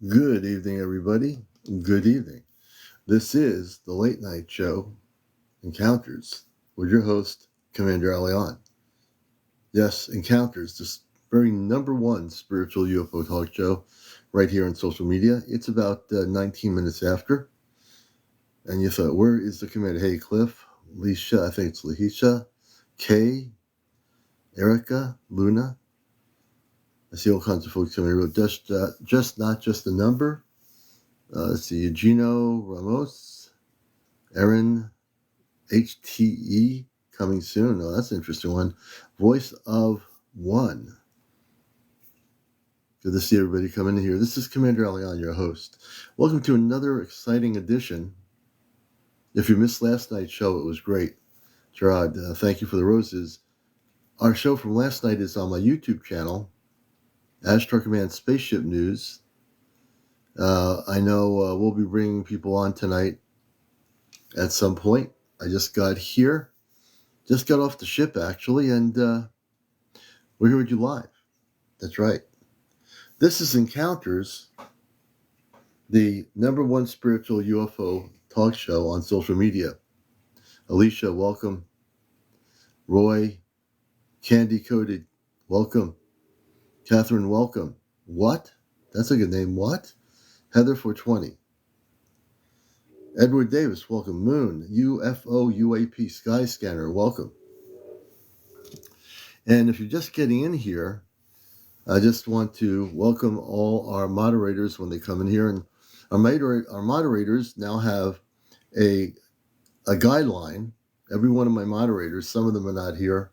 Good evening, everybody. Good evening. This is the late night show, Encounters, with your host, CmdrAleon. Yes, Encounters, this very number one spiritual UFO talk show right here on social media. It's about 19 minutes after. And you thought, where is the commander? Hey, Cliff, Leisha, I think it's Lahisha, Kay, Erica, Luna. I see all kinds of folks coming in. Just not just the number. Let's see, Eugenio Ramos, Aaron HTE coming soon. Oh, that's an interesting one. Voice of One. Good to see everybody coming in here. This is CmdrAleon, your host. Welcome to another exciting edition. If you missed last night's show, it was great. Gerard, thank you for the roses. Our show from last night is on my YouTube channel, Astro Command Spaceship News. I know we'll be bringing people on tonight at some point. I just got here. Just got off the ship, actually, and we're here with you live. That's right. This is Encounters, the number one spiritual UFO talk show on social media. Alicia, welcome. Roy, Candy Coated, welcome. Catherine, welcome. What? That's a good name. What? Heather 420. Edward Davis, welcome. Moon, UFO UAP Sky Scanner, welcome. And if you're just getting in here, I just want to welcome all our moderators when they come in here. And our moderators now have a guideline. Every one of my moderators, some of them are not here,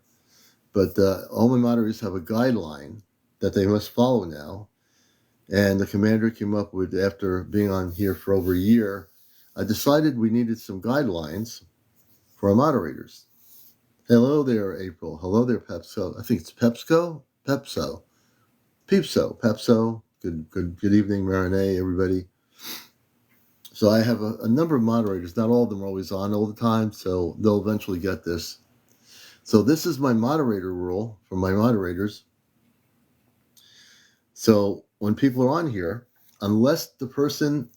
but all my moderators have a guideline that they must follow now. And the commander came up with, after being on here for over a year, I decided we needed some guidelines for our moderators. Hello there, April. Hello there, Pepso. I think it's Pepso. Pepso. Good evening, Marinette, everybody. So I have a number of moderators. Not all of them are always on all the time, so they'll eventually get this. So this is my moderator rule for my moderators. So when people are on here, unless the person,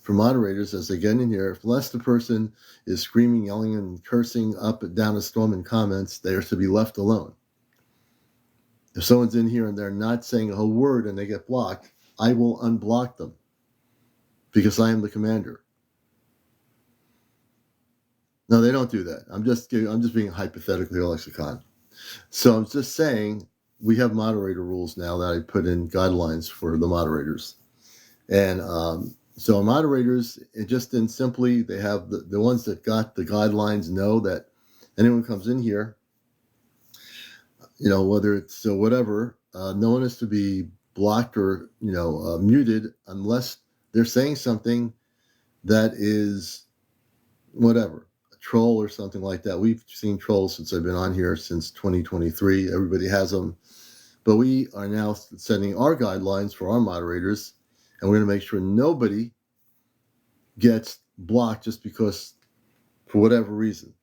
for moderators as they get in here, unless the person is screaming, yelling, and cursing up and down a storm in comments, they are to be left alone. If someone's in here and they're not saying a whole word and they get blocked, I will unblock them because I am the commander. No, they don't do that. I'm just being hypothetically lexicon. So I'm just saying we have moderator rules now that I put in guidelines for the moderators. And so our moderators, it just in simply, they have the ones that got the guidelines know that anyone comes in here, whether it's whatever, no one is to be blocked or, muted unless they're saying something that is whatever, a troll or something like that. We've seen trolls since I've been on here since 2023. Everybody has them. But we are now setting our guidelines for our moderators, and we're going to make sure nobody gets blocked just because, for whatever reason.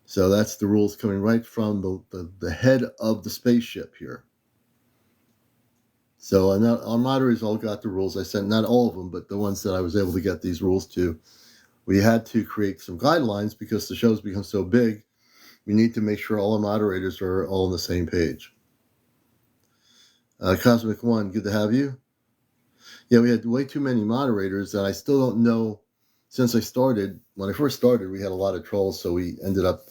So that's the rules coming right from the head of the spaceship here. So our moderators all got the rules. I sent not all of them, but the ones that I was able to get these rules to. We had to create some guidelines because the show's become so big. We need to make sure all our moderators are all on the same page. Cosmic One, good to have you. Yeah, we had way too many moderators, and I still don't know. Since when I first started, we had a lot of trolls, so we ended up,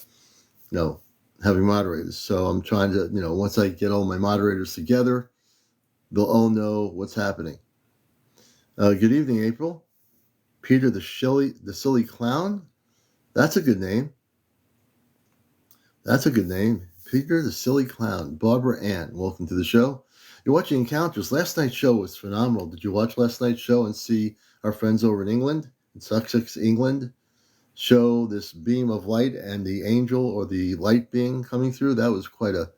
having moderators. So I'm trying to, once I get all my moderators together, they'll all know what's happening. Good evening, April. Peter the silly clown. That's a good name. Peter the silly clown. Barbara Ann, welcome to the show. You're watching Encounters. Last night's show was phenomenal. Did you watch last night's show and see our friends over in England, in Sussex, England, show this beam of light and the angel or the light being coming through? That was quite a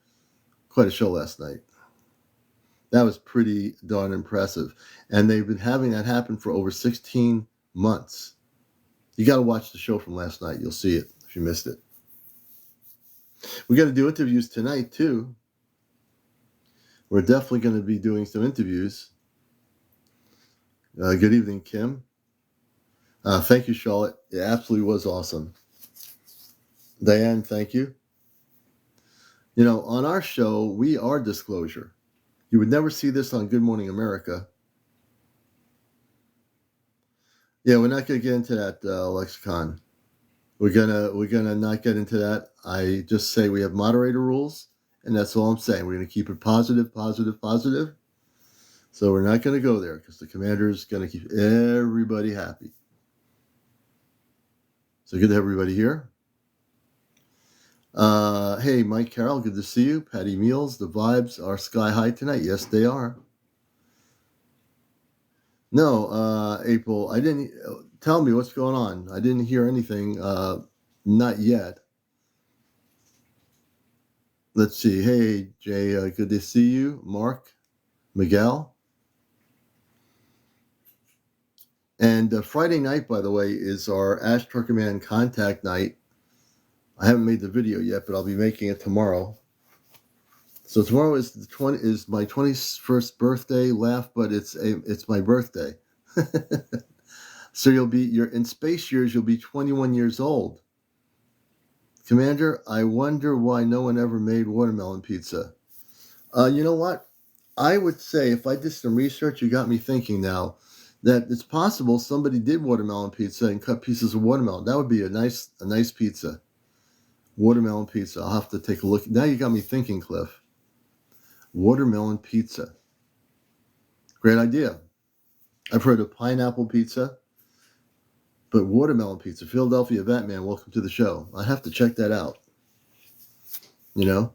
show last night. That was pretty darn impressive. And they've been having that happen for over 16 months. You got to watch the show from last night. You'll see it if you missed it. We got to do interviews tonight, too. We're definitely going to be doing some interviews. Good evening, Kim. Thank you, Charlotte. It absolutely was awesome. Diane, thank you. You know, on our show, we are disclosure. You would never see this on Good Morning America. Yeah, we're not going to get into that lexicon. We're gonna not get into that. I just say we have moderator rules, and that's all I'm saying. We're gonna keep it positive, positive, positive. So we're not gonna go there because the commander's gonna keep everybody happy. So good to have everybody here. Hey, Mike Carroll, good to see you. Patty Meals, the vibes are sky high tonight. Yes, they are. No, April, I didn't. Tell me what's going on. I didn't hear anything. Not yet. Let's see. Hey, Jay, good to see you. Mark, Miguel. And Friday night, by the way, is our Ash Trucker Man contact night. I haven't made the video yet, but I'll be making it tomorrow. So tomorrow is my 21st birthday. Laugh, but it's my birthday. So you're in space years. You'll be 21 years old. Commander, I wonder why no one ever made watermelon pizza. You know what? I would say if I did some research, you got me thinking now that it's possible somebody did watermelon pizza and cut pieces of watermelon. That would be a nice pizza. Watermelon pizza. I'll have to take a look. Now you got me thinking, Cliff. Watermelon pizza. Great idea. I've heard of pineapple pizza, but watermelon pizza. Philadelphia Batman, welcome to the show. I have to check that out. You know?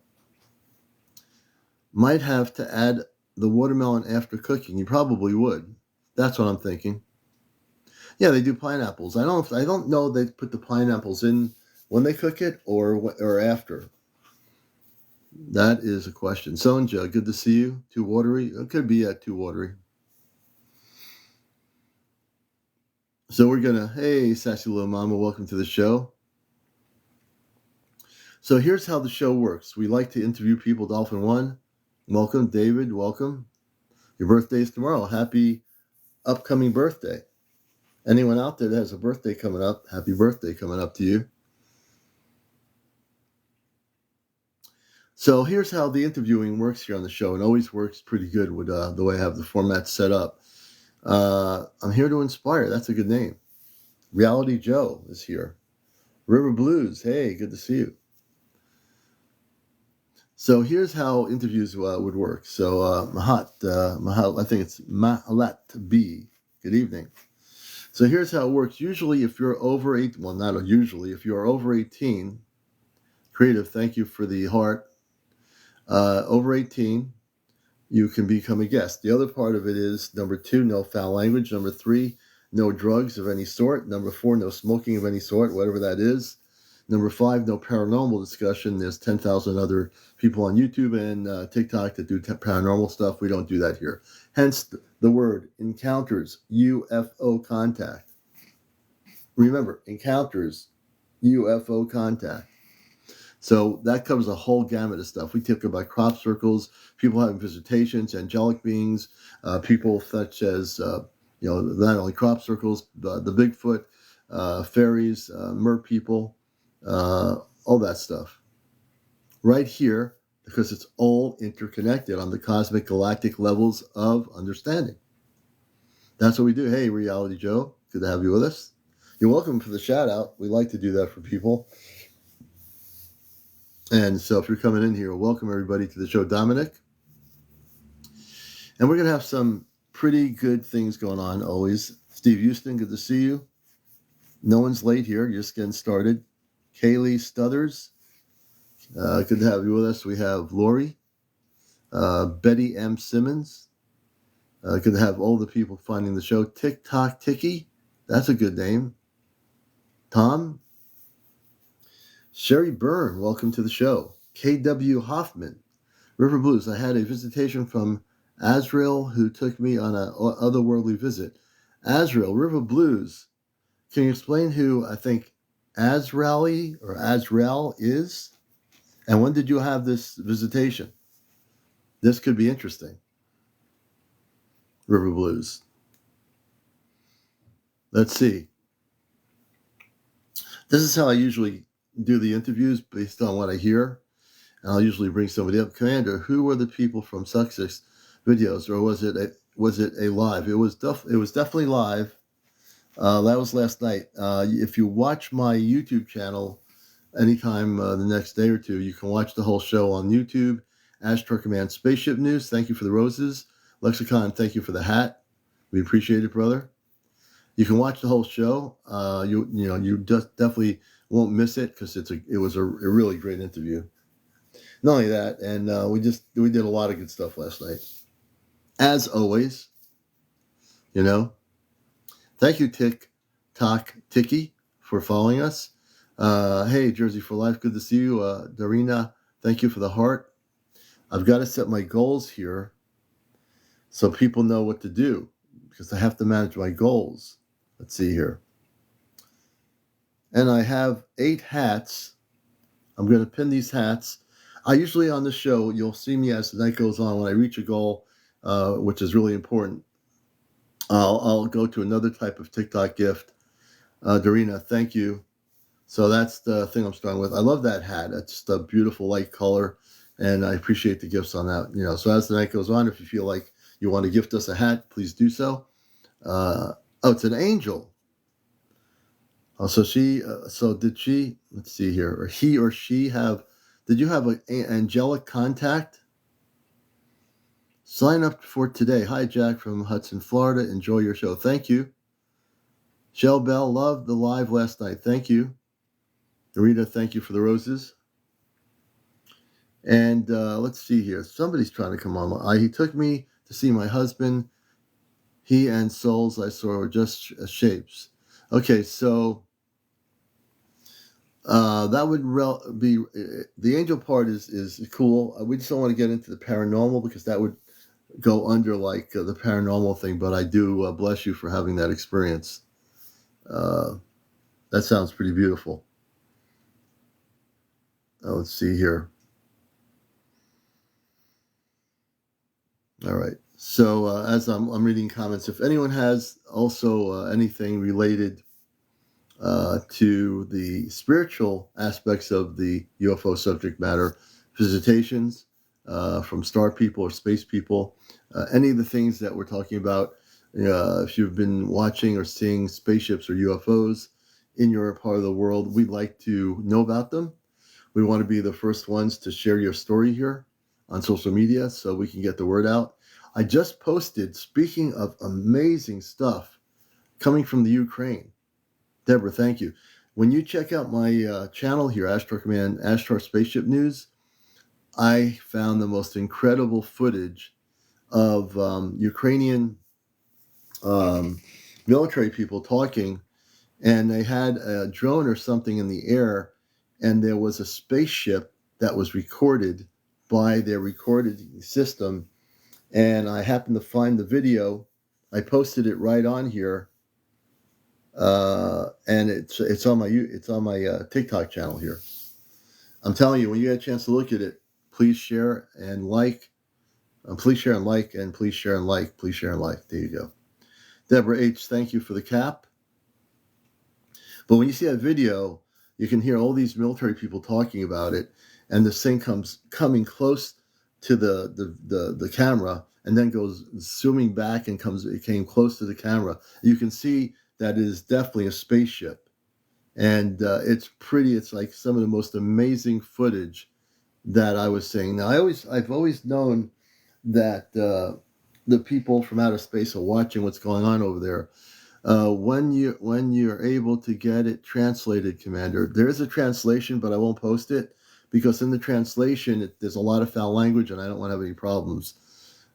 Might have to add the watermelon after cooking. You probably would. That's what I'm thinking. Yeah, they do pineapples. I don't know they put the pineapples in when they cook it or after. That is a question. Sonja, good to see you. Too watery? It could be too watery. So we're gonna. Hey, sassy little mama, welcome to the show. So here's how the show works. We like to interview people. Dolphin One, welcome. David, welcome. Your birthday is tomorrow. Happy upcoming birthday. Anyone out there that has a birthday coming up, happy birthday coming up to you. So here's how the interviewing works here on the show, and always works pretty good with the way I have the format set up. I'm here to inspire. That's a good name. Reality Joe is here. River Blues, hey, good to see you. So here's how interviews would work. So Mahat, I think it's Mahalat B. Good evening. So here's how it works. Usually if you're over 18, well, not usually, if you're over 18, creative, thank you for the heart. Over 18, you can become a guest. The other part of it is, number 2, no foul language. Number 3, no drugs of any sort. Number 4, no smoking of any sort, whatever that is. Number 5, no paranormal discussion. There's 10,000 other people on YouTube and TikTok that do paranormal stuff. We don't do that here. Hence the word encounters, UFO contact. Remember, encounters, UFO contact. So that covers a whole gamut of stuff. We talk about crop circles, people having visitations, angelic beings, people such as, not only crop circles, the Bigfoot, fairies, mer people, all that stuff. Right here, because it's all interconnected on the cosmic galactic levels of understanding. That's what we do. Hey, Reality Joe, good to have you with us. You're welcome for the shout out. We like to do that for people. And so if you're coming in here, welcome everybody to the show, Dominic. And we're going to have some pretty good things going on always. Steve Houston, good to see you. No one's late here. You're just getting started. Kaylee Stuthers, good to have you with us. We have Lori, Betty M. Simmons. Good to have all the people finding the show. TikTok Tiki, that's a good name. Tom. Sherry Byrne, welcome to the show. K.W. Hoffman. River Blues, I had a visitation from Azrael who took me on an otherworldly visit. Azrael, River Blues. Can you explain who I think Azrael is? And when did you have this visitation? This could be interesting. River Blues. Let's see. This is how I usually do the interviews based on what I hear. And I'll usually bring somebody up. Commander, who were the people from Success videos, or was it a live? It was definitely live. That was last night. If you watch my YouTube channel anytime the next day or two, you can watch the whole show on YouTube. Astro Command Spaceship News, thank you for the roses. Lexicon, thank you for the hat. We appreciate it, brother. You can watch the whole show. You just definitely won't miss it because it was a really great interview. Not only that, and we did a lot of good stuff last night. As always, thank you, Tiki, for following us. Hey, Jersey for Life, good to see you. Darina, thank you for the heart. I've got to set my goals here so people know what to do because I have to manage my goals. Let's see here. And I have 8 hats. I'm going to pin these hats. I usually on the show, you'll see me as the night goes on. When I reach a goal, which is really important, I'll go to another type of TikTok gift. Darina, thank you. So that's the thing I'm starting with. I love that hat. It's just a beautiful light color, and I appreciate the gifts on that. So as the night goes on, if you feel like you want to gift us a hat, please do so. It's an angel. Oh, so did she, let's see here, or he or she did you have an angelic contact? Sign up for today. Hi, Jack from Hudson, Florida. Enjoy your show. Thank you. Shell Bell, loved the live last night. Thank you. Rita, thank you for the roses. And let's see here. Somebody's trying to come on. He took me to see my husband. He and souls I saw were just shapes. Okay, so that would be the angel part is cool. We just don't want to get into the paranormal because that would go under like the paranormal thing. But I do bless you for having that experience. That sounds pretty beautiful. Let's see here. All right. So as I'm reading comments, if anyone has also anything related to the spiritual aspects of the UFO subject matter, visitations from star people or space people, any of the things that we're talking about, if you've been watching or seeing spaceships or UFOs in your part of the world, we'd like to know about them. We want to be the first ones to share your story here on social media so we can get the word out. I just posted, speaking of amazing stuff coming from the Ukraine. Deborah, thank you. When you check out my channel here, Astro Command, Astro Spaceship News, I found the most incredible footage of Ukrainian military people talking, and they had a drone or something in the air, and there was a spaceship that was recorded by their recording system, and I happened to find the video. I posted it right on here, and it's on my TikTok channel here. I'm telling you, when you get a chance to look at it, please share and like. Please share and like, and please share and like. Please share and like. There you go. Deborah H., thank you for the cap. But when you see that video, you can hear all these military people talking about it, and this thing coming close to the camera, and then goes zooming back and it came close to the camera. You can see that it is definitely a spaceship, and it's pretty. It's like some of the most amazing footage that I was seeing. Now I've always known that the people from outer space are watching what's going on over there. When you're able to get it translated, Commander, there is a translation, but I won't post it because in the translation there's a lot of foul language, and I don't want to have any problems.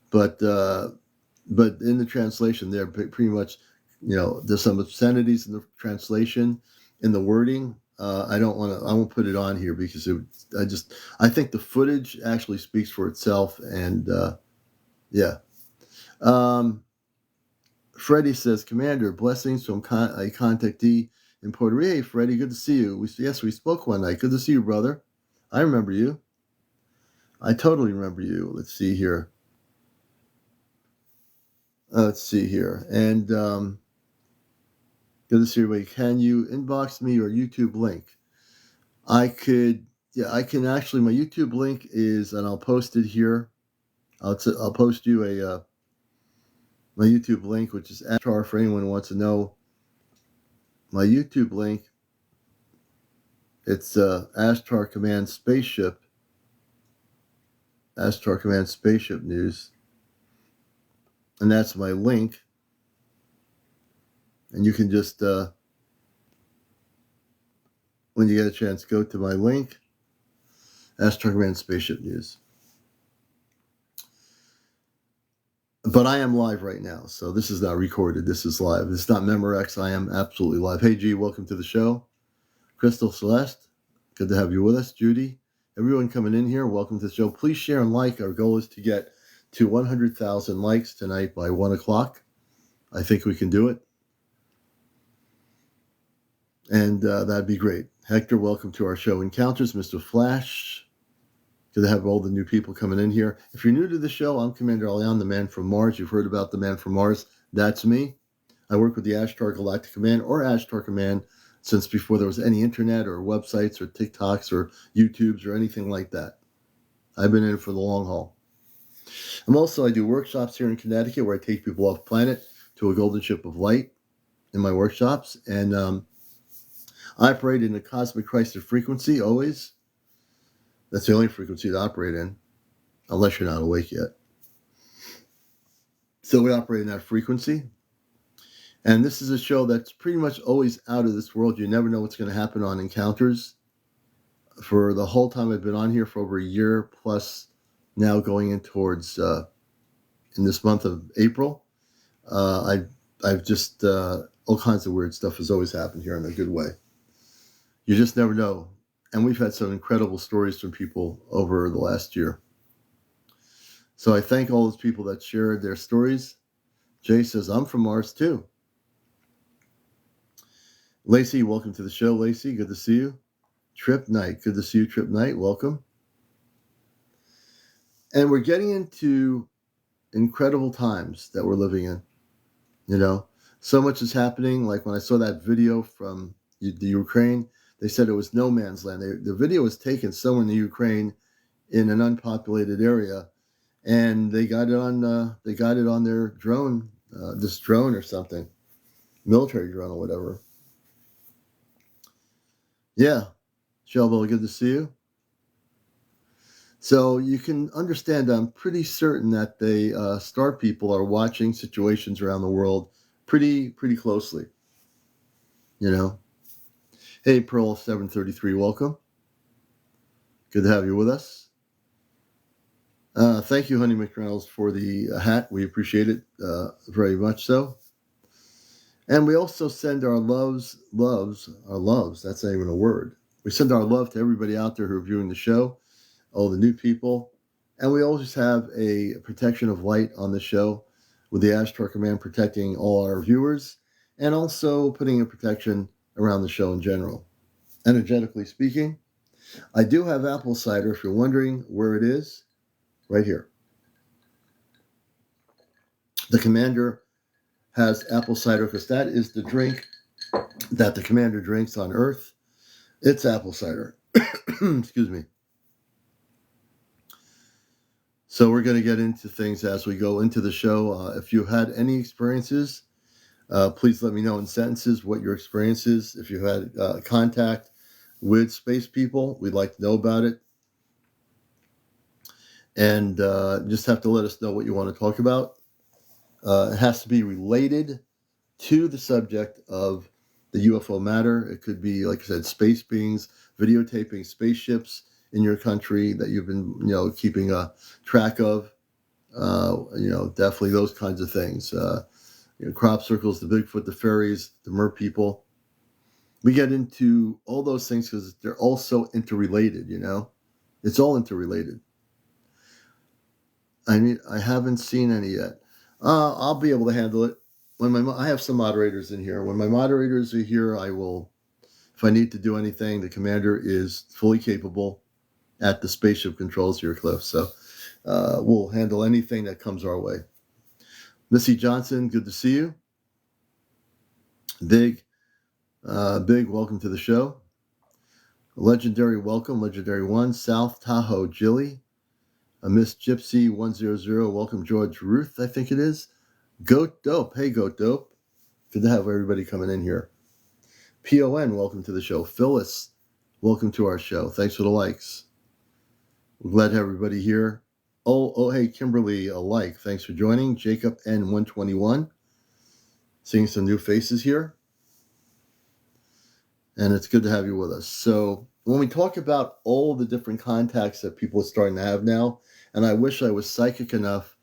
But in the translation, they're pretty much, there's some obscenities in the translation, in the wording. I won't put it on here because I think the footage actually speaks for itself, and yeah. Freddie says, Commander, blessings from a contactee in Puerto Rico. Hey, Freddie, good to see you. We spoke one night. Good to see you, brother. I remember you. I totally remember you. Let's see here. And Good to see everybody. Can you inbox me your YouTube link? I can actually. My YouTube link is, and I'll post it here. I'll post you a my YouTube link, which is Ashtar for anyone who wants to know. My YouTube link. It's Ashtar Command Spaceship. Ashtar Command Spaceship News, and that's my link. And you can just, when you get a chance, go to my link, Ashtar Command Spaceship News. But I am live right now, so this is not recorded. This is live. This is not Memorex. I am absolutely live. Hey, G, welcome to the show. Crystal Celeste, good to have you with us. Judy, everyone coming in here, welcome to the show. Please share and like. Our goal is to get to 100,000 likes tonight by 1 o'clock. I think we can do it. And that'd be great. Hector, welcome to our show Encounters. Mr. Flash, good to have all the new people coming in here. If you're new to the show, I'm CmdrAleon, the man from Mars. You've heard about the man from Mars. That's me. I work with the Ashtar Galactic Command or Ashtar Command since before there was any internet or websites or TikToks or YouTubes or anything like that. I've been in it for the long haul. I do workshops here in Connecticut where I take people off planet to a golden ship of light in my workshops. And I operate in the cosmic Christ frequency always. That's the only frequency to operate in, unless you're not awake yet. So we operate in that frequency. And this is a show that's pretty much always out of this world. You never know what's going to happen on Encounters. For the whole time I've been on here, for over a year plus now, going in towards in this month of April, I've just all kinds of weird stuff has always happened here in a good way. You just never know. And we've had some incredible stories from people over the last year. So I thank all those people that shared their stories. Jay says, I'm from Mars too. Lacey, welcome to the show, Lacey. Good to see you. Trip Night, good to see you, Trip Night. Welcome. And we're getting into incredible times that we're living in. You know, so much is happening. Like when I saw that video from the Ukraine, they said it was no man's land. The video was taken somewhere in the Ukraine in an unpopulated area, and they got it on their drone, this drone or something, military drone or whatever. Yeah, Shelby, good to see you. So you can understand, I'm pretty certain that they star people are watching situations around the world pretty closely. You know. Hey, Pearl 733, welcome. Good to have you with us. Thank you, Honey McReynolds, for the hat. We appreciate it very much so. And we also send our loves, that's not even a word. We send our love to everybody out there who are viewing the show, all the new people. And we always have a protection of light on the show with the Ashtar Command protecting all our viewers and also putting a protection around the show in general. Energetically speaking, I do have apple cider. If you're wondering where it is, right here. The commander has apple cider because that is the drink that the commander drinks on Earth. It's apple cider. Excuse me. So we're going to get into things as we go into the show. If you had any experiences, please let me know in sentences what your experience is. If you had contact with space people, we'd like to know about it. And just have to let us know what you want to talk about. It has to be related to the subject of the UFO matter. It could be, like I said, space beings, videotaping spaceships in your country that you've been, keeping a track of. Definitely those kinds of things. Crop circles, the Bigfoot, the fairies, the mer people. We get into all those things because they're all so interrelated, It's all interrelated. I haven't seen any yet. I'll be able to handle it. I have some moderators in here. When my moderators are here, I will, if I need to do anything, the commander is fully capable at the spaceship controls here, Cliff. So we'll handle anything that comes our way. Missy Johnson, good to see you. Big Big welcome to the show. Legendary welcome, Legendary 1, South Tahoe Jilly. Miss Gypsy 100, welcome George Ruth, I think it is. Goat Dope, hey Goat Dope. Good to have everybody coming in here. PON, welcome to the show. Phyllis, welcome to our show. Thanks for the likes. We're glad to have everybody here. Hey, Kimberly, a like. Thanks for joining. Jacob N121. Seeing some new faces here. And it's good to have you with us. So when we talk about all the different contacts that people are starting to have now, and I wish I was psychic enough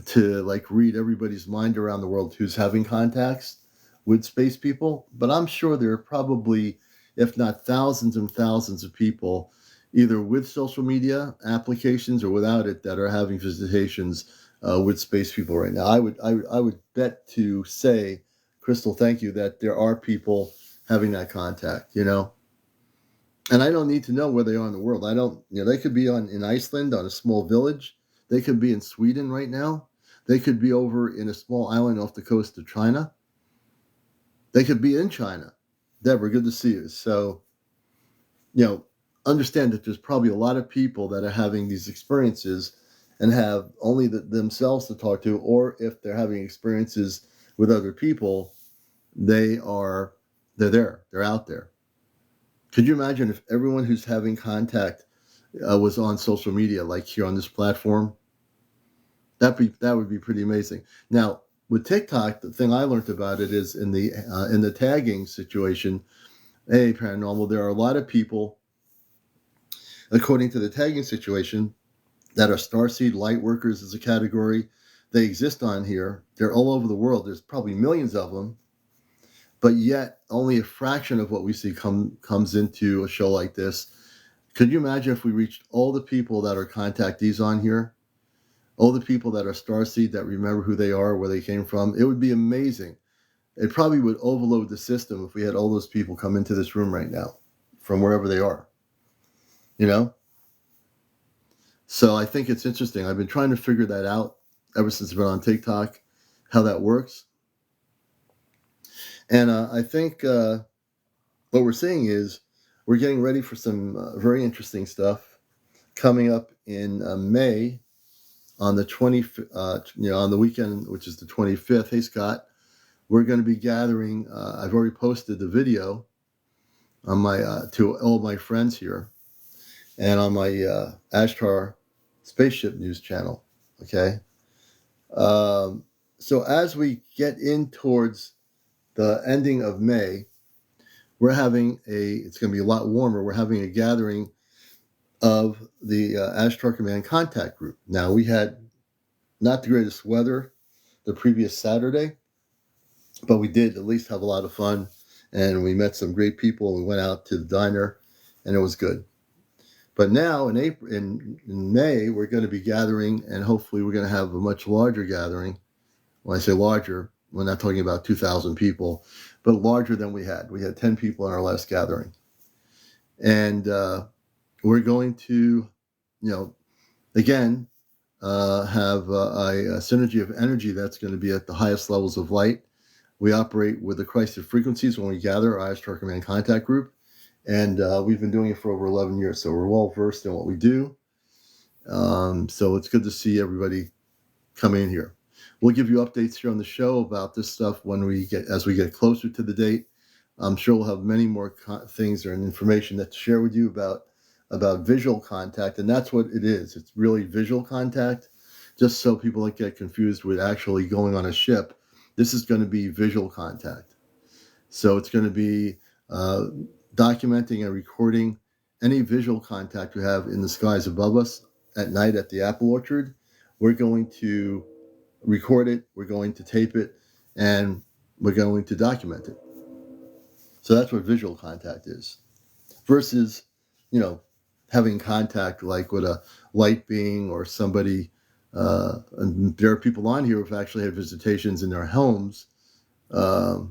to like read everybody's mind around the world who's having contacts with space people, but I'm sure there are probably, if not thousands and thousands of people, either with social media applications or without it, that are having visitations with space people right now. I would bet to say, Crystal, thank you, that there are people having that contact, and I don't need to know where they are in the world. I don't, they could be in Iceland on a small village. They could be in Sweden right now. They could be over in a small island off the coast of China. They could be in China. Deborah, good to see you. So, understand that there's probably a lot of people that are having these experiences and have only themselves to talk to, or if they're having experiences with other people, they're there. They're out there. Could you imagine if everyone who's having contact was on social media, like here on this platform? That would be pretty amazing. Now, with TikTok, the thing I learned about it is in the tagging situation. Hey, paranormal, there are a lot of people, according to the tagging situation, that are starseed light workers as a category. They exist on here. They're all over the world. There's probably millions of them, but yet only a fraction of what we see comes into a show like this. Could you imagine if we reached all the people that are contactees on here, all the people that are starseed that remember who they are, where they came from? It would be amazing. It probably would overload the system if we had all those people come into this room right now from wherever they are, So I think it's interesting. I've been trying to figure that out ever since I've been on TikTok, how that works. And I think what we're seeing is we're getting ready for some very interesting stuff coming up in May on the 20th, on the weekend, which is the 25th. Hey, Scott, we're going to be gathering. I've already posted the video on my to all my friends here and on my Ashtar Spaceship News channel. Okay. So as we get in towards the ending of May, it's going to be a lot warmer. We're having a gathering of the Ashtar Command Contact Group. Now, we had not the greatest weather the previous Saturday, but we did at least have a lot of fun, and we met some great people. We went out to the diner, and it was good. But now in May, we're going to be gathering, and hopefully we're going to have a much larger gathering. When I say larger, we're not talking about 2,000 people, but larger than we had. We had 10 people in our last gathering. And we're going to, again, have a synergy of energy that's going to be at the highest levels of light. We operate with the Christed frequencies when we gather our Ashtar Command Contact Group. And we've been doing it for over 11 years, so we're well versed in what we do. So it's good to see everybody come in here. We'll give you updates here on the show about this stuff as we get closer to the date. I'm sure we'll have many more things and information to share with you about visual contact, and that's what it is. It's really visual contact, just so people don't get confused with actually going on a ship. This is going to be visual contact. So it's going to be documenting and recording any visual contact we have in the skies above us at night at the apple orchard. We're going to record it, we're going to tape it, and we're going to document it. So that's what visual contact is. Versus, having contact like with a light being or somebody. And there are people on here who've actually had visitations in their homes. Why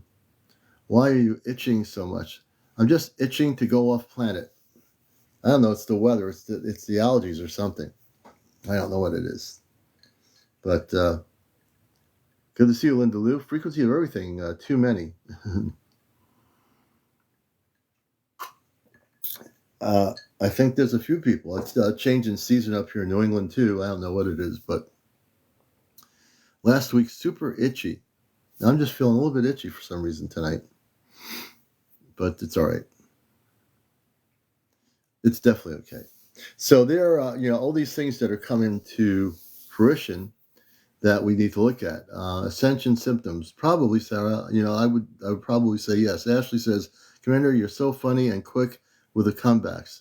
are you itching so much? I'm just itching to go off planet. I don't know. It's the weather. It's the allergies or something. I don't know what it is. But good to see you, Linda Lou. Frequency of everything. Too many. I think there's a few people. It's changing season up here in New England too. I don't know what it is, but last week super itchy. Now I'm just feeling a little bit itchy for some reason tonight, but it's all right. It's definitely okay. So there are all these things that are coming to fruition that we need to look at. Ascension symptoms, probably, Sarah. I would probably say yes. Ashley says, Commander, you're so funny and quick with the comebacks.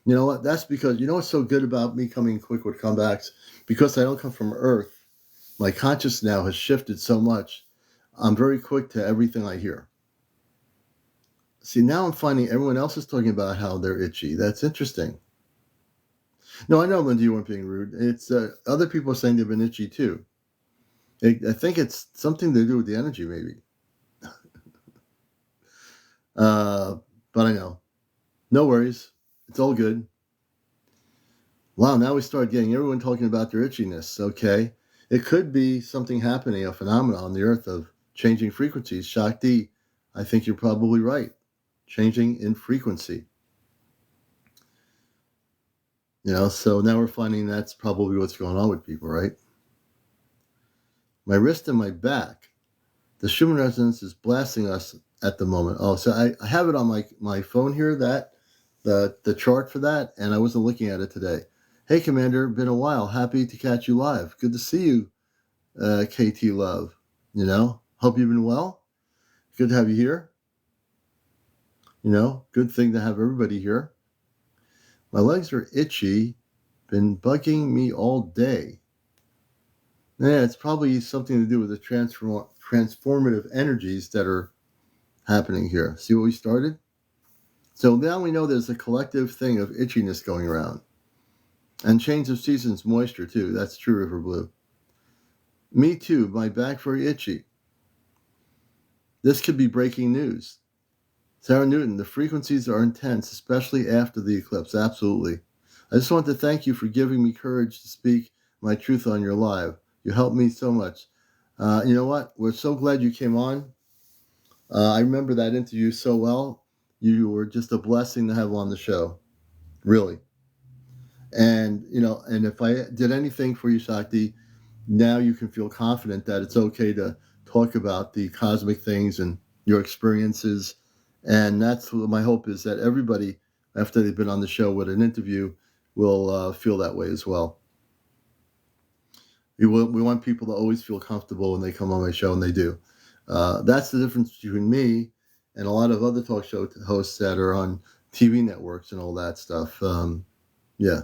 You know what? That's because, what's so good about me coming quick with comebacks? Because I don't come from Earth, my conscious now has shifted so much. I'm very quick to everything I hear. See, now I'm finding everyone else is talking about how they're itchy. That's interesting. No, I know, Linda, you weren't being rude. It's other people are saying they've been itchy too. I think it's something to do with the energy, maybe. But I know. No worries. It's all good. Wow, now we start getting everyone talking about their itchiness. Okay. It could be something happening, a phenomenon on the earth of changing frequencies. Shakti, I think you're probably right. Changing in frequency. So now we're finding that's probably what's going on with people, right? My wrist and my back. The Schumann resonance is blasting us at the moment. Oh, so I have it on my phone here, that the chart for that, and I wasn't looking at it today. Hey, Commander, been a while. Happy to catch you live. Good to see you, KT Love. Hope you've been well. Good to have you here. Good thing to have everybody here. My legs are itchy. Been bugging me all day. Yeah, it's probably something to do with the transformative energies that are happening here. See what we started? So now we know there's a collective thing of itchiness going around. And change of seasons, moisture too. That's true, River Blue. Me too. My back very itchy. This could be breaking news. Sarah Newton, the frequencies are intense, especially after the eclipse. Absolutely. I just want to thank you for giving me courage to speak my truth on your live. You helped me so much. You know what? We're so glad you came on. I remember that interview so well. You were just a blessing to have on the show. Really. And, and if I did anything for you, Shakti, now you can feel confident that it's okay to talk about the cosmic things and your experiences. And that's what my hope is, that everybody, after they've been on the show with an interview, will feel that way as well. We want people to always feel comfortable when they come on my show, and they do. That's the difference between me and a lot of other talk show hosts that are on TV networks and all that stuff. Yeah.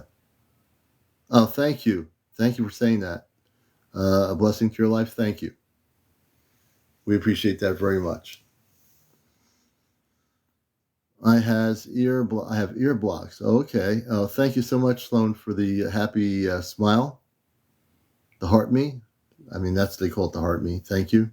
Oh, thank you. Thank you for saying that. A blessing to your life. Thank you. We appreciate that very much. I have ear blocks. Oh, okay. Oh, thank you so much, Sloan, for the happy smile. The heart me. I mean, they call it the heart me. Thank you.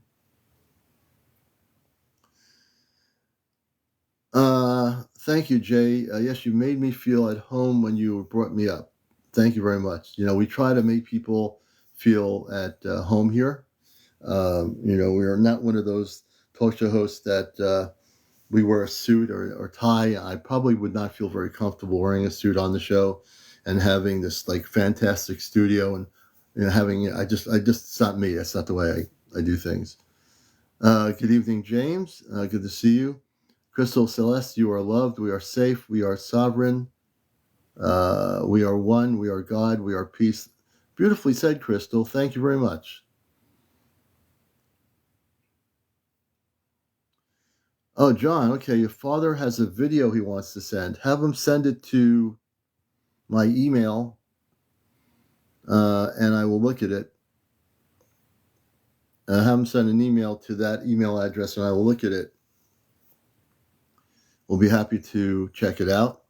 Thank you, Jay. Yes, you made me feel at home when you brought me up. Thank you very much. We try to make people feel at home here. We are not one of those talk show hosts that we wear a suit or tie. I probably would not feel very comfortable wearing a suit on the show and having this fantastic studio and having it's not me. That's not the way I do things. Good evening, James. Good to see you. Crystal Celeste, you are loved. We are safe. We are sovereign. We are one. We are God. We are peace. Beautifully said, Crystal. Thank you very much. Oh, John, okay, your father has a video he wants to send. Have him send it to my email, and I will look at it. Have him send an email to that email address, and I will look at it. We'll be happy to check it out.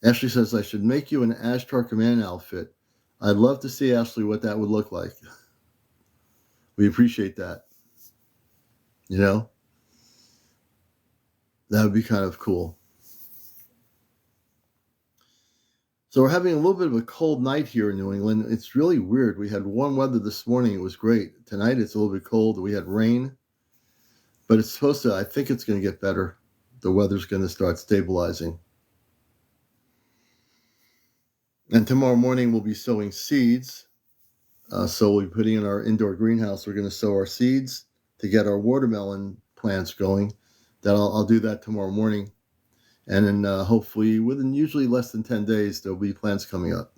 Ashley says, I should make you an Ashtar Command outfit. I'd love to see, Ashley, what that would look like. We appreciate that. That would be kind of cool. So we're having a little bit of a cold night here in New England. It's really weird. We had warm weather this morning. It was great. Tonight it's a little bit cold. We had rain. But it's supposed to, I think it's going to get better. The weather's going to start stabilizing. And tomorrow morning we'll be sowing seeds. So we'll be putting in our indoor greenhouse. We're going to sow our seeds to get our watermelon plants going. I'll do that tomorrow morning. And then hopefully within usually less than 10 days, there'll be plants coming up.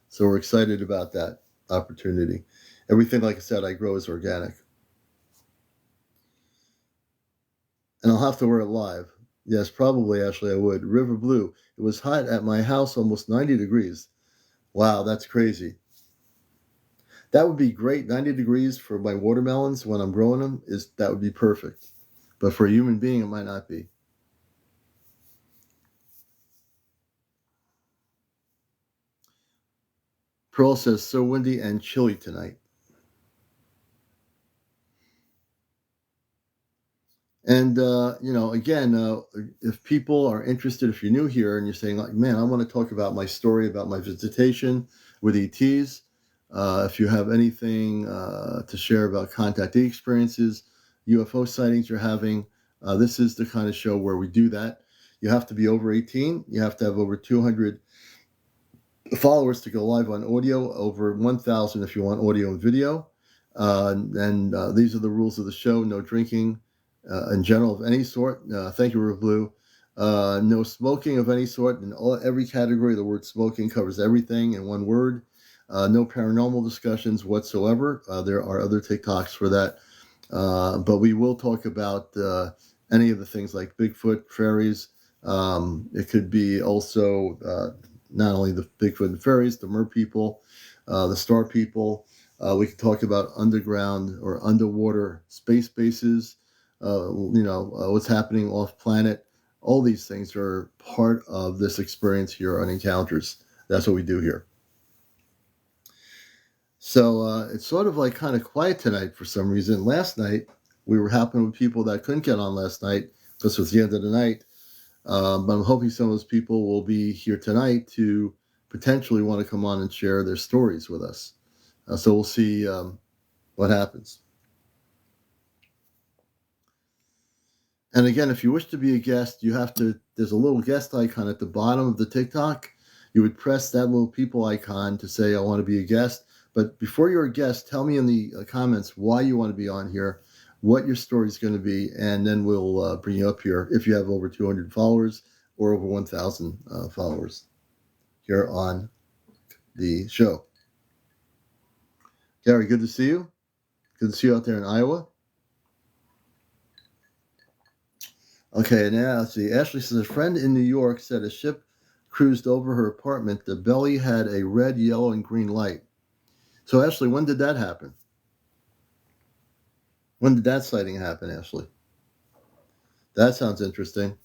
So we're excited about that opportunity. Everything, like I said, I grow is organic. And I'll have to wear it live. Yes, probably, Ashley, I would. River Blue. It was hot at my house, almost 90 degrees. Wow, that's crazy. That would be great. 90 degrees for my watermelons when I'm growing them, that would be perfect. But for a human being, it might not be. Pearl says, so windy and chilly tonight. And, again, if people are interested, if you're new here and you're saying, like, man, I want to talk about my story, about my visitation with ETs, if you have anything to share about contactee experiences, UFO sightings you're having, this is the kind of show where we do that. You have to be over 18. You have to have over 200 followers to go live on audio, over 1,000 if you want audio and video. And these are the rules of the show. No drinking in general of any sort. Thank you, River Blue. No smoking of any sort. In every category, the word smoking covers everything in one word. No paranormal discussions whatsoever. There are other TikToks for that. But we will talk about any of the things like Bigfoot, fairies. It could be also not only the Bigfoot and fairies, the mer people, the star people. We could talk about underground or underwater space bases, what's happening off planet. All these things are part of this experience here on Encounters. That's what we do here. So it's sort of like kind of quiet tonight for some reason. Last night, we were happening with people that couldn't get on last night because it was the end of the night. But I'm hoping some of those people will be here tonight to potentially want to come on and share their stories with us. So we'll see what happens. And again, if you wish to be a guest, there's a little guest icon at the bottom of the TikTok. You would press that little people icon to say, I want to be a guest. But before you're a guest, tell me in the comments why you want to be on here, what your story is going to be, and then we'll bring you up here if you have over 200 followers or over 1,000 followers here on the show. Gary, good to see you. Good to see you out there in Iowa. Okay, now let's see. Ashley says a friend in New York said a ship cruised over her apartment. The belly had a red, yellow, and green light. So, Ashley, when did that happen? When did that sighting happen, Ashley? That sounds interesting.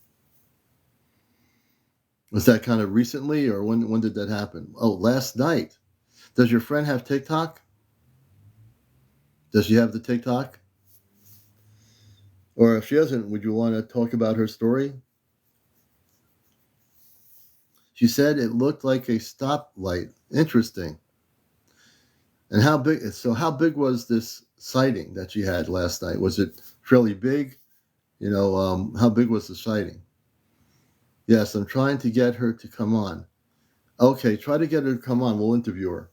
Was that kind of recently, or when did that happen? Oh, last night. Does your friend have TikTok? Does she have the TikTok? Or if she doesn't, would you want to talk about her story? She said it looked like a stoplight. Interesting. And how big? So how big was this sighting that she had last night? Was it fairly big? How big was the sighting? Yes, I'm trying to get her to come on. Okay, try to get her to come on. We'll interview her.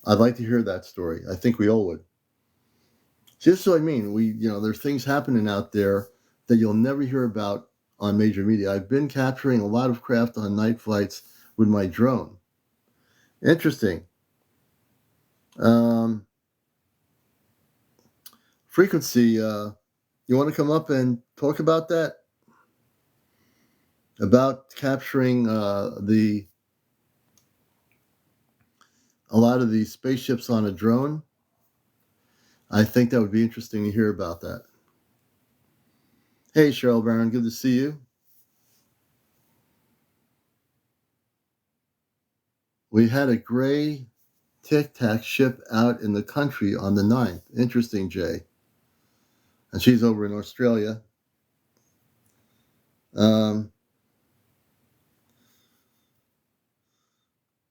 I'd like to hear that story. I think we all would. Just so I mean, there's things happening out there that you'll never hear about on major media. I've been capturing a lot of craft on night flights with my drone. Interesting. Frequency, you want to come up and talk about that? About capturing a lot of these spaceships on a drone? I think that would be interesting to hear about that. Hey, Cheryl Barron, good to see you. We had a gray Tic Tac ship out in the country on the 9th. Interesting, Jay. And she's over in Australia. Let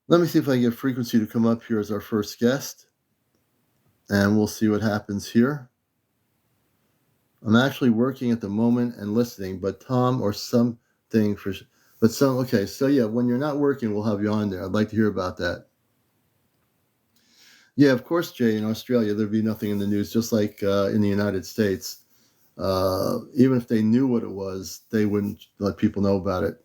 me see if I can get Frequency to come up here as our first guest. And we'll see what happens here. I'm actually working at the moment and listening, but Tom or something for, but some, okay. So yeah, when you're not working, we'll have you on there. I'd like to hear about that. Yeah, of course, Jay, in Australia, there'd be nothing in the news, just like in the United States. Even if they knew what it was, they wouldn't let people know about it.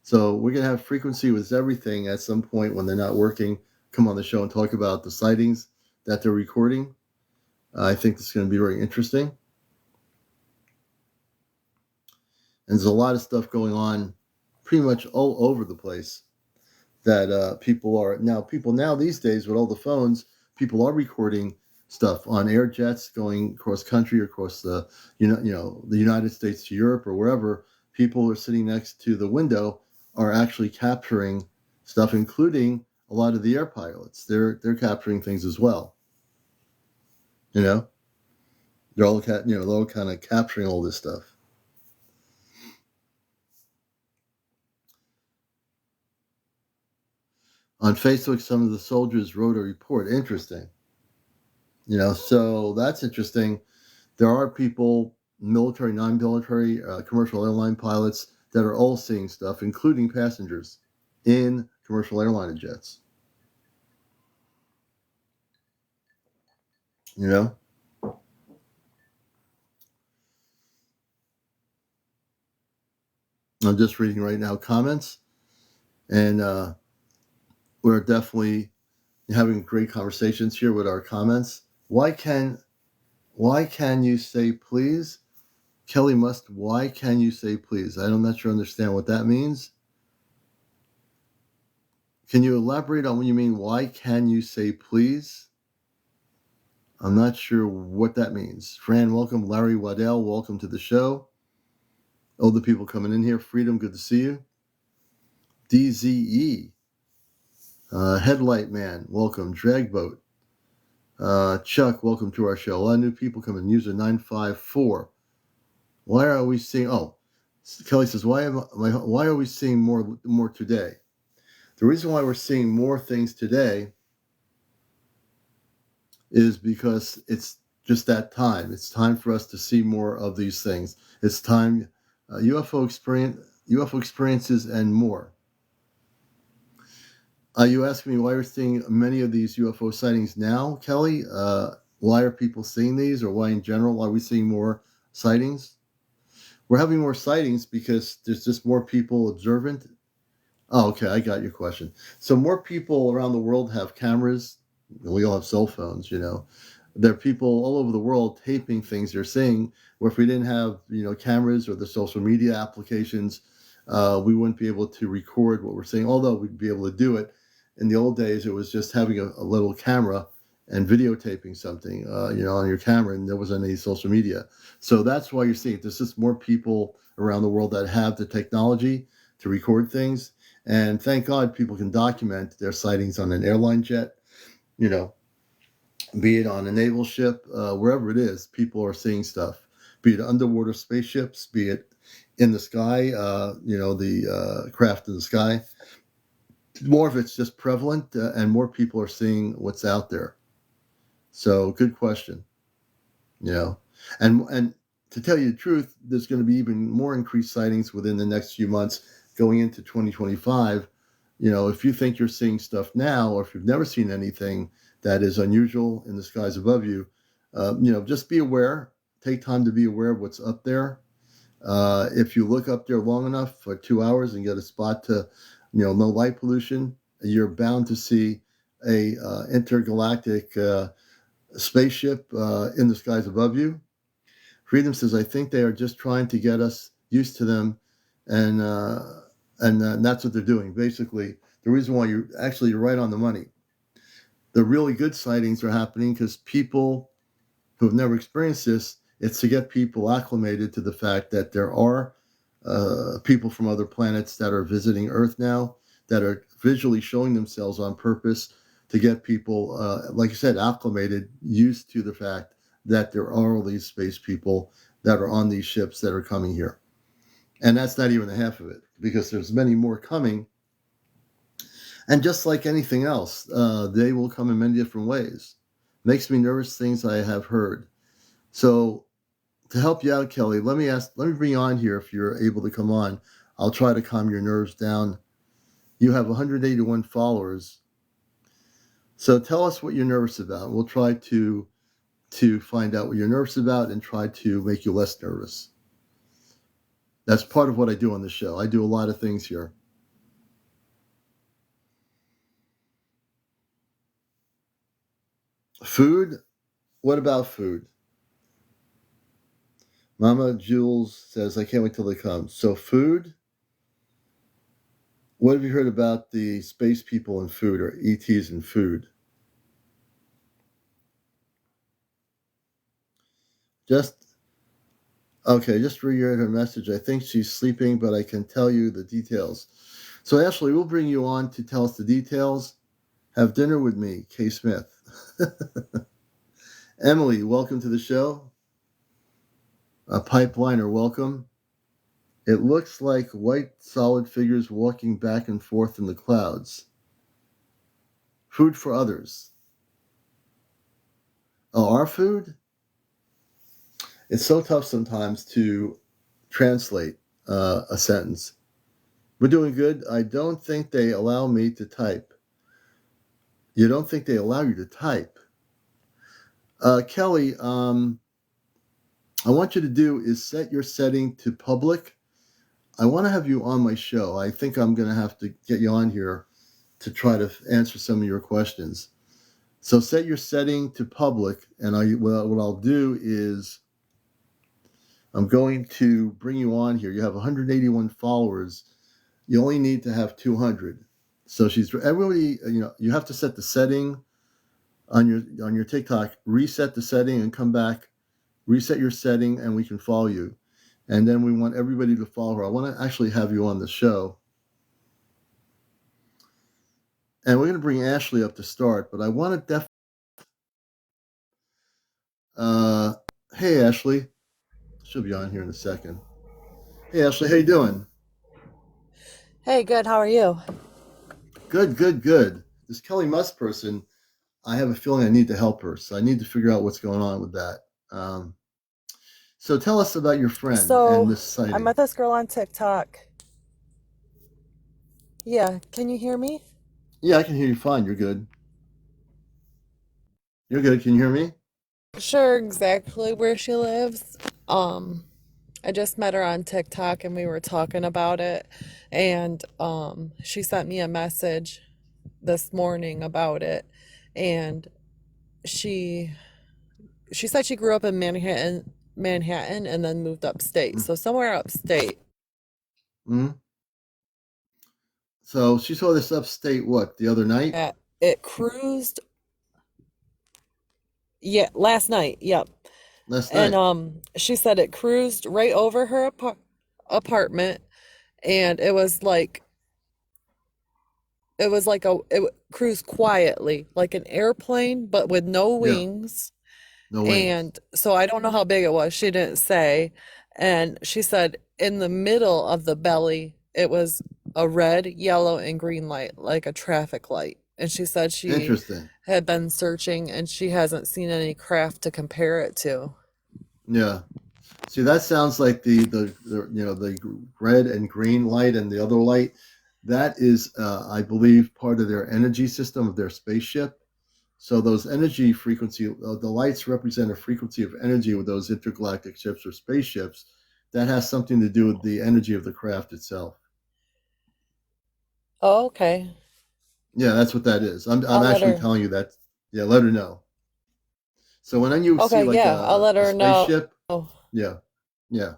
So we're going to have Frequency with Everything at some point when they're not working. Come on the show and talk about the sightings that they're recording. I think this is going to be very interesting. And there's a lot of stuff going on pretty much all over the place that people now these days with all the phones, people are recording stuff on air jets going cross country or across the the United States to Europe or wherever. People who are sitting next to the window are actually capturing stuff, including a lot of the air pilots. They're capturing things as well. You know, they're all they're all kind of capturing all this stuff. On Facebook, some of the soldiers wrote a report. Interesting. So that's interesting. There are people, military, non-military, commercial airline pilots that are all seeing stuff, including passengers in commercial airline jets. You know, I'm just reading right now comments, and we're definitely having great conversations here with our comments. Why can you say please? Kelly Must, why can you say please? I'm not sure I understand what that means. Can you elaborate on what you mean? Why can you say please? I'm not sure what that means. Fran, welcome. Larry Waddell, welcome to the show. All the people coming in here. Freedom, good to see you. DZE, Headlight Man, welcome. Dragboat, Chuck, welcome to our show. A lot of new people coming. User 954. Why are we seeing? Oh, Kelly says, why are we seeing more today? The reason why we're seeing more things today is because it's just that time. It's time for us to see more of these things. It's time, UFO experiences, and more. You asking me why we're seeing many of these UFO sightings now, Kelly? Why are people seeing these, or why in general are we seeing more sightings? We're having more sightings because there's just more people observant. Oh, okay, I got your question. So more people around the world have cameras. We all have cell phones, There are people all over the world taping things they're seeing. Where if we didn't have, cameras or the social media applications, we wouldn't be able to record what we're seeing. Although we'd be able to do it. In the old days, it was just having a little camera and videotaping something, on your camera, and there wasn't any social media. So that's why you're seeing it. There's just more people around the world that have the technology to record things. And thank God people can document their sightings on an airline jet, be it on a naval ship, wherever it is, people are seeing stuff, be it underwater spaceships, be it in the sky, the craft in the sky. More of it's just prevalent, and more people are seeing what's out there. So good question, and to tell you the truth, there's going to be even more increased sightings within the next few months going into 2025. If you think you're seeing stuff now, or if you've never seen anything that is unusual in the skies above you, just be aware. Take time to be aware of what's up there. If you look up there long enough for 2 hours and get a spot to, no light pollution, you're bound to see a intergalactic spaceship in the skies above you. Freedom says, I think they are just trying to get us used to them, and that's what they're doing. Basically, the reason why you're right on the money. The really good sightings are happening because people who have never experienced this, it's to get people acclimated to the fact that there are people from other planets that are visiting Earth now, that are visually showing themselves on purpose to get people, like I said, acclimated, used to the fact that there are all these space people that are on these ships that are coming here. And that's not even the half of it, because there's many more coming. And just like anything else, they will come in many different ways. Makes me nervous, things I have heard. So To help you out, Kelly, let me bring you on here if you're able to come on. I'll try to calm your nerves down. You have 181 followers. So tell us what you're nervous about. We'll try to find out what you're nervous about and try to make you less nervous. That's part of what I do on the show. I do a lot of things here. Food? What about food? Mama Jules says, I can't wait till they come. So food? What have you heard about the space people and food, or ETs and food? Just reread her message. I think she's sleeping, but I can tell you the details. So Ashley, we'll bring you on to tell us the details. Have dinner with me, Kay Smith. Emily, welcome to the show. A pipeliner, welcome. It looks like white solid figures walking back and forth in the clouds. Food for others. Oh, our food? It's so tough sometimes to translate a sentence. We're doing good. I don't think they allow me to type. You don't think they allow you to type? Kelly, I want you to do is set your setting to public. I want to have you on my show. I think I'm going to have to get you on here to try to answer some of your questions. So set your setting to public, and what I'll do is I'm going to bring you on here. You have 181 followers. You only need to have 200. So everybody, you have to set the setting on your TikTok, reset the setting and come back, reset your setting, and we can follow you. And then we want everybody to follow her. I want to actually have you on the show. And we're going to bring Ashley up to start, but I want to hey, Ashley. She'll be on here in a second. Hey, Ashley, how you doing? Hey, good. How are you? Good, good, good. This Kelly Musk person, I have a feeling I need to help her, so I need to figure out what's going on with that. So tell us about your friend and So, this I sighting. met this girl on TikTok. Yeah, can you hear me? Yeah, I can hear you fine. You're good. You're good. Can you hear me? Sure, exactly where she lives. Um, I just met her on TikTok and we were talking about it. And she sent me a message this morning about it. And she she said she grew up in Manhattan and then moved upstate. So somewhere upstate. Mm-hmm. So she saw this upstate what the other night? It cruised, yeah, last night. Yep. Last And night. she said it cruised right over her apartment, and it cruised quietly like an airplane but with no Yeah, wings. no wings. And so I don't know how big it was, she didn't say. And she said in the middle of the belly it was a red, yellow, and green light, like a traffic light. And she said she Interesting. had been searching and she hasn't seen any craft to compare it to. Yeah. See, that sounds like the red and green light and the other light. That is, I believe, part of their energy system of their spaceship. So those energy frequency, the lights represent a frequency of energy with those intergalactic ships or spaceships. That has something to do with the energy of the craft itself. Oh, okay. Yeah, that's what that is. I'm I'll let actually her. telling you that. Yeah, let her know. So when you see Okay, like yeah, I'll let a her know. spaceship, yeah, yeah,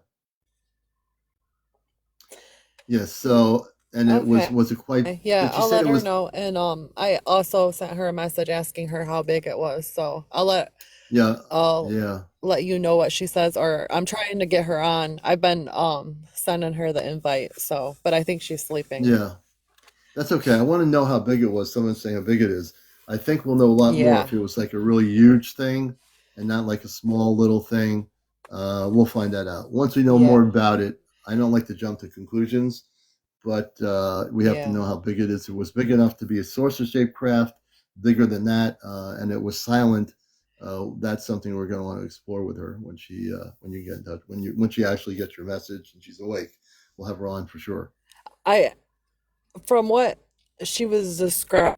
yeah. So and it Okay. was it quite? Yeah, Did she I'll say let it her was? know. And I also sent her a message asking her how big it was. So Yeah, I'll yeah, let you know what she says, or I'm trying to get her on. I've been sending her the invite, so but I think she's sleeping. yeah. That's okay. I want to know how big it was. Someone's saying how big it is. I think we'll know a lot more Yeah. if it was like a really huge thing and not like a small little thing. We'll find that out. Once we know more Yeah. about it, I don't like to jump to conclusions, but we have to Yeah. know how big it is. It was big enough to be a saucer shaped craft, bigger than that, and it was silent. That's something we're going to want to explore with her when you get in touch when she actually gets your message and she's awake. We'll have her on for sure. I from what she was describing,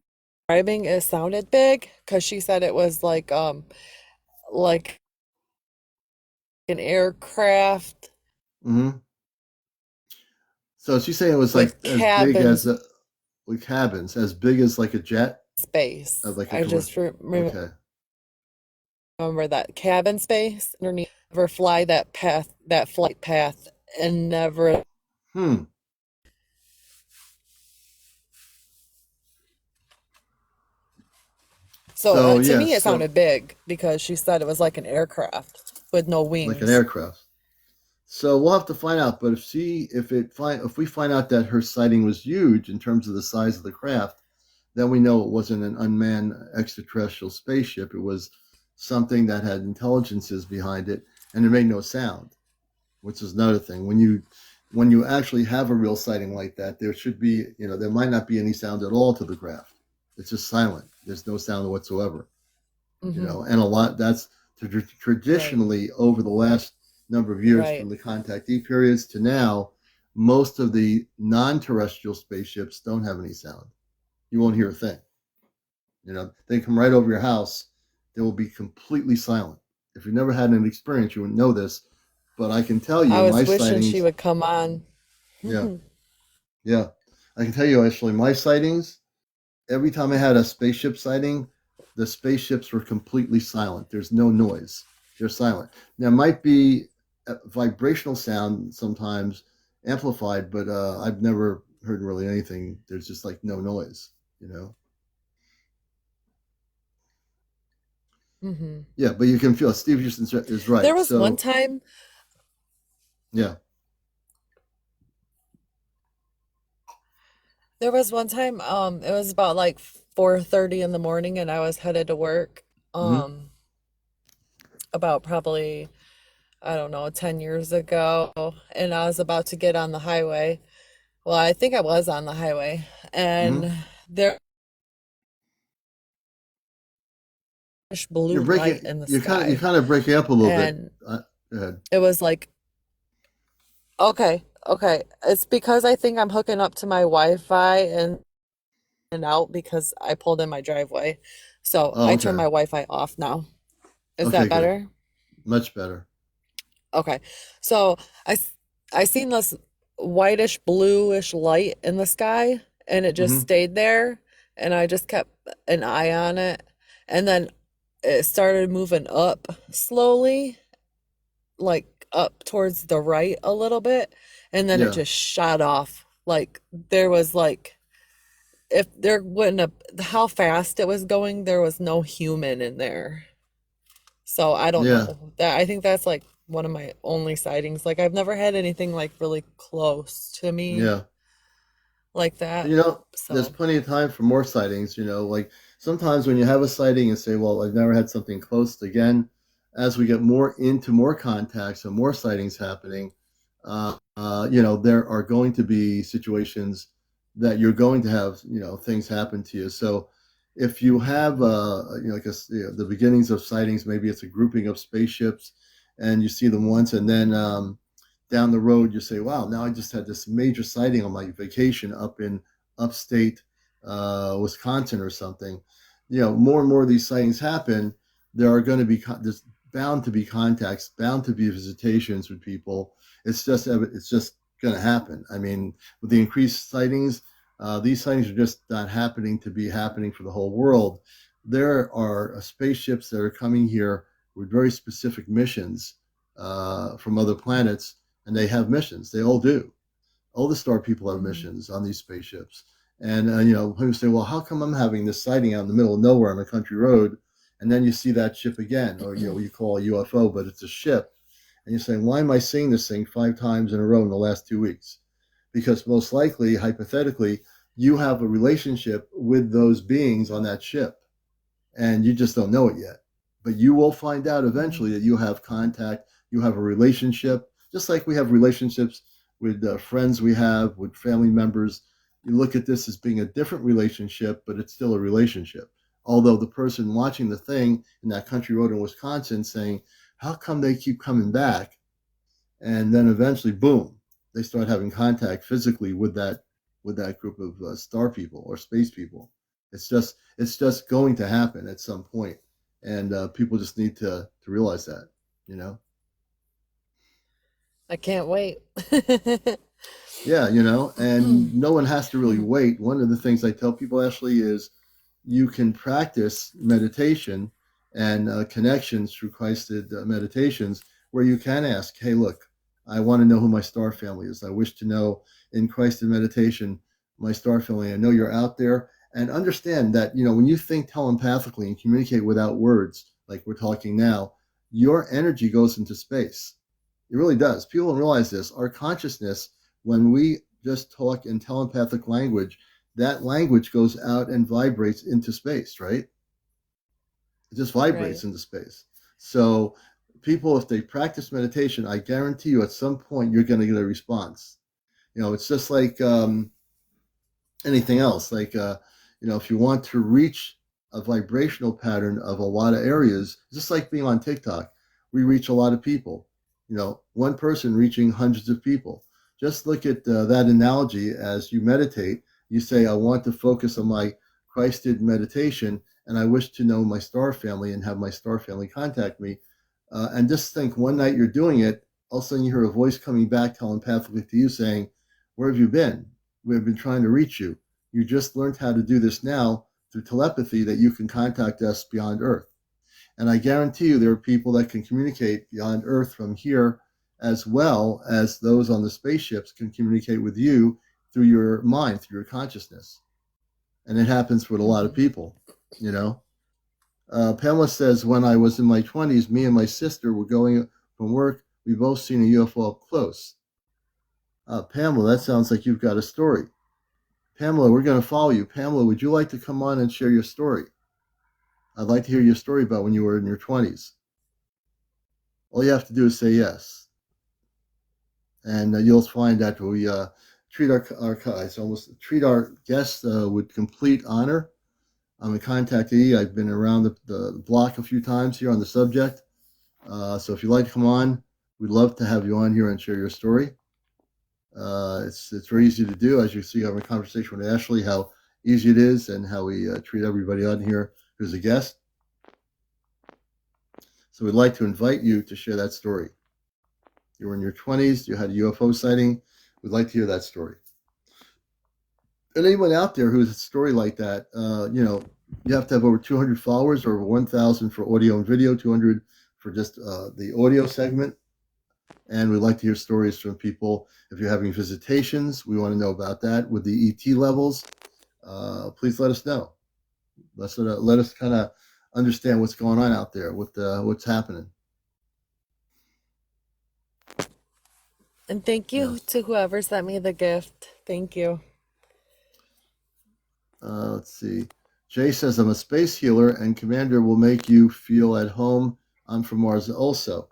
it sounded big because she said it was like an aircraft Hmm. So she's saying it was like with as big as cabins with cabins, as big as like a jet, space. like a I just commercial. Okay. remember that cabin space underneath. Never fly that path, that flight path, and never. Hmm. So So to yes, me, it so sounded big because she said it was like an aircraft with no like an wings. aircraft. So we'll have to find out. But if we find out that her sighting was huge in terms of the size of the craft, then we know it wasn't an unmanned extraterrestrial spaceship. It was something that had intelligences behind it, and it made no sound, which is another thing. When you actually have a real sighting like that, there should be, there might not be any sound at all to the craft. It's just silent. There's no sound whatsoever. Hmm. And a lot that's Right, traditionally over the last number of years right. from the contactee periods to now, most of the non-terrestrial spaceships don't have any sound. You won't hear a thing. They come right over your house. They will be completely silent. If you've never had an experience, you wouldn't know this, but I can tell I you my was wishing she sightings. would come on. Yeah, yeah, I can tell you actually my sightings. Every time I had a spaceship sighting, the spaceships were completely silent. There's no noise. They're silent. There might be a vibrational sound sometimes amplified, but I've never heard really anything. There's just like no noise, you know? Hmm. Yeah, but you can feel Steve Houston is There right. was one So, time. yeah. There was one time. It was about like 4:30 in the morning, and I was headed to work. Hmm. About probably, I don't know, 10 years ago, and I was about to get on the highway. Well, I think I was on the highway, Hmm. and there was You're blue light breaking, in the you're sky, kind of breaking up a little bit. and Go ahead. it was like, okay, okay, it's because I think I'm hooking up to my Wi-Fi and out because I pulled in my driveway. So Oh, I turned my okay. Wi-Fi off now. Is Okay, that good. better? Much better. Okay. So I seen this whitish bluish light in the sky, and it just Hmm. stayed there, and I just kept an eye on it, and then it started moving up slowly, like up towards the right a little bit, and then it Yeah. just shot off. Like there was like, if there wouldn't have, how fast it was going, there was no human in there. So I don't Yeah. know. That I think that's like one of my only sightings. Like I've never had anything like really close to me Yeah. like that. There's So, plenty of time for more sightings. Like sometimes when you have a sighting and say, well, I've never had something close again, as we get more into more contacts and more sightings happening, there are going to be situations that you're going to have, things happen to you. So if you have, like the beginnings of sightings, maybe it's a grouping of spaceships and you see them once and then, down the road, you say, wow, now I just had this major sighting on my vacation up in upstate Wisconsin or something. More and more of these sightings happen. There are going to be there's bound to be contacts, bound to be visitations with people. It's just going to happen. I mean, with the increased sightings, these sightings are just not happening to be happening for the whole world. There are spaceships that are coming here with very specific missions from other planets, and they have missions. They all do. All the star people have mhm, missions on these spaceships. And people say, "Well, how come I'm having this sighting out in the middle of nowhere on a country road?" And then you see that ship again, or you call a UFO, but it's a ship. And you're saying, "Why am I seeing this thing 5 times in a row in the last 2 weeks?" Because most likely, hypothetically, you have a relationship with those beings on that ship and you just don't know it yet. But you will find out mhm, eventually that you have contact, you have a relationship, just like we have relationships with friends we have, with family members. You look at this as being a different relationship, but it's still a relationship. Although the person watching the thing in that country road in Wisconsin saying, how come they keep coming back? And then eventually, boom, they start having contact physically with that group of star people or space people. It's just going to happen at some point, and people just need to realize that, you know. I can't wait. Yeah, and no one has to really wait. One of the things I tell people, Ashley, is you can practice meditation and connections through Christed meditations where you can ask, hey, look, I want to know who my star family is. I wish to know in Christed meditation my star family. I know you're out there. And understand that, when you think telepathically and communicate without words, like we're talking now, your energy goes into space. It really does. People don't realize this. Our consciousness, when we just talk in telepathic language, that language goes out and vibrates into space, right? It just Right. vibrates into space. So, people, if they practice meditation, I guarantee you at some point you're going to get a response. It's just like anything else. Like, if you want to reach a vibrational pattern of a lot of areas, just like being on TikTok, we reach a lot of people. One person reaching hundreds of people. Just look at that analogy as you meditate. You say, I want to focus on my Christed meditation, and I wish to know my star family and have my star family contact me. And just think one night you're doing it, all of a sudden you hear a voice coming back telepathically to you saying, where have you been? We've been trying to reach you. You just learned how to do this now through telepathy that you can contact us beyond Earth. And I guarantee you there are people that can communicate beyond Earth from here, as well as those on the spaceships can communicate with you through your mind, through your consciousness. And it happens with a lot of Hmm. people, you know. Pamela says, when I was in my 20s, me and my sister were going from work. We both seen a UFO up close. Pamela, that sounds like you've got a story. Pamela, we're going to follow you. Pamela, would you like to come on and share your story? I'd like to hear your story about when you were in your 20s. All you have to do is say yes. And you'll find that we treat our guys, almost treat our guests with complete honor. I'm a contactee. I've been around the block a few times here on the subject. So if you'd like to come on, we'd love to have you on here and share your story. It's very easy to do, as you see, having a conversation with Ashley, how easy it is and how we treat everybody on here who's a guest. So we'd like to invite you to share that story. You were in your 20s, you had a UFO sighting. We'd like to hear that story. And anyone out there who has a story like that, you have to have over 200 followers, or over 1,000 for audio and video, 200 for just the audio segment. And we'd like to hear stories from people. If you're having visitations, we want to know about that with the ET levels. Please let us know. Let us kind of understand what's going on out there, what's happening. And thank you Yes. to whoever sent me the gift. Thank you. Let's see. Jay says, I'm a space healer, and Commander will make you feel at home. I'm from Mars also.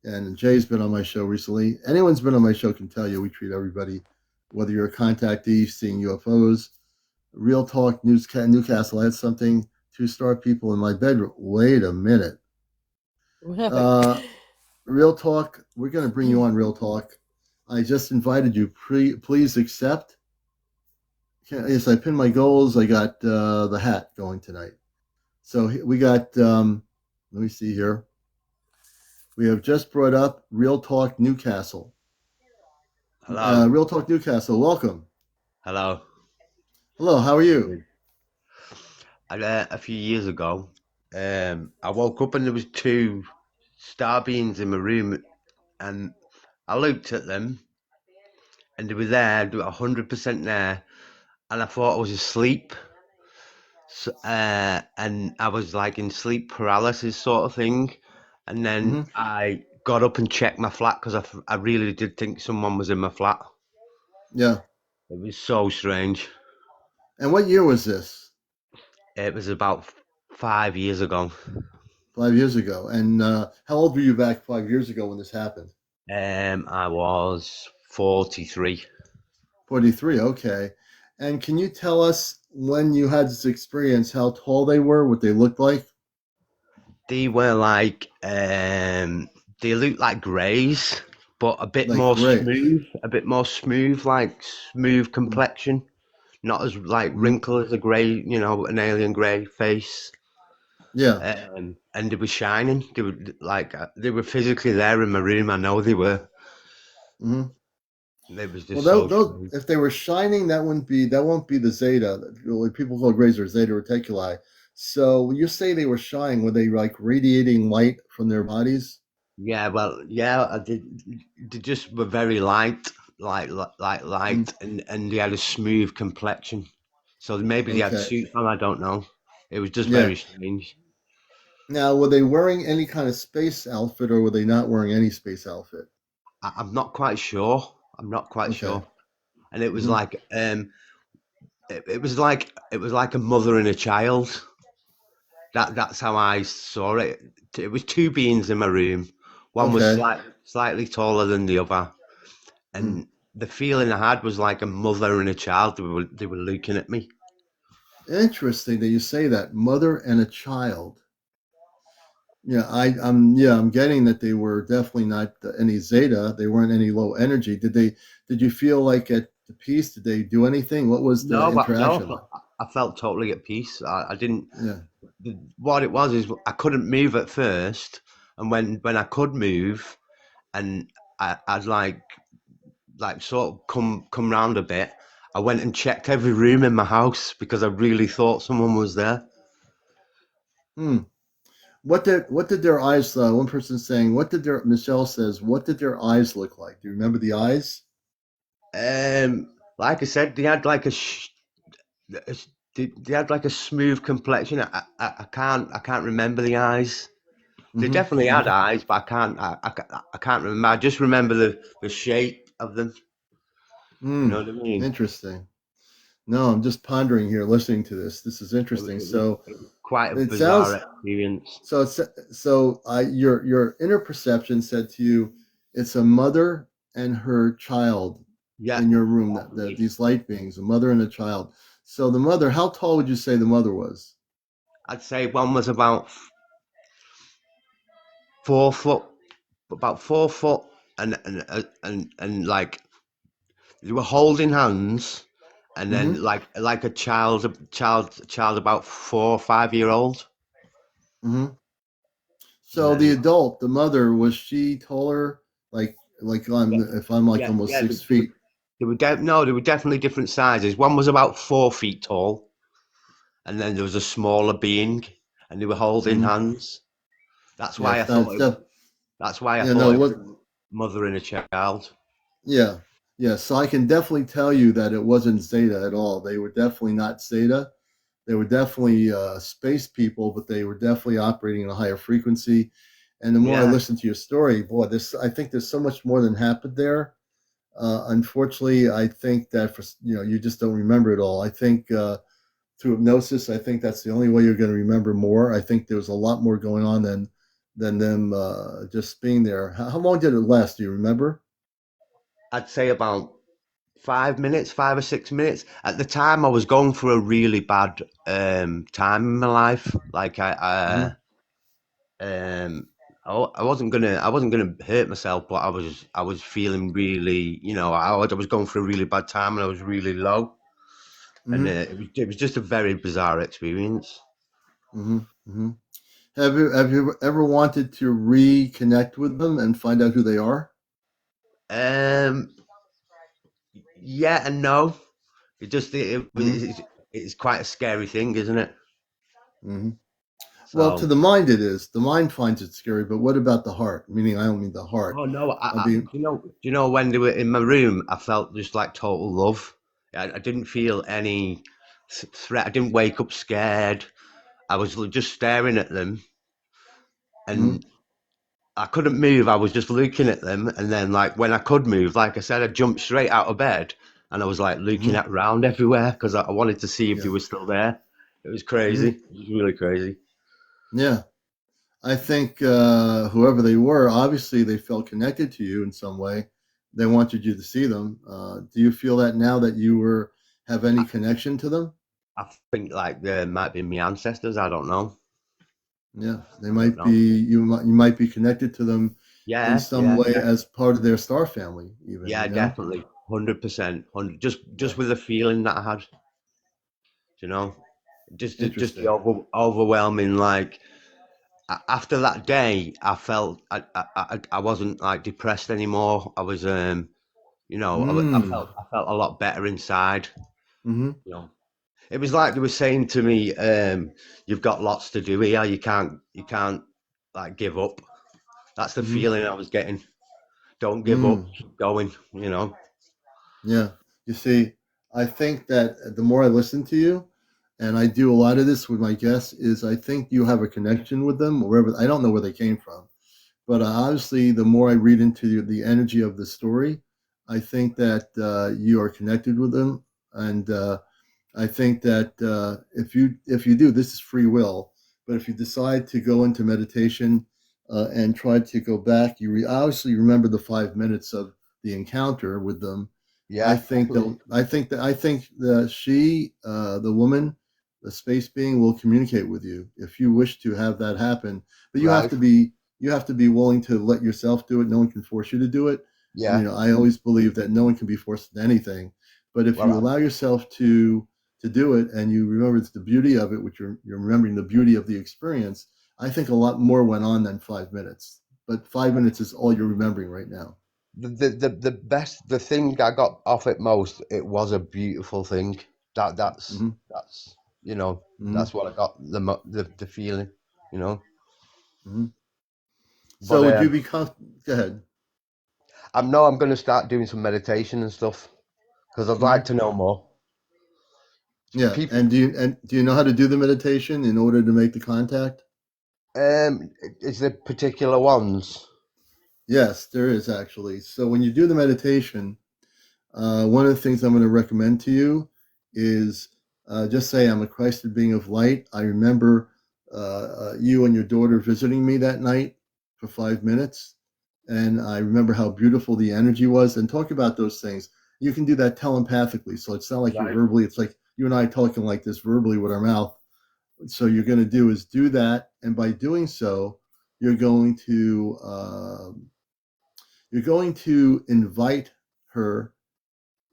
And Jay's been on my show recently. Anyone's been on my show can tell you we treat everybody, whether you're a contactee seeing UFOs, Real Talk Newcastle. I had something, 2-star people in my bedroom. Wait a minute. Uh, Real Talk, we're going to bring you on Real Talk. I just invited you. Please accept. Yes, I pinned my goals. I got the hat going tonight. So we got, let me see here. We have just brought up Real Talk Newcastle. Hello. Real Talk Newcastle, welcome. Hello. Hello, how are you? A few years ago, I woke up and there was two star beings in my room, and I looked at them, and they were there, they were 100% there, and I thought I was asleep, and I was like in sleep paralysis sort of thing, and then Hmm. I got up and checked my flat because I really did think someone was in my flat. Yeah. It was so strange. And what year was this? It was about 5 years ago. 5 years ago. And how old were you back 5 years ago when this happened? I was 43. 43. Okay. And can you tell us when you had this experience, how tall they were, what they looked like? They were like they looked like greys, but Like gray. a bit more smooth, like smooth Mm, complexion, not as like mm, wrinkled as a grey, an alien grey face. yeah. And they were shining. They were like they were physically there in my room. I know they were. Hmm. They was Well, just so those, strange. if they were shining, that won't be the zeta. What people call grays or zeta reticuli. So when you say they were shining, were they like radiating light from their bodies? Yeah, well, yeah, I did. They just were very light, like Mm, light, and they had a smooth complexion. So maybe they had okay. suits on. I don't know. It was just Yeah. very strange. Now, were they wearing any kind of space outfit, or were they not wearing any space outfit? I'm not quite sure. I'm not quite Okay. sure. And it was Hmm. like it was like a mother and a child. That's how I saw it. It was two beings in my room. One was Okay. slightly taller than the other, Mm. and the feeling I had was like a mother and a child. They were looking at me. Interesting that you say that. Mother and a child. Yeah, I'm getting that they were definitely not any zeta. They weren't any low energy. Did you feel like at the peace? Did they do anything? What was the No, but no, interaction like? I felt totally at peace. I didn't. Yeah. What it was is I couldn't move at first, and when I could move, and I'd like sort of come round a bit. I went and checked every room in my house because I really thought someone was there. Hmm. What did their eyes? One person saying, "What did their?" Michelle says, "What did their eyes look like?" Do you remember the eyes? Like I said, they had like a they had like a smooth complexion. I can't remember the eyes. They Mm-hmm. definitely had Mm-hmm. eyes, but I can't remember. I just remember the shape of them. You know Mm. what I mean? Interesting. No, I'm just pondering here, listening to this. This is It, interesting. it was So it was quite a it bizarre sounds experience. your inner perception said to you, it's a mother and her child Yeah, in your room. That definitely. these light beings, a mother and a child. So the mother, how tall would you say the mother was? I'd say one was about 4 foot, about 4 foot, and like they were holding hands, and then Mm-hmm. like a child about 4 or 5 year old, Mm-hmm. and So the then adult, the mother, was she taller? Like yeah, if I'm like yeah, almost yeah. 6 feet. No, they were definitely different sizes. One was about 4 feet tall, and then there was a smaller being, and they were holding Mm-hmm. hands. That's Yeah, why I it's not. thought It's it. def- That's why I yeah, no. thought it was What? a mother and a child. Yeah, yeah. So I can definitely tell you that it wasn't Zeta at all. They were definitely not Zeta. They were definitely space people, but they were definitely operating at a higher frequency. And the more I Yeah, listen to your story, boy, this I think there's so much more than happened there. Unfortunately, I think that for you just don't remember it all. I think through hypnosis, I think that's the only way you're going to remember more. I think there was a lot more going on than them just being there. How long did it last? Do you remember? I'd say about 5 minutes, 5 or 6 minutes. At the time, I was going through a really bad time in my life. Like Hmm. um, I wasn't gonna hurt myself, but I was feeling really, I was going through a really bad time, and I was really low, and Hmm. it was just a very bizarre experience. Hmm. Hmm. Have you ever wanted to reconnect with them and find out who they are? Um, yeah and no. Hmm. It's quite a scary thing, isn't it? Hmm. Well, to So. the mind, it is. The mind finds it scary, but what about the heart? Meaning, I don't mean the heart. Oh no! I mean, Do you know when they were in my room? I felt just like total love. I didn't feel any threat. I didn't wake up scared. I was just staring at them, hmm. and I couldn't move. I was just looking at them, and then like when I could move, like I said, I jumped straight out of bed, and I was like looking Hmm. at around everywhere because I wanted to see if they Yeah. were still there. It was Hmm. crazy. It was really crazy. Yeah. I think whoever they were, obviously they felt connected to you in some way. They wanted you to see them. Do you feel that now that you have any connection to them? I think like there might be my ancestors. I don't know. Yeah, they I don't might be. know. You might be connected to them in Yeah, some yeah, way as part of their star family, even. yeah, definitely, 100%, 100. Just Yeah, with the feeling that I had, you know, just the interesting. overwhelming. Like after that day, I felt I wasn't like depressed anymore. I was Mm. I felt a lot better inside. Mm-hmm. You know, it was like they were saying to me, "You've got lots to do here. You can't like give up." That's the Mm-hmm. feeling I was getting. Don't give up. Mm. Keep going. You know. Yeah. You see, I think that the more I listen to you, and I do a lot of this with my guests, is I think you have a connection with them wherever. I don't know where they came from, but obviously, the more I read into the energy of the story, I think that you are connected with them, and I think that if you do, this is free will. But if you decide to go into meditation and try to go back, obviously remember the 5 minutes of the encounter with them. I Yeah, think definitely. they'll. I think that the woman, the space being, will communicate with you if you wish to have that happen. But Right. you have to be willing to let yourself do it. No one can force you to do it. And Yeah. I always believe that no one can be forced into anything. But if you Well, allow yourself to do it and you remember the beauty of it, which you're remembering the beauty of the experience, I think a lot more went on than 5 minutes. But 5 minutes is all you're remembering right now. the thing I got off it most, it was a beautiful thing. Hmm. That's you know Hmm. that's what I got the feeling, you know. Hmm. But So would you be comfortable? Go ahead. I'm going to start doing some meditation and stuff because I'd Hmm. like to know more. Yeah, People, and do you know how to do the meditation in order to make the contact? is there particular ones? Yes, there is actually. So when you do the meditation, one of the things I'm going to recommend to you is just say, I'm a Christed being of light. I remember you and your daughter visiting me that night for 5 minutes. And I remember how beautiful the energy was. And talk about those things. You can do that telepathically. So it's not like you're Right. verbally, it's like you and I talking like this verbally with our mouth. So you're going to do is do that. And by doing so, you're going to invite her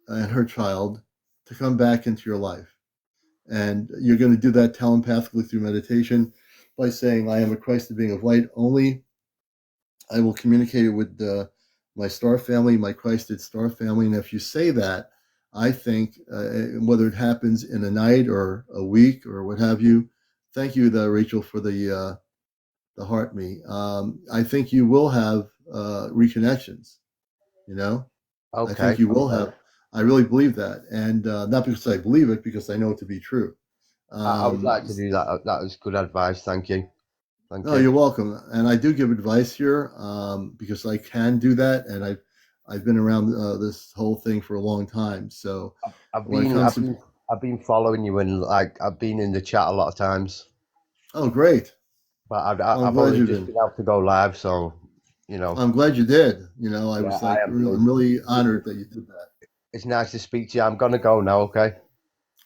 and her child to come back into your life. And you're going to do that telepathically through meditation by saying, I am a Christ being of light only. I will communicate it with my star family, my Christed star family. And if you say that, I think whether it happens in a night or a week or what have you, thank you, Rachel, for the heart me. I think you will have reconnections. You know, I think Okay. you will Okay. have. I really believe that, and not because I believe it, because I know it to be true. I would Um, like to do that. That was good advice. Thank you. Thank no, you. you're welcome, and I do give advice here because I can do that, and I've been around this whole thing for a long time. So when it comes to, I've been following you and like I've been in the chat a lot of times. oh, great, But well, I'm I've glad only you've just been. been able to go live, so you know, I'm glad you did. I yeah, was I like, am too. I'm really honored that you did that. It's nice to speak to you. I'm gonna go now. Okay.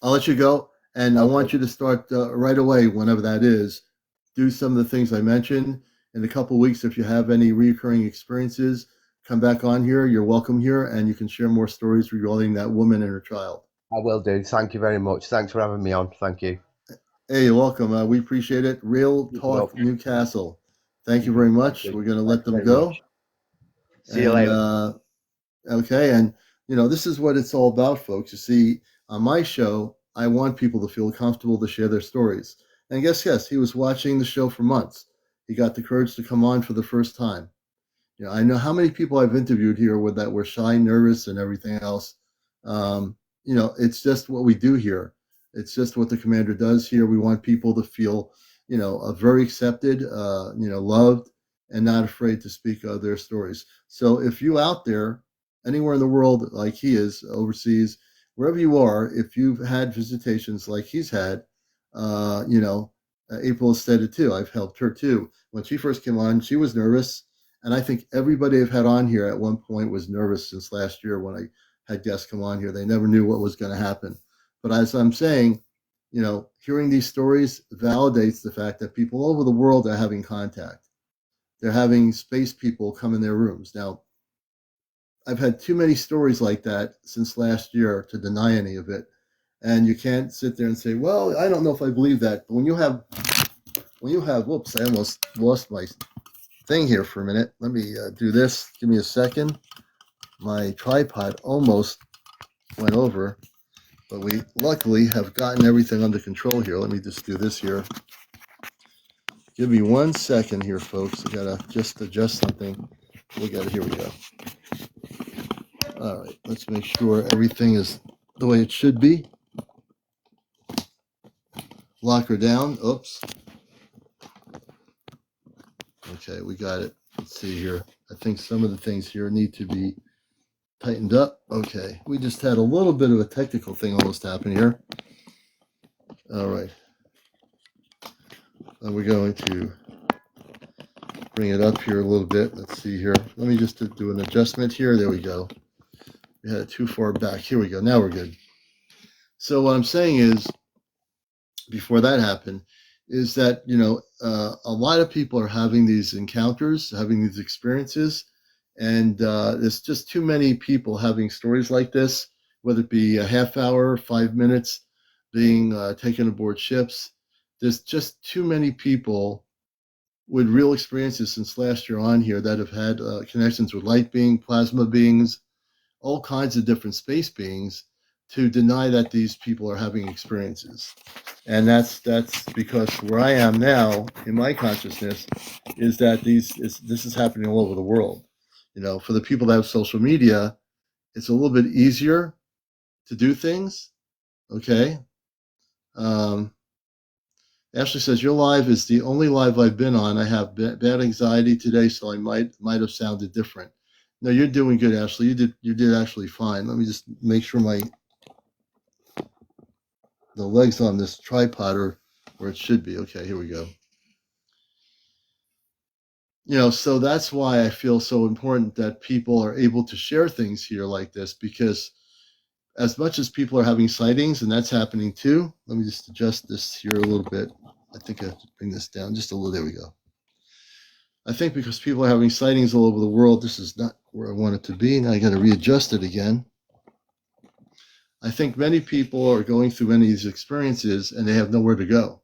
I'll let you go, and I Okay. want you to start right away, whenever that is. Do some of the things I mentioned. In a couple of weeks, if you have any recurring experiences, come back on here. You're welcome here, and you can share more stories regarding that woman and her child. I will do. Thank you very much. Thanks for having me on. Thank you. Hey, you're welcome. We appreciate it. Real Keep it up. Talk Newcastle. Thank you Keep it very up. Thank much. you. We're going to let Thanks them very much. go, See you and later. okay, and this is what it's all about, folks. You see, on my show, I want people to feel comfortable to share their stories. And guess, he was watching the show for months. He got the courage to come on for the first time. I know how many people I've interviewed here with that were shy, nervous, and everything else. It's just what we do here. It's just what the commander does here. We want people to feel, very accepted, loved, and not afraid to speak their stories. So if you out there, anywhere in the world, like he is, overseas, wherever you are, if you've had visitations like he's had, April has said it too. I've helped her too. When she first came on, she was nervous, and I think everybody I've had on here at one point was nervous since last year when I had guests come on here. They never knew what was going to happen. But as I'm saying, hearing these stories validates the fact that people all over the world are having contact. They're having space people come in their rooms. Now, I've had too many stories like that since last year to deny any of it. And you can't sit there and say, well, I don't know if I believe that. But when you have, whoops, I almost lost my thing here for a minute. Let me do this. Give me a second. My tripod almost went over, but we luckily have gotten everything under control here. Let me just do this here. Give me 1 second here, folks. I gotta just adjust something. Here we go. All right, let's make sure everything is the way it should be. Lock her down. Oops. Okay, we got it. Let's see here. I think some of the things here need to be tightened up. Okay, we just had a little bit of a technical thing almost happen here. All right. And we're going to bring it up here a little bit. Let's see here. Let me just do an adjustment here. There we go. We had it too far back. Here we go. Now we're good. So what I'm saying is, before that happened, is that, a lot of people are having these encounters, having these experiences, and there's just too many people having stories like this, whether it be a half hour, 5 minutes, being taken aboard ships. There's just too many people with real experiences since last year on here that have had connections with light being, plasma beings, all kinds of different space beings, to deny that these people are having experiences. And that's because where I am now in my consciousness is that this is happening all over the world. For the people that have social media, it's a little bit easier to do things. Okay. Ashley says, your live is the only live I've been on. I have bad anxiety today, so I might have sounded different. No, you're doing good, Ashley. You did actually fine. Let me just make sure the legs on this tripod are where it should be. Okay, here we go. So that's why I feel so important that people are able to share things here like this, because as much as people are having sightings, and that's happening too. Let me just adjust this here a little bit. I think I have to bring this down just a little. There we go. I think because people are having sightings all over the world, this is not where I want it to be. Now I got to readjust it again. I think many people are going through many of these experiences and they have nowhere to go.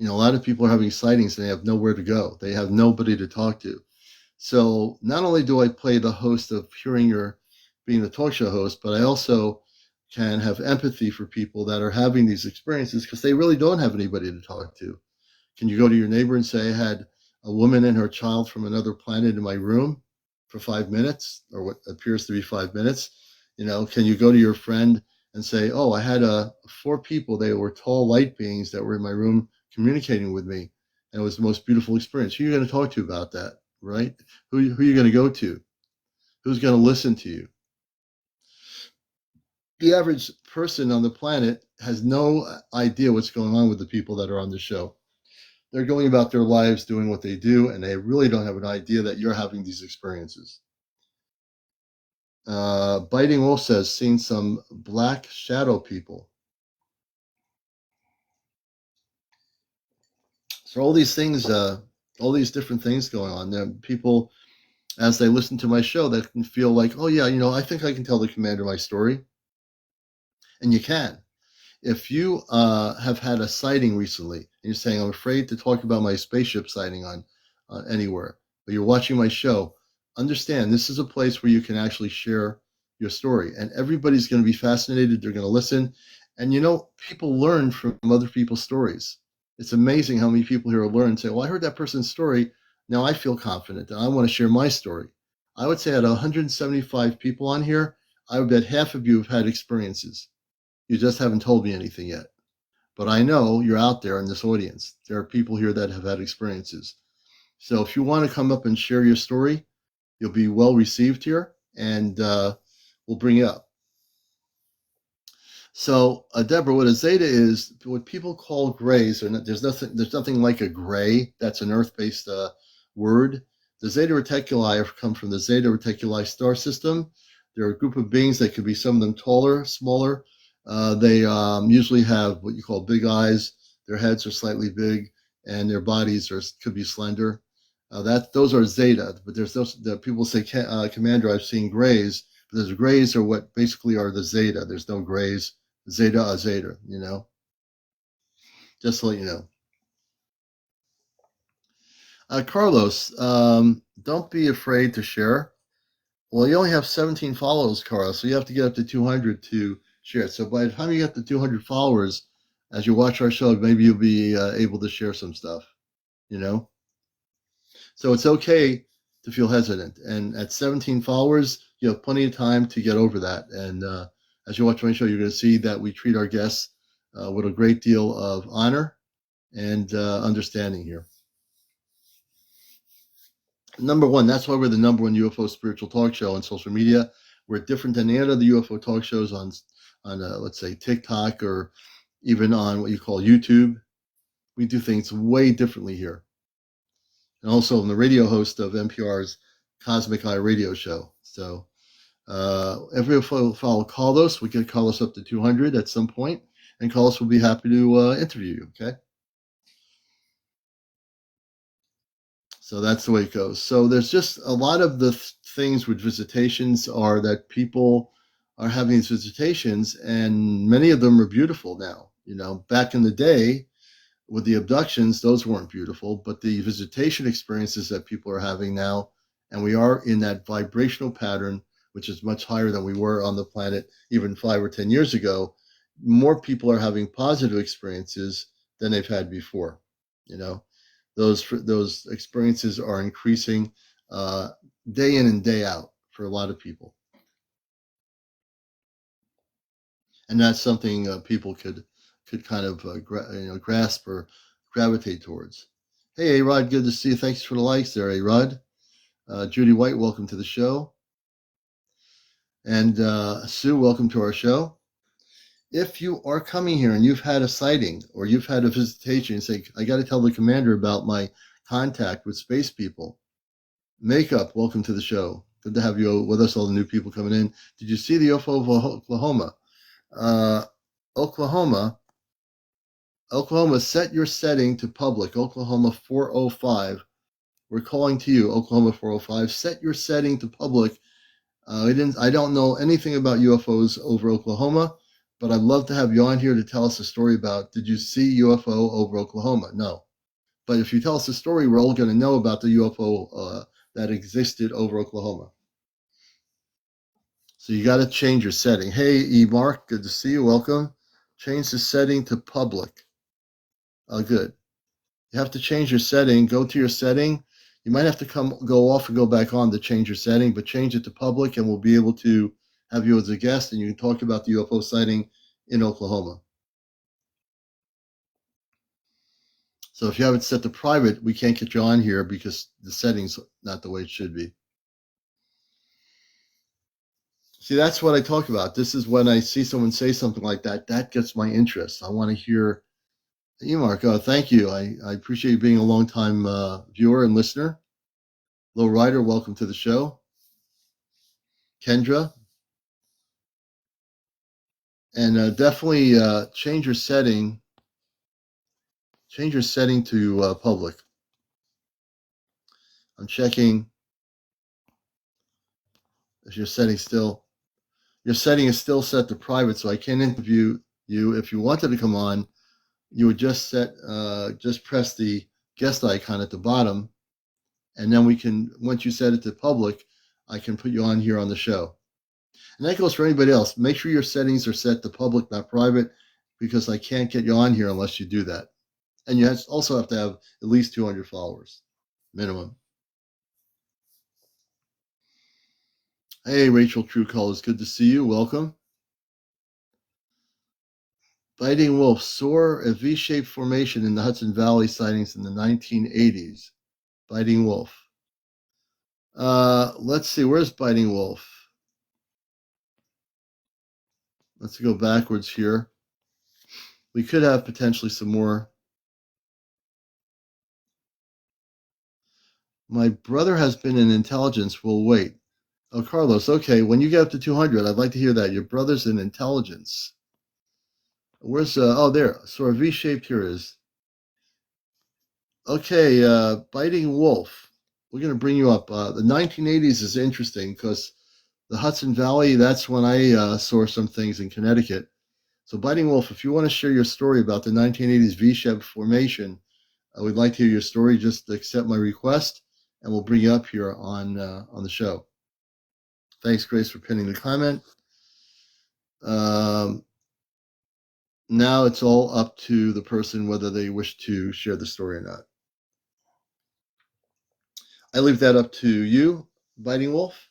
A lot of people are having sightings and they have nowhere to go. They have nobody to talk to. So not only do I play the host of being the talk show host, but I also can have empathy for people that are having these experiences because they really don't have anybody to talk to. Can you go to your neighbor and say, I had a woman and her child from another planet in my room for 5 minutes, or what appears to be 5 minutes? Can you go to your friend and say, oh, I had 4 people, they were tall light beings that were in my room communicating with me, and it was the most beautiful experience. Who are you going to talk to about that, right? Who are you going to go to? Who's going to listen to you? The average person on the planet has no idea what's going on with the people that are on the show. They're going about their lives doing what they do, and they really don't have an idea that you're having these experiences. Biting Wolf says, seen some black shadow people. So all these things, all these different things going on. There, people, as they listen to my show, that can feel like, oh yeah, I think I can tell the commander my story. And you can. If you have had a sighting recently, and you're saying, I'm afraid to talk about my spaceship sighting on anywhere, but you're watching my show, understand this is a place where you can actually share your story. And everybody's going to be fascinated. They're going to listen. And people learn from other people's stories. It's amazing how many people here learn and say, well, I heard that person's story. Now I feel confident and I want to share my story. I would say out of 175 people on here, I would bet half of you have had experiences. You just haven't told me anything yet. But I know you're out there in this audience. There are people here that have had experiences. So if you want to come up and share your story, you'll be well received here, and we'll bring you up. So, Deborah, what a zeta is, what people call grays, there's nothing like a gray. That's an Earth-based word. The Zeta Reticuli have come from the Zeta Reticuli star system. They're a group of beings that could be some of them taller, smaller, They usually have what you call big eyes. Their heads are slightly big, and their bodies could be slender. Those are Zeta, but there's those the people say Commander. I've seen grays, but there's grays are what basically are the Zeta. There's no grays. Zeta are Zeta. Just to let you know. Carlos, don't be afraid to share. Well, you only have 17 followers, Carlos, so you have to get up to 200 to share it. So by the time you get to 200 followers, as you watch our show, maybe you'll be able to share some stuff, you know? So it's okay to feel hesitant. And at 17 followers, you have plenty of time to get over that. And as you watch my show, you're going to see that we treat our guests with a great deal of honor and understanding here. Number one, that's why we're the number one UFO spiritual talk show on social media. We're different than any other UFO talk shows on let's say TikTok or even on what you call YouTube. We do things way differently here. And also I'm the radio host of NPR's Cosmic Eye radio show. So every follow Carlos, we get Carlos up to 200 at some point, and Carlos will be happy to interview you. Okay. So that's the way it goes. So there's just a lot of the things with visitations are that people are having these visitations, and many of them are beautiful now. Back in the day with the abductions, those weren't beautiful, but the visitation experiences that people are having now, and we are in that vibrational pattern, which is much higher than we were on the planet even 5 or 10 years ago. More people are having positive experiences than they've had before. Those experiences are increasing day in and day out for a lot of people, and that's something people could kind of grasp or gravitate towards. Hey, A-Rod, good to see you. Thanks for the likes there, A-Rod. Judy White, welcome to the show. And Sue, welcome to our show. If you are coming here and you've had a sighting or you've had a visitation, say, I got to tell the commander about my contact with space people. Makeup, welcome to the show. Good to have you with us, all the new people coming in. Did you see the UFO of Oklahoma? Oklahoma, set your setting to public. Oklahoma 405. We're calling to you, Oklahoma 405. Set your setting to public. I don't know anything about UFOs over Oklahoma, but I'd love to have you on here to tell us a story about, did you see UFO over Oklahoma? No. But if you tell us a story, we're all going to know about the UFO that existed over Oklahoma. So you got to change your setting. Hey, E. Mark, good to see you. Welcome. Change the setting to public. Good. You have to change your setting. Go to your setting. You might have to go off and go back on to change your setting, but change it to public, and we'll be able to have you as a guest, and you can talk about the UFO sighting in Oklahoma. So if you have it set to private, we can't get you on here because the setting's not the way it should be. See, that's what I talk about. This is when I see someone say something like that, that gets my interest. I want to hear, hey, Mark, thank you. I appreciate you being a longtime viewer and listener. Low Rider, welcome to the show. Kendra. And definitely change your setting. Change your setting to public. I'm checking if your setting is still set to private, so I can't interview you. If you wanted to come on, you would just press the guest icon at the bottom, and then once you set it to public, I can put you on here on the show. And that goes for anybody else. Make sure your settings are set to public, not private, because I can't get you on here unless you do that. And you also have to have at least 200 followers, minimum. Hey, Rachel True Colors, good to see you. Welcome. Biting wolf saw a V-shaped formation in the Hudson Valley sightings in the 1980s. Biting wolf. Let's see, where's Biting wolf? Let's go backwards here. We could have potentially some more. My brother has been in intelligence. We'll wait. Oh, Carlos, okay. When you get up to 200, I'd like to hear that. Your brother's in intelligence. Where's oh there? So our V-shaped here is okay. Biting Wolf. We're gonna bring you up. The 1980s is interesting because the Hudson Valley. That's when I saw some things in Connecticut. So Biting Wolf, if you want to share your story about the 1980s V-shaped formation, I would like to hear your story. Just accept my request, and we'll bring you up here on the show. Thanks, Grace, for pinning the comment. Um, now it's all up to the person whether they wish to share the story or not. I leave that up to you, Biting Wolf.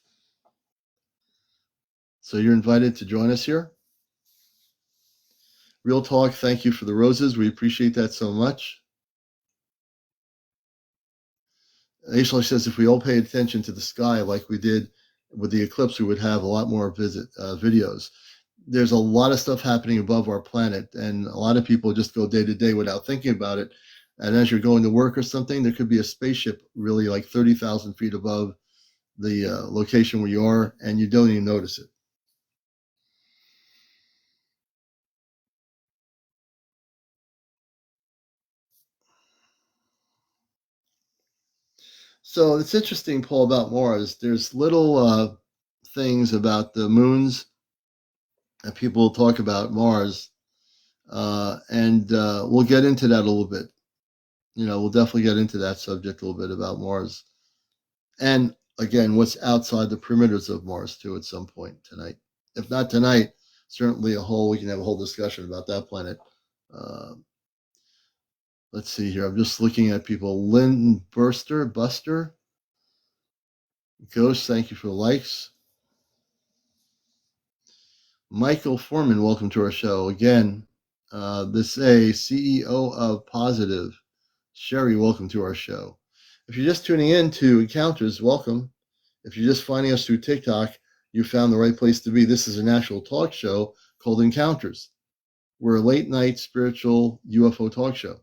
So you're invited to join us here. Real Talk, thank you for the roses. We appreciate that so much. Angelic says if we all pay attention to the sky like we did with the eclipse, we would have a lot more videos. There's a lot of stuff happening above our planet, and a lot of people just go day to day without thinking about it. And as you're going to work or something, there could be a spaceship really like 30,000 feet above the location where you are, and you don't even notice it. So it's interesting, Paul, about Mars. There's little things about the moons that people talk about Mars, and we'll get into that a little bit. We'll definitely get into that subject a little bit about Mars. And again, what's outside the perimeters of Mars too at some point tonight. If not tonight, certainly we can have a whole discussion about that planet. Let's see here. I'm just looking at people. Lynn Buster, Ghost, thank you for the likes. Michael Foreman, welcome to our show again. This a CEO of Positive. Sherry, welcome to our show. If you're just tuning in to Encounters, welcome. If you're just finding us through TikTok, you found the right place to be. This is a national talk show called Encounters. We're a late night spiritual UFO talk show.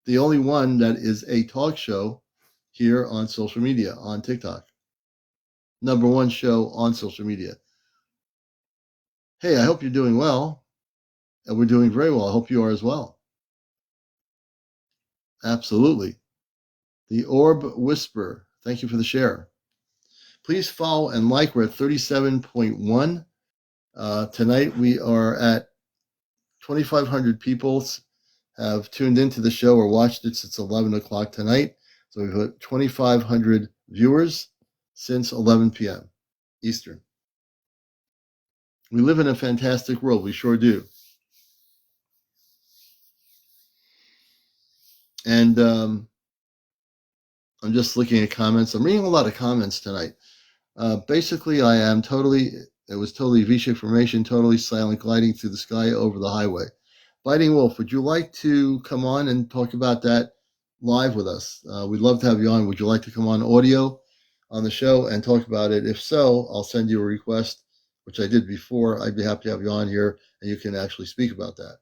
The only one that is a talk show here on social media, on TikTok. Number one show on social media. Hey, I hope you're doing well. And we're doing very well. I hope you are as well. Absolutely. The Orb Whisper. Thank you for the share. Please follow and like. We're at 37.1. Tonight we are at 2,500 people have tuned into the show or watched it since 11 o'clock tonight. So we've had 2,500 viewers since 11 p.m. Eastern. We live in a fantastic world. We sure do. And I'm just looking at comments. I'm reading a lot of comments tonight. Basically, it was totally V-shaped formation, totally silent, gliding through the sky over the highway. Biting Wolf, would you like to come on and talk about that live with us? We'd love to have you on. Would you like to come on audio on the show and talk about it? If so, I'll send you a request, which I did before. I'd be happy to have you on here, and you can actually speak about that.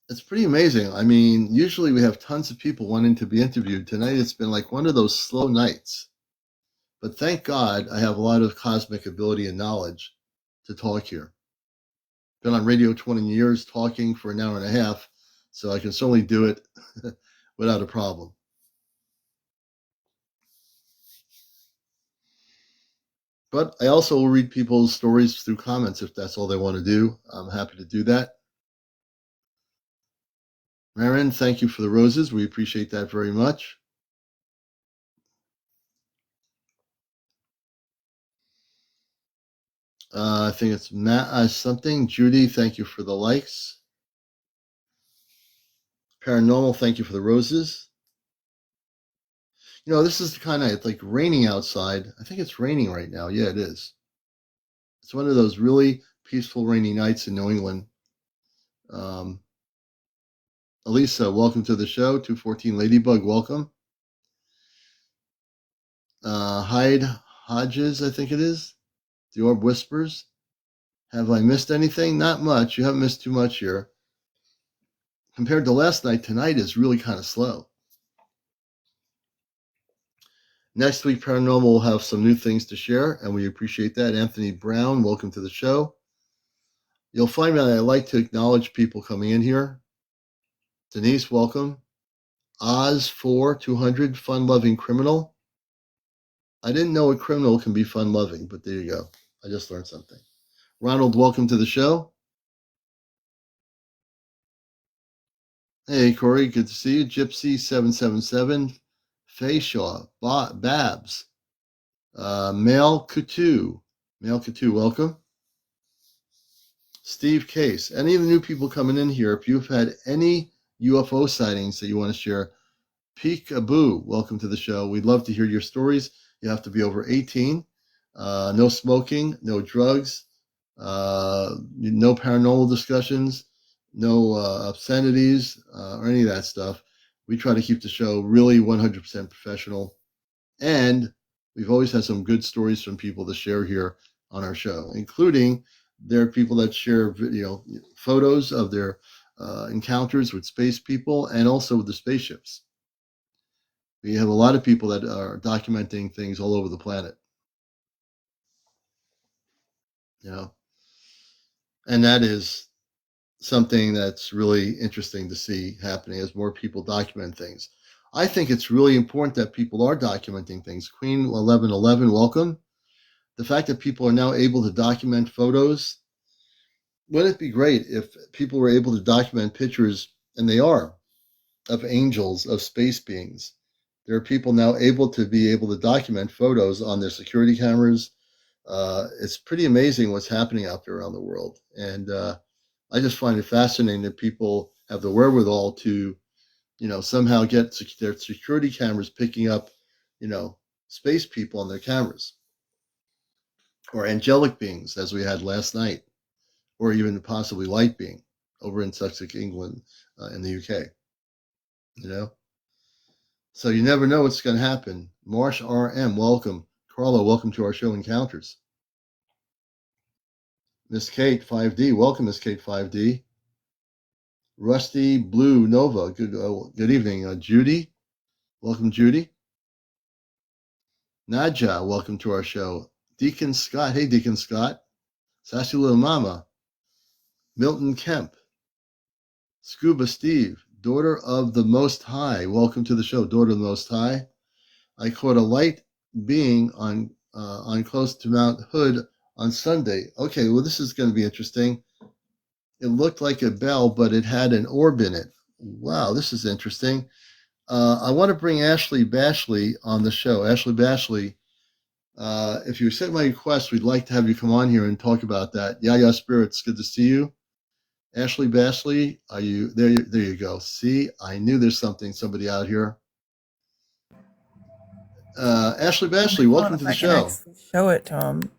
It's pretty amazing. I mean, usually we have tons of people wanting to be interviewed. Tonight it's been like one of those slow nights. But thank God I have a lot of cosmic ability and knowledge to talk here. Been on radio 20 years talking for an hour and a half, so I can certainly do it without a problem. But I also will read people's stories through comments if that's all they want to do. I'm happy to do that. Marin, thank you for the roses. We appreciate that very much. I think it's Matt something. Judy, thank you for the likes. Paranormal, thank you for the roses. This is the kind of, it's like raining outside. I think it's raining right now. Yeah, it is. It's one of those really peaceful rainy nights in New England. Elisa, welcome to the show. 214 Ladybug, welcome. Hyde Hodges, I think it is. The Orb Whispers. Have I missed anything? Not much. You haven't missed too much here. compared to last night, tonight is really kind of slow. Next week, Paranormal will have some new things to share, and we appreciate that. Anthony Brown, welcome to the show. You'll find that I like to acknowledge people coming in here. Denise, welcome. Oz4200, fun-loving criminal. I didn't know a criminal can be fun-loving, but there you go. I just learned something. Ronald, welcome to the show. Hey, Corey, good to see you. Gypsy777, Faye Shaw, Babs, Male Coutu, welcome. Steve Case, any of the new people coming in here, if you've had any UFO sightings that you want to share, Peekaboo, welcome to the show. We'd love to hear your stories. You have to be over 18. No smoking, no drugs, no paranormal discussions, no obscenities, or any of that stuff. We try to keep the show really 100% professional. And we've always had some good stories from people to share here on our show, including there are people that share video photos of their encounters with space people and also with the spaceships. We have a lot of people that are documenting things all over the planet. And that is something that's really interesting to see happening as more people document things. I think it's really important that people are documenting things. Queen 1111, welcome. The fact that people are now able to document photos, wouldn't it be great if people were able to document pictures, and they are, of angels, of space beings? There are people now able to document photos on their security cameras. It's pretty amazing what's happening out there around the world. And I just find it fascinating that people have the wherewithal to, somehow get their security cameras picking up, space people on their cameras, or angelic beings, as we had last night, or even possibly light being over in Sussex, England, in the UK. So you never know what's going to happen. Marsh RM, welcome. Carla, welcome to our show Encounters. Miss Kate 5D, welcome, Miss Kate 5D. Rusty Blue Nova, good evening. Judy, welcome, Judy. Nadja, welcome to our show. Deacon Scott, hey, Deacon Scott. Sassy Little Mama. Milton Kemp. Scuba Steve, Daughter of the Most High, welcome to the show, Daughter of the Most High. I caught a light being on close to Mount Hood on Sunday. Okay, well, this is going to be interesting. It looked like a bell, but it had an orb in it. Wow, this is interesting. I want to bring Ashley Bashley on the show. Ashley Bashley, if you accept my request, we'd like to have you come on here and talk about that. Yaya Spirits, good to see you. Ashley Bashley, are you there? There you go. See, I knew there's somebody out here. Ashley Bashley, welcome to the show. Show it to him.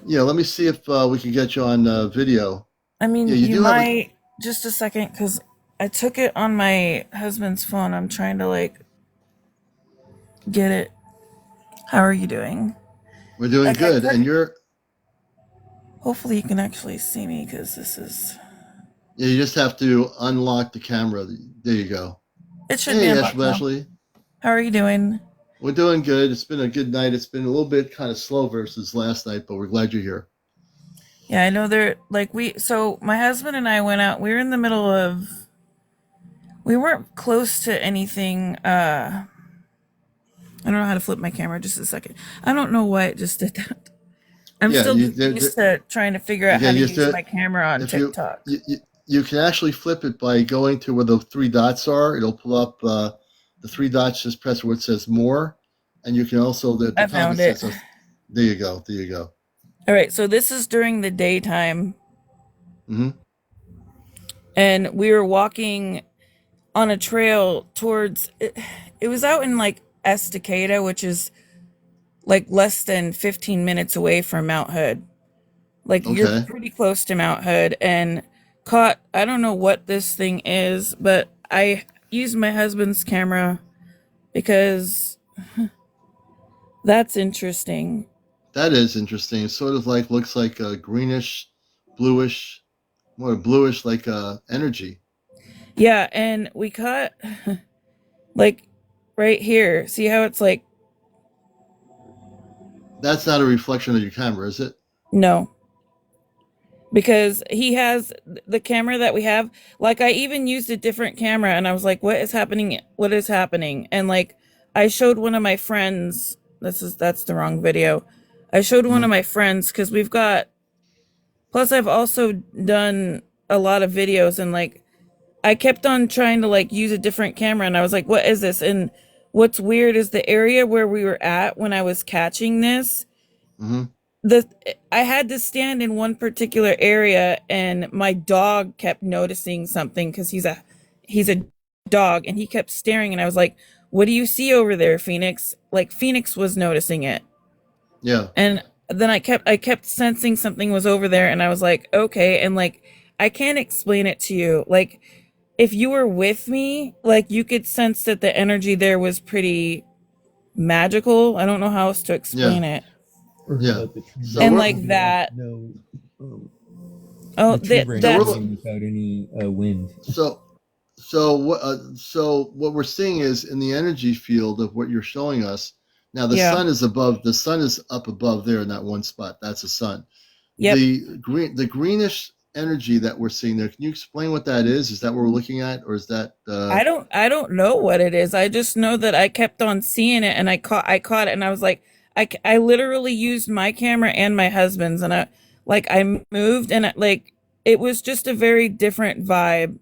Yeah, let me see if we can get you on video. I mean, yeah, you might. Just a second, because I took it on my husband's phone. I'm trying to get it. How are you doing? We're doing good, and you're. Hopefully, you can actually see me, because this is. Yeah, you just have to unlock the camera. There you go. It should be unlocked now. Ashley. How are you doing? We're doing good. It's been a good night. It's been a little bit kind of slow versus last night, but we're glad you're here. Yeah, I know so my husband and I went out. We were in the middle of, we weren't close to anything. I don't know how to flip my camera. Just a second. I don't know why it just did that. I'm still used to trying to figure out how to use my camera on TikTok. You can actually flip it by going to where the three dots are. It'll pull up the three dots. Just press where it says more, and you can also I found it. There you go. There you go. All right, so this is during the daytime. Mm-hmm. And we were walking on a trail towards it was out in Estacada, which is less than 15 minutes away from Mount Hood. You're pretty close to Mount Hood, and caught, I don't know what this thing is, but I used my husband's camera because that's interesting. That is interesting. It sort of looks like a greenish, bluish, more bluish energy. Yeah, and we caught like right here. See how it's like That's not a reflection of your camera, is it? no. Because he has the camera that we have, like I even used a different camera and I was like, what is happening? What is happening? And like I showed one of my friends, that's the wrong video. I showed one of my friends because we've got plus I've also done a lot of videos and like I kept on trying to like use a different camera and I was like, what is this? And what's weird is the area where we were at when I was catching this, Mm-hmm. the I had to stand in one particular area and my dog kept noticing something because he's a dog and he kept staring and I was like, what do you see over there, Phoenix? Like Phoenix was noticing it. Yeah. And then I kept sensing something was over there and I was like, okay. And like, I can't explain it to you. Like, if you were with me, like you could sense that the energy there was pretty magical. I don't know how else to explain it. Yeah. So And like that. No, Oh, tree that's branching without any wind. so what we're seeing is in the energy field of what you're showing us. Now the yeah. sun is up above there in that one spot. That's the sun. Yep. The greenish energy that we're seeing there. Can you explain what that is? Is that what we're looking at, or is that? I don't know what it is. I just know that I kept on seeing it and I caught it and I was like, I literally used my camera and my husband's and I moved and like, it was just a very different vibe.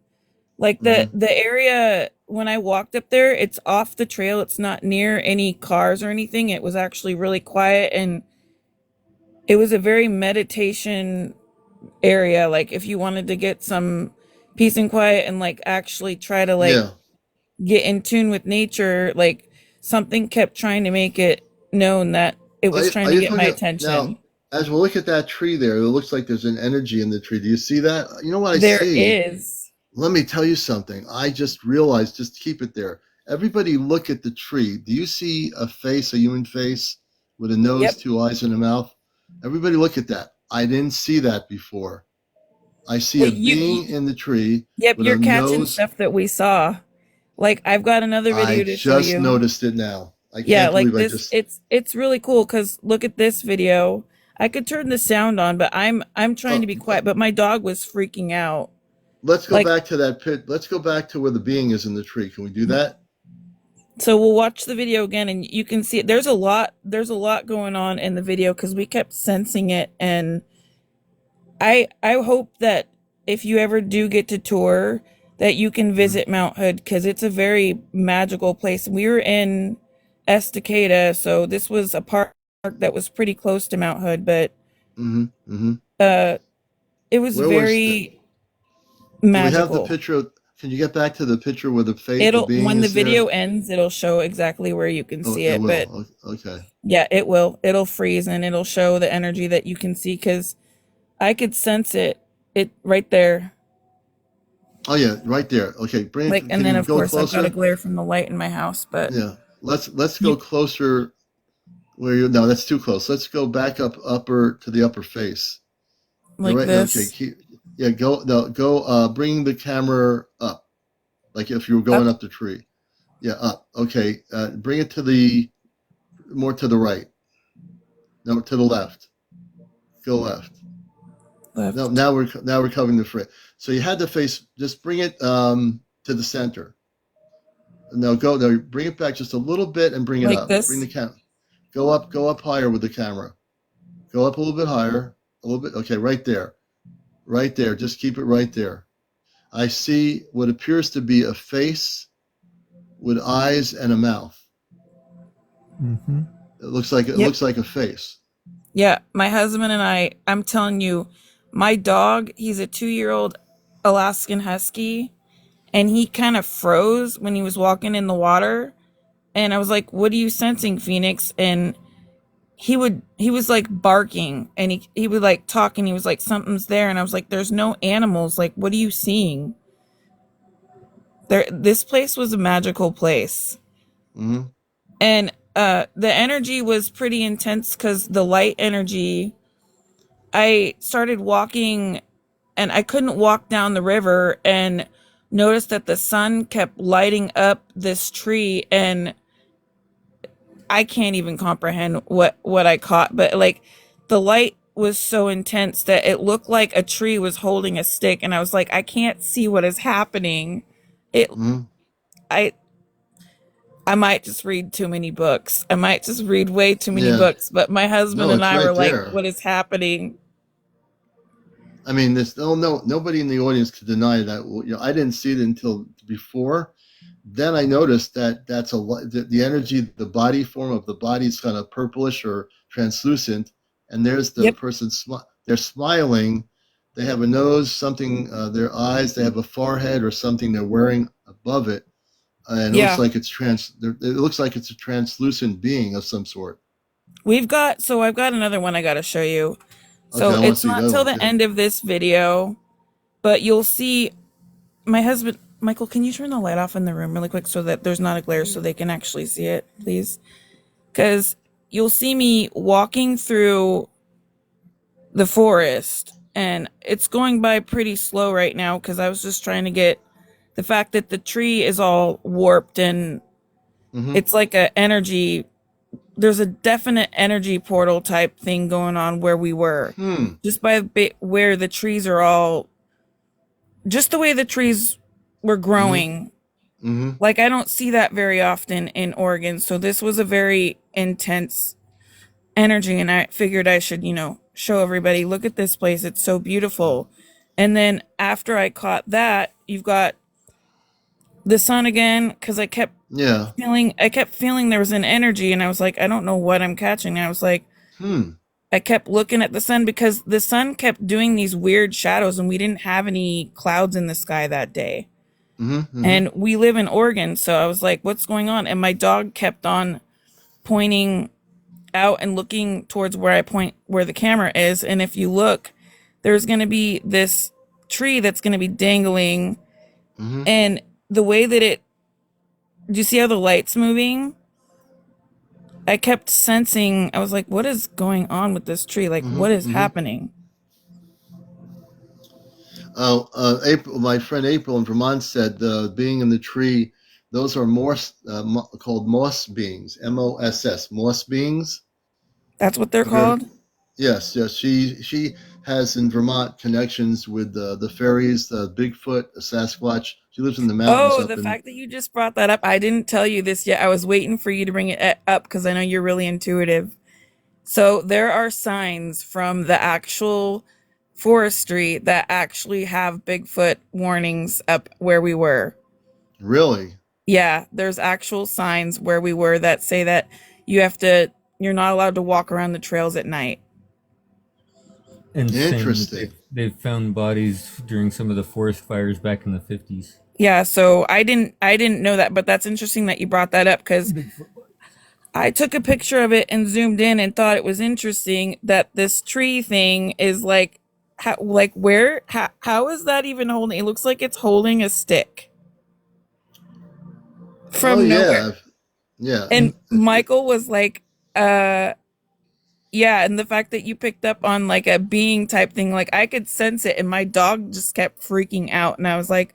Like the area when I walked up there, it's off the trail. It's not near any cars or anything. It was actually really quiet and it was a very meditation area. Like if you wanted to get some peace and quiet and like actually try to like Yeah. get in tune with nature, like something kept trying to make it known that it was trying I to just get my want to attention. now. As we look at that tree there, it looks like there's an energy in the tree. Do you see that? You know what I There see? is. Let me tell you something. I just realized, just keep it there. Everybody look at the tree. Do you see a face, a human face with a nose, Yep. 2 eyes, and a mouth? Everybody look at that. I didn't see that before. I see Well, a being in the tree yep, with you're a catching nose. stuff that we saw. Like I've got another I video to show just you. noticed it now. I Yeah, can't like believe I this just. it's really cool because look at this video. I could turn the sound on, but I'm trying to be quiet, but my dog was freaking out. Let's go Like back to that pit. Let's go back to where the being is in the tree. Can we do that? so we'll watch the video again and you can see it. There's a lot going on in the video because we kept sensing it and I hope that if you ever do get to tour that you can visit Mount Hood because it's a very magical place. We were in Estacada, so this was a park that was pretty close to Mount Hood, but Mm-hmm. Mm-hmm. it was Where was the? very Do we have the magical. picture? Can you get back to the picture where the It'll being when the is there? video ends, it'll show exactly where you can Oh, see it it, but will. Okay. yeah, it will. It'll freeze and it'll show the energy that you can see because I could sense it right there. Oh yeah, right there. Okay, bring Like, it. and Can then you of go course I've got a closer? glare from the light in my house, but Yeah. Let's go you closer. Where you? No, that's too close. Let's go back up upper to the upper face. You're like right. Okay. this Keep. Yeah. Go. No. Go. Bring the camera up, like if you were going up up the tree. Yeah. Up. Okay. Bring it to the more to the right. No, to the left. Go left. No. left, Now we're covering the front. So you had the face. Just bring it to the center. No, go. No, bring it back just a little bit and bring it like up. Bring the this. camera. Go up higher with the camera. Go up a little bit higher, a little bit. Okay, right there, right there. Just keep it right there. I see what appears to be a face with eyes and a mouth. Mm-hmm. It Yep. looks like a face. Yeah, my husband and I'm telling you, my dog, he's a 2-year-old Alaskan Husky, and he kind of froze when he was walking in the water. And I was like, "What are you sensing, Phoenix?" And he was like barking and he would like talk and he was like, "Something's there." And I was like, "There's no animals. Like, what are you seeing?" This place was a magical place. Mm-hmm. And the energy was pretty intense because the light energy, I started walking and I couldn't walk down the river and noticed that the sun kept lighting up this tree, and I can't even comprehend what I caught, but like the light was so intense that it looked like a tree was holding a stick, and I was like, I can't see what is happening. It Hmm. I I might just read too many books. I might just read way too many Yeah. books, but my husband No, and it's I were right like, there. what is happening? I mean, this no nobody in the audience could deny that. I didn't see it until before. Then I noticed that the energy, the body form of the body is kind of purplish or translucent, and there's the Yep. person. They're smiling. They have a nose, something. Their eyes. They have a forehead or something they're wearing above it, and it looks Yeah. like it's It looks like it's a translucent being of some sort. I've got another one I got to show you. Okay, So I want to it's see not that till one the too. end of this video, but you'll see my husband. Michael, can you turn the light off in the room really quick so that there's not a glare so they can actually see it, please? Because you'll see me walking through the forest, and it's going by pretty slow right now because I was just trying to get the fact that the tree is all warped, and Mm-hmm. it's like a energy, there's a definite energy portal type thing going on where we were, Hmm. just by where the trees are all, just the way the trees were Mm-hmm. growing. Mm-hmm. Like, I don't see that very often in Oregon, so this was a very intense energy, and I figured I should, show everybody, look at this place, it's so beautiful. And then after I caught that, you've got the sun again, because Yeah. I kept feeling there was an energy, and I was like, I don't know what I'm catching. And I was like, Hmm. I kept looking at the sun because the sun kept doing these weird shadows, and we didn't have any clouds in the sky that day. Mm-hmm. Mm-hmm. And we live in Oregon, so I was like, what's going on? And my dog kept on pointing out and looking towards where I point, where the camera is. And if you look, there's going to be this tree that's going to be dangling. Mm-hmm. And the way that do you see how the light's moving? I kept sensing, I was like, what is going on with this tree? Like, Mm-hmm. what is Mm-hmm. happening? April, my friend April in Vermont said being in the tree, those are called moss beings, MOSS, moss beings. That's what they're Have you ever? called? Yes, yes. She has in Vermont connections with the fairies, the Bigfoot, the Sasquatch. She lives in the mountains Oh, up the in. fact that you just brought that up, I didn't tell you this yet. I was waiting for you to bring it up because I know you're really intuitive. So there are signs from the actual forestry that actually have Bigfoot warnings up where we were. Really Yeah, there's actual signs where we were that say that you're not allowed to walk around the trails at night. And saying that interesting. they've found bodies during some of the forest fires back in the 50s. Yeah, so I didn't know that, but that's interesting that you brought that up because I took a picture of it and zoomed in and thought it was interesting that this tree thing is like how is that even holding? It looks like it's holding a stick Oh from nowhere. yeah, yeah. And It, Michael was like, uh yeah, and the fact that you picked up on like a being type thing, like I could sense it, and my dog just kept freaking out, and I was like,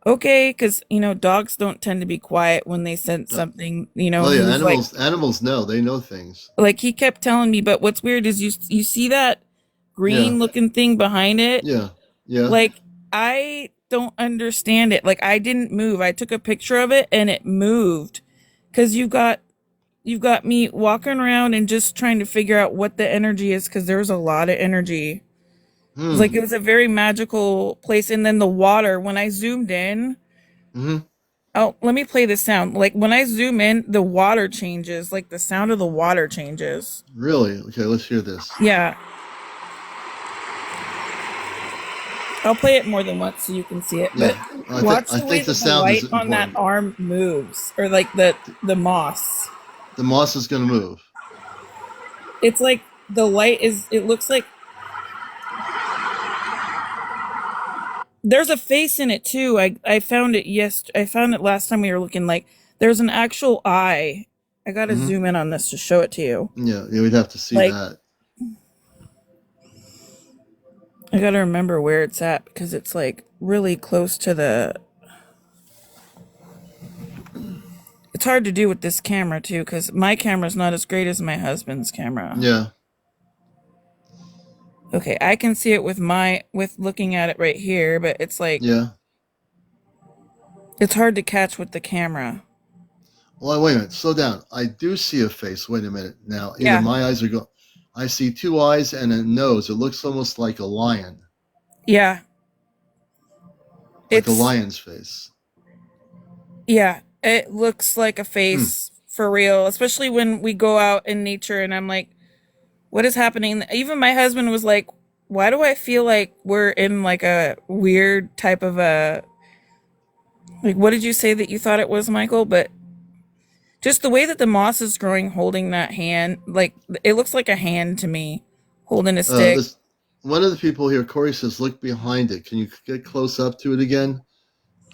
okay, because dogs don't tend to be quiet when they sense uh, something. oh He yeah, was like, animals know. They know things. he kept telling me, but what's weird is you see that Yeah, green looking thing behind it, yeah, yeah. like I don't understand it. Like I didn't move. I took a picture of it and it moved because you've got me walking around and just trying to figure out what the energy is because there's a lot of energy. It's like Hmm. it was a very magical place. And then the water, when I zoomed in, Mm-hmm. oh, let me play this sound. Like when I zoom in, the water changes. Like the sound of the water changes. Really? Okay, let's hear this. Yeah, I'll play it more than once so you can see it. But Yeah, watch I the way think the that the sound is light on that important. arm moves, or like the moss. The moss is going to move. It's like the light is. It looks like there's a face in it too. I found it I found it last time we were looking. Like there's an actual eye. I gotta Mm-hmm. zoom in on this to show it to you. Yeah, yeah, we'd have to see Like that. I gotta remember where it's at because it's like really close to the. It's hard to do with this camera too, because my camera's not as great as my husband's camera. Yeah. Okay, I can see it with looking at it right here, but it's like, Yeah. it's hard to catch with the camera. Well, wait a minute. Slow down. I do see a face. Wait a minute. Now, either Yeah. my eyes are going. I see two eyes and a nose. It looks almost like a lion. Yeah. Like a lion's face. Yeah, it looks like a face for real, especially when we go out in nature and I'm like, what is happening? Even my husband was like, why do I feel like we're in like a weird type of like, what did you say that you thought it was, Michael? But just the way that the moss is growing, holding that hand, like it looks like a hand to me, holding a stick. One of the people here, Corey, says, look behind it. Can you get close up to it again?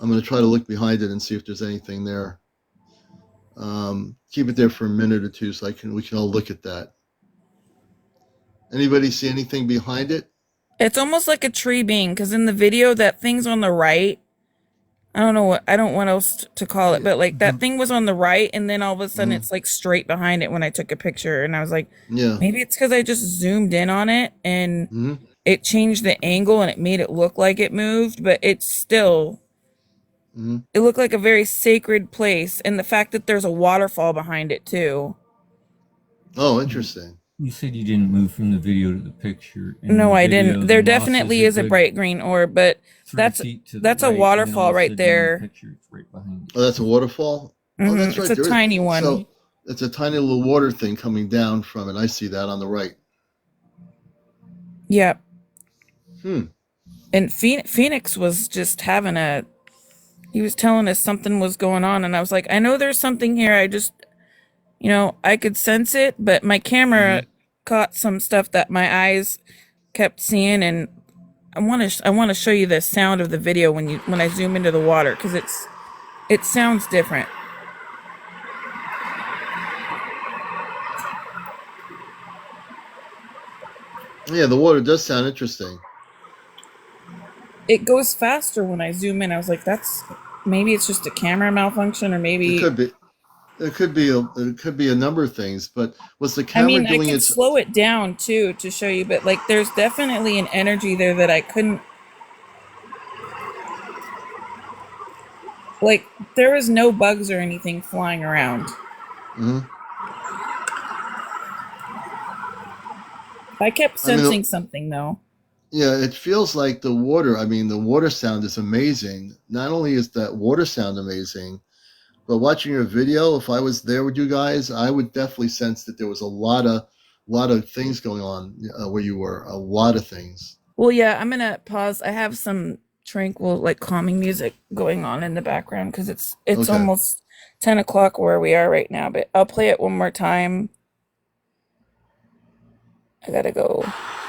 I'm going to try to look behind it and see if there's anything there. Keep it there for a minute or two so we can all look at that. Anybody see anything behind it? It's almost like a tree being, because in the video, that thing's on the right. I don't know what else to call it, but like that thing was on the right, and then all of a sudden it's like straight behind it when I took a picture, and I was like, yeah, maybe it's because I just zoomed in on it and it changed the angle and it made it look like it moved, but it's still, it looked like a very sacred place, and the fact that there's a waterfall behind it too. Oh, interesting. You said you didn't move from the video to the picture. No, I didn't. There definitely is a bright green orb, but that's a waterfall right there. Picture, it's right behind oh, that's a waterfall? Oh, that's right. It's a tiny one. So it's a tiny little water thing coming down from it. I see that on the right. Yep. And Phoenix was just he was telling us something was going on, and I was like, I know there's something here. I just, I could sense it, but my camera caught some stuff that my eyes kept seeing, and I want to show you the sound of the video when I zoom into the water, because it sounds different. Yeah, the water does sound interesting. It goes faster when I zoom in. I was like, maybe it's just a camera malfunction, or maybe it could be. It could be a number of things, but was the camera doing I can slow it down too to show you, but like there's definitely an energy there that I couldn't. Like there was no bugs or anything flying around. I kept sensing something though. Yeah, it feels like the water. I mean, the water sound is amazing. Not only is that water sound amazing, but watching your video, if I was there with you guys, I would definitely sense that there was a lot of things going on where you were. A lot of things. Well, yeah, I'm gonna pause. I have some tranquil, like calming music going on in the background because it's okay. Almost 10 o'clock where we are right now. But I'll play it one more time. I gotta go.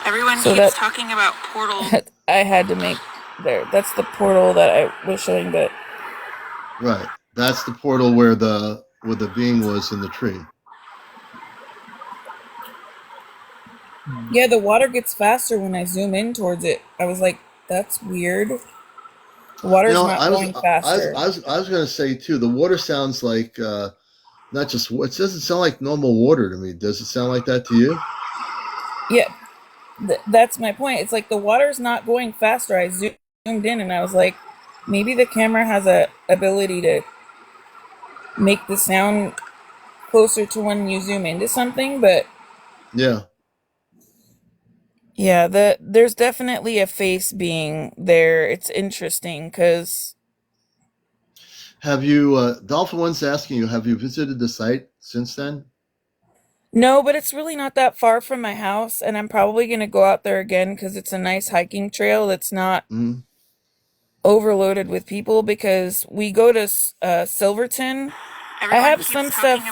Everyone keeps talking about portals. I had to make there. That's the portal that I was showing, but right. That's the portal where the being was in the tree. Yeah, the water gets faster when I zoom in towards it. I was like, that's weird. The water's not going faster. I was going to say too, the water sounds like not just, it doesn't sound like normal water to me. Does it sound like that to you? Yeah, that's my point. It's like the water's not going faster. I zoomed in and I was like, maybe the camera has a ability to make the sound closer to when you zoom into something, but yeah, there's definitely a face being there. It's interesting because have you Dolphin One's asking you, have you visited the site since then? No, but it's really not that far from my house, and I'm probably going to go out there again because it's a nice hiking trail that's not overloaded with people, because we go to Silverton. Everyone I have some stuff.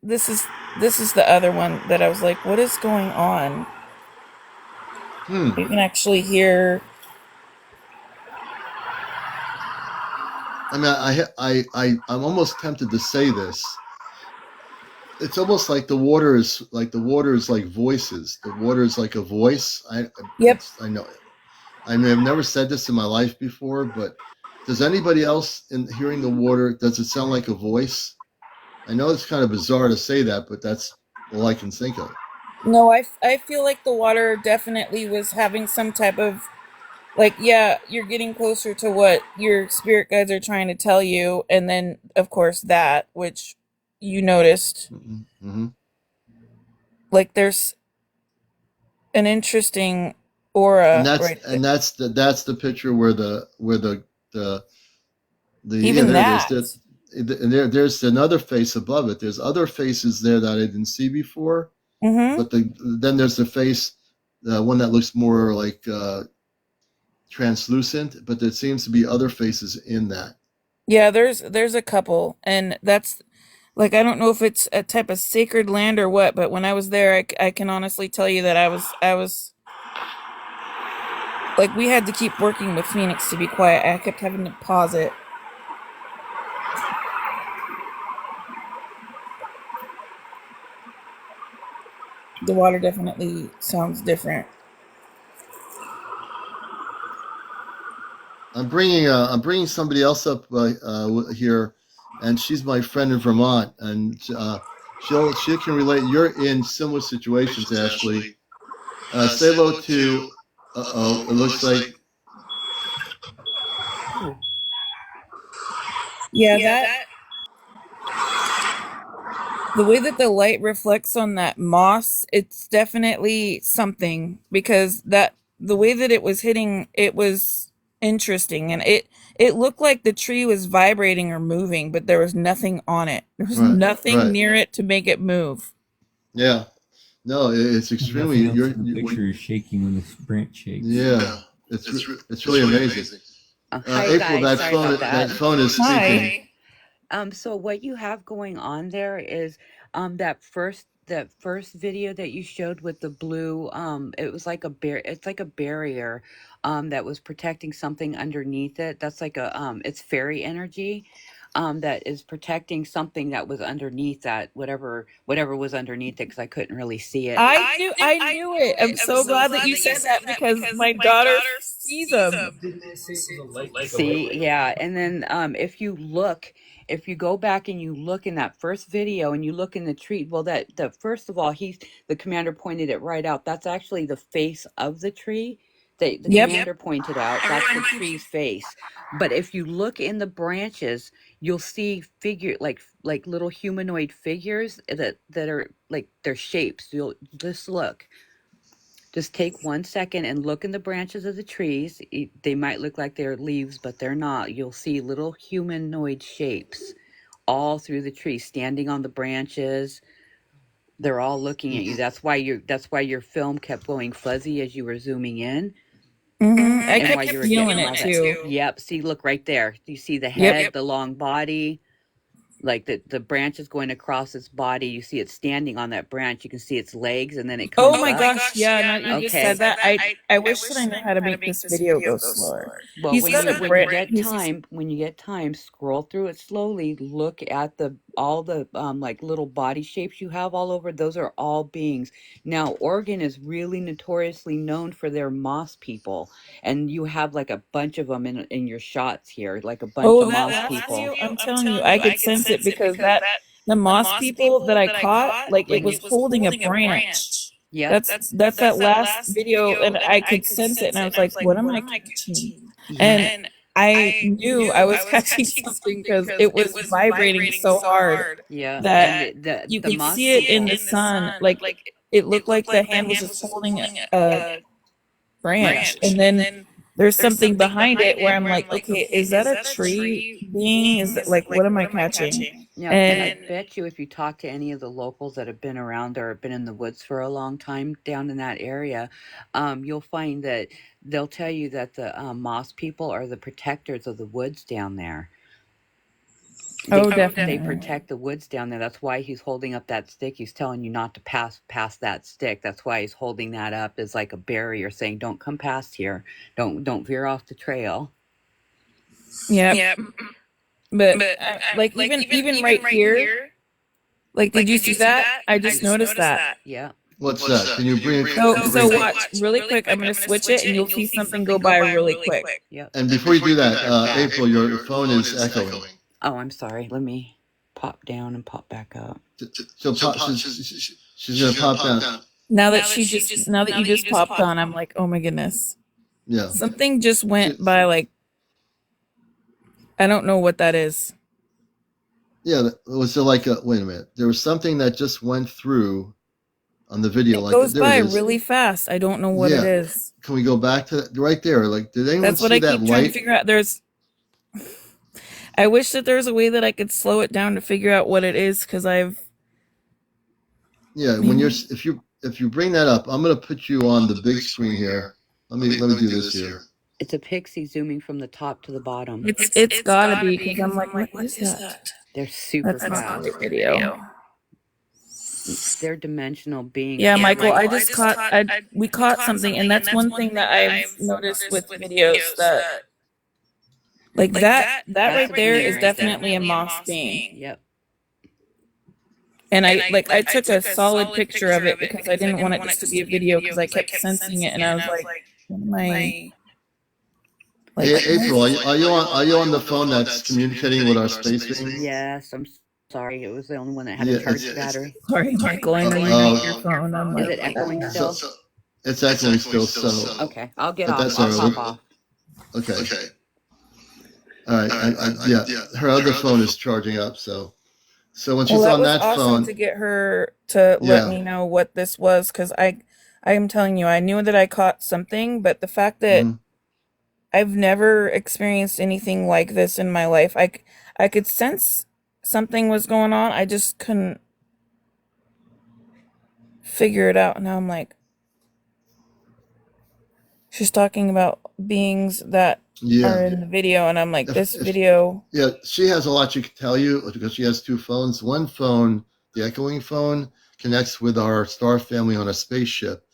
This is the other one that I was like, what is going on? You can actually hear. I mean, I'm almost tempted to say this. It's almost like the water is like voices. The water is like a voice. Yep. I know. I mean, I've never said this in my life before, but does anybody else in hearing the water, does it sound like a voice? I know it's kind of bizarre to say that, but that's all I can think of. No, I feel like the water definitely was having some type of, like, yeah, you're getting closer to what your spirit guides are trying to tell you, and then of course that which you noticed, Mm-hmm. like there's an interesting aura right there. And that's the picture where the yeah, Even there it is. that. And there's another face above it. There's other faces there that I didn't see before, Mm-hmm. but then there's the face, one that looks more like translucent, but there seems to be other faces in that. Yeah, there's a couple, and that's, like, I don't know if it's a type of sacred land or what, but when I was there, I can honestly tell you that I was like, we had to keep working with Phoenix to be quiet. I kept having to pause it. The water definitely sounds different. I'm bringing somebody else up here, and she's my friend in Vermont, and she can relate. You're in similar situations, Ashley. Say hello to. Uh-oh, it looks like. Yeah, that, the way that the light reflects on that moss, it's definitely something, because that, the way that it was hitting, it was interesting, and it looked like the tree was vibrating or moving, but there was nothing on it. There was nothing near it to make it move. Yeah, no, it's extremely. The picture is shaking when this branch shakes. Yeah, it's really amazing. Hi April, guys, that sorry about that that. phone is speaking. So what you have going on there is that first video that you showed with the blue, it was like it's like a barrier that was protecting something underneath it. That's like a it's fairy energy that is protecting something that was underneath that, whatever was underneath it, because I couldn't really see it. I knew it. I'm so glad that you said that, because my daughter sees them. See, yeah, and then if you go back and you look in that first video and you look in the tree, well, that the first of all, the commander pointed it right out. That's actually the face of the tree. The commander pointed out that's the tree's face. But if you look in the branches, you'll see like little humanoid figures that are like their shapes. You'll just look. Just take 1 second and look in the branches of the trees. They might look like they're leaves, but they're not. You'll see little humanoid shapes all through the tree, standing on the branches. They're all looking at you. That's why your film kept going fuzzy as you were zooming in. I And why kept you were feeling getting all it that. too. Yep. See, look right there. You see the head, the long body, like the branch is going across its body. You see it standing on that branch. You can see its legs, and then it comes Oh my up. gosh, yeah, now you just said that. I wish that I knew how to make this video go slower. Well, He's got a when you get time, scroll through it slowly. Look at all the like little body shapes you have all over. Those are all beings. Now, Oregon is really notoriously known for their moss people, and you have like a bunch of them in your shots here, like a bunch of that moss last people. video, I'm telling you, I could sense it, because that, the moss people that I caught, like, it was holding a branch. Yeah, That's that last video, and I could sense it, and I was like, what am I catching? yeah. And I knew I was catching something, because it was vibrating so hard Yeah, that and the you the could moss see it in people. the sun. Like, it looked like the hand was just holding a branch, and then there's something behind it where I'm like, okay, is that a tree being? Is that, like, what am I catching? Yeah, and I bet you if you talk to any of the locals that have been around or have been in the woods for a long time down in that area, you'll find that they'll tell you that the moss people are the protectors of the woods down there. Oh, They definitely. protect the woods down there. That's why he's holding up that stick. He's telling you not to pass past that stick. That's why he's holding that up as like a barrier, saying, "Don't come past here. Don't veer off the trail." Yeah. But like, even right here, like, did you see that? I just noticed that. Yeah. What's that? Can you bring it? So watch really quick. I'm gonna switch it, and you'll see something go by really quick. Yep. And before you do that, April, your phone is echoing. Oh, I'm sorry. Let me pop down and pop back up. She'll pop. She's gonna pop down. Now that you just popped on, I'm like, oh my goodness. Yeah. Something just went by, like, I don't know what that is. Yeah. Was there like a? Wait a minute. There was something that just went through on the video. It like goes there by it is. really fast. I don't know what it is. Can we go back to that right there? Like, did anyone That's what see I that keep trying to light? figure out. I wish that there's a way that I could slow it down to figure out what it is, because Yeah, when you're if you bring that up, I'm gonna put you on the big screen here. Let me do this here. It's a pixie zooming from the top to the bottom. It's gotta be, because I'm like, what is that? They're super That's not a fast. great video. They're dimensional beings. Yeah, Michael, we caught something, and that's one thing that I've noticed with videos, that like that right there is definitely a moss being. Yep. And I took a solid picture of it because I didn't want it just to be a video, because I kept sensing it, and I was like, what am I? Like, Hey, April, are you on the phone that's communicating with our space being? Yes, I'm sorry. It was the only one that had a charged battery. Sorry, Michael, I know you know your phone. I'm Is like, it echoing still? It's echoing still. So Okay, I'll get but off. that's I'll all right. pop off. Okay. All right. Yeah, her other phone is charging up. So when she's on that awesome phone, to get her to let me know what this was, because I am telling you, I knew that I caught something, but the fact that I've never experienced anything like this in my life, I could sense something was going on. I just couldn't figure it out. Now I'm like, she's talking about beings that are in the video, and I'm like, this video. Yeah, she has a lot she can tell you because she has two phones. One phone, the echoing phone, connects with our star family on a spaceship.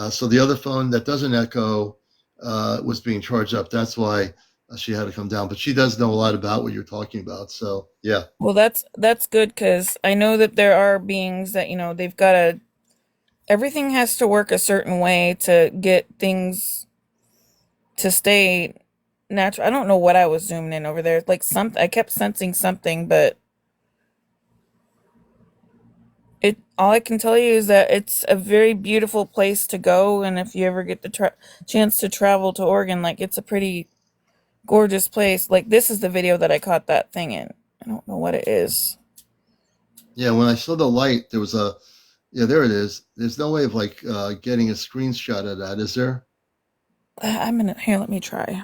So the other phone that doesn't echo was being charged up. That's why she had to come down. But she does know a lot about what you're talking about. So yeah. Well, that's good, because I know that there are beings that, they've got to. Everything has to work a certain way to get things to stay natural. I don't know what I was zooming in over there. Like I kept sensing something, but all I can tell you is that it's a very beautiful place to go, and if you ever get the chance to travel to Oregon, like, it's a pretty gorgeous place. Like, this is the video that I caught that thing in. I don't know what it is. Yeah, when I saw the light, there was there it is. There's no way of getting a screenshot of that, is there? Here, let me try.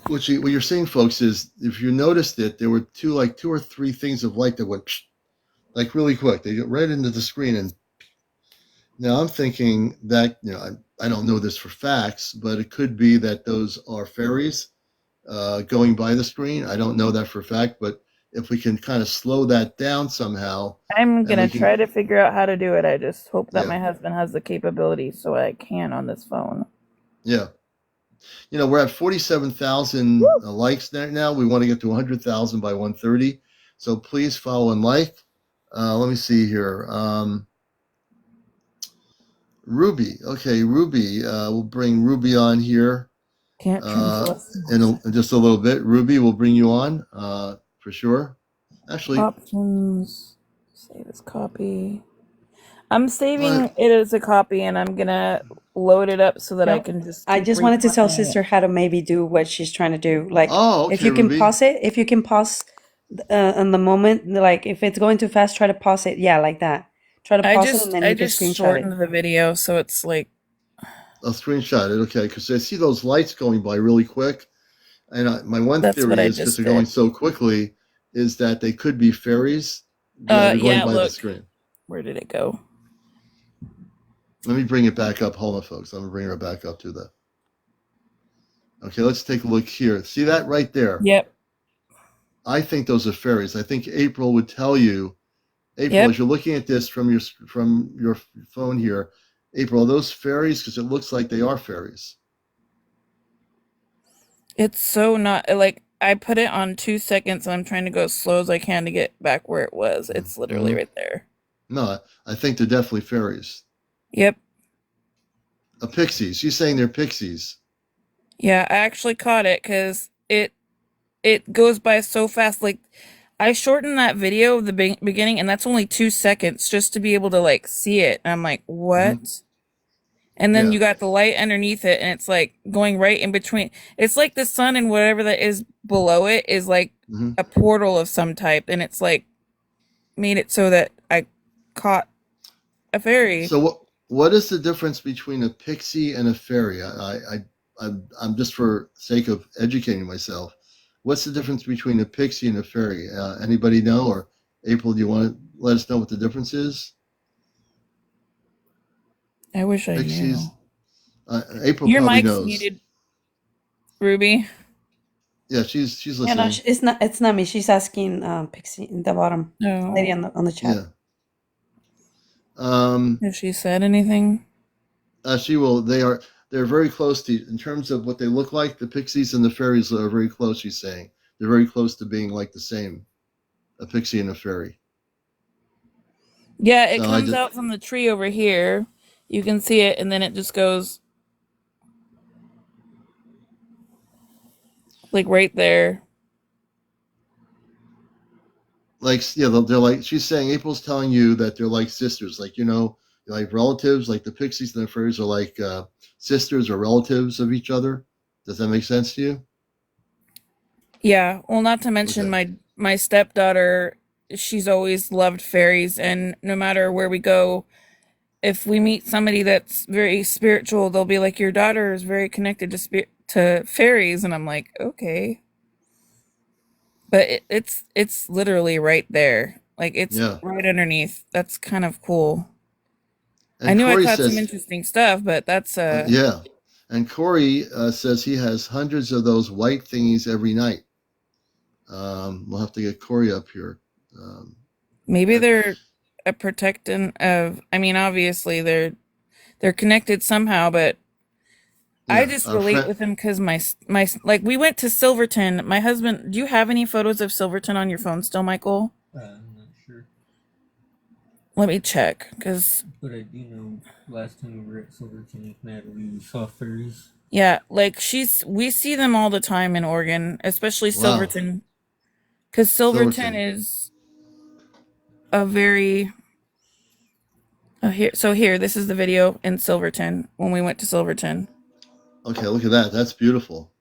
What you're seeing, folks, is if you noticed it, there were two or three things of light that went like really quick. They get right into the screen, and now I'm thinking that I don't know this for facts, but it could be that those are fairies going by the screen. I don't know that for a fact, but if we can kind of slow that down somehow, I'm gonna try to figure out how to do it. I just hope that my husband has the capability so I can on this phone. Yeah. We're at 47,000 likes now. We want to get to 100,000 by 1:30. So please follow and like. Let me see here. Ruby. Okay, Ruby. We'll bring Ruby on here. Can't in just a little bit. Ruby, we'll bring you on for sure. Actually, options. Save as copy. I'm saving it as a copy, and I'm gonna load it up so that I can just. I just wanted to tell Sister how to maybe do what she's trying to do. Like, if you can Ruby. pause it, if you can pause in the moment, like if it's going too fast, try to pause it. Yeah, like that. Try to pause it, and then you can screenshot shortened it. the video, so it's like. I'll screenshot it, okay? Because I see those lights going by really quick, and my one theory is because they're going so quickly, is that they could be fairies that are going by the screen. Where did it go? Let me bring it back up. Hold on, folks. I'm going to bring her back up to the... Okay, let's take a look here. See that right there? Yep. I think those are fairies. I think April would tell you, as you're looking at this from your phone here, April, are those fairies? Because it looks like they are fairies. It's so not... Like, I put it on 2 seconds, and I'm trying to go as slow as I can to get back where it was. It's literally right there. No, I think they're definitely fairies. Yep. Pixies. She's saying they're pixies. Yeah, I actually caught it because it goes by so fast. Like, I shortened that video of the beginning, and that's only 2 seconds just to be able to like see it. And I'm like, what? And then you got the light underneath it, and it's like going right in between. It's like the sun and whatever that is below it is like a portal of some type, and it's like made it so that I caught a fairy. So what is the difference between a pixie and a fairy? I'm just for sake of educating myself. What's the difference between a pixie and a fairy? Anybody know? Or April, do you want to let us know what the difference is? I wish Pixies. I knew. April Your probably mic's knows. muted, Ruby. Yeah, she's listening. Yeah, no, it's not me. She's asking Pixie in the bottom. No. Lady on the chat. Yeah. Has she said anything? She will. They're very close to, in terms of what they look like. The pixies and the fairies are very close. She's saying they're very close to being like the same, a pixie and a fairy. Yeah, it comes out from the tree over here. You can see it, and then it just goes like right there. Like, yeah, they're like, she's saying, April's telling you that they're like sisters, like, like relatives, like the pixies and the fairies are like sisters or relatives of each other. Does that make sense to you? Yeah, well, not to mention my stepdaughter, she's always loved fairies, and no matter where we go, if we meet somebody that's very spiritual, they'll be like, your daughter is very connected to fairies, and I'm like, okay. But it's literally right there. Like, it's right underneath. That's kind of cool. And I knew Corey I caught some interesting stuff, but that's yeah. And Corey says he has hundreds of those white thingies every night. We'll have to get Corey up here. Maybe they're a protectant of. I mean, obviously they're connected somehow, but yeah, I just relate with him because my like we went to Silverton. My husband. Do you have any photos of Silverton on your phone still, Michael? I'm not sure. Let me check, because. But I do know last time we were at Silverton with Natalie, we saw fairies. Yeah, like we see them all the time in Oregon, especially Silverton, because Silverton is a very. Here, this is the video in Silverton when we went to Silverton. Okay, look at that. That's beautiful.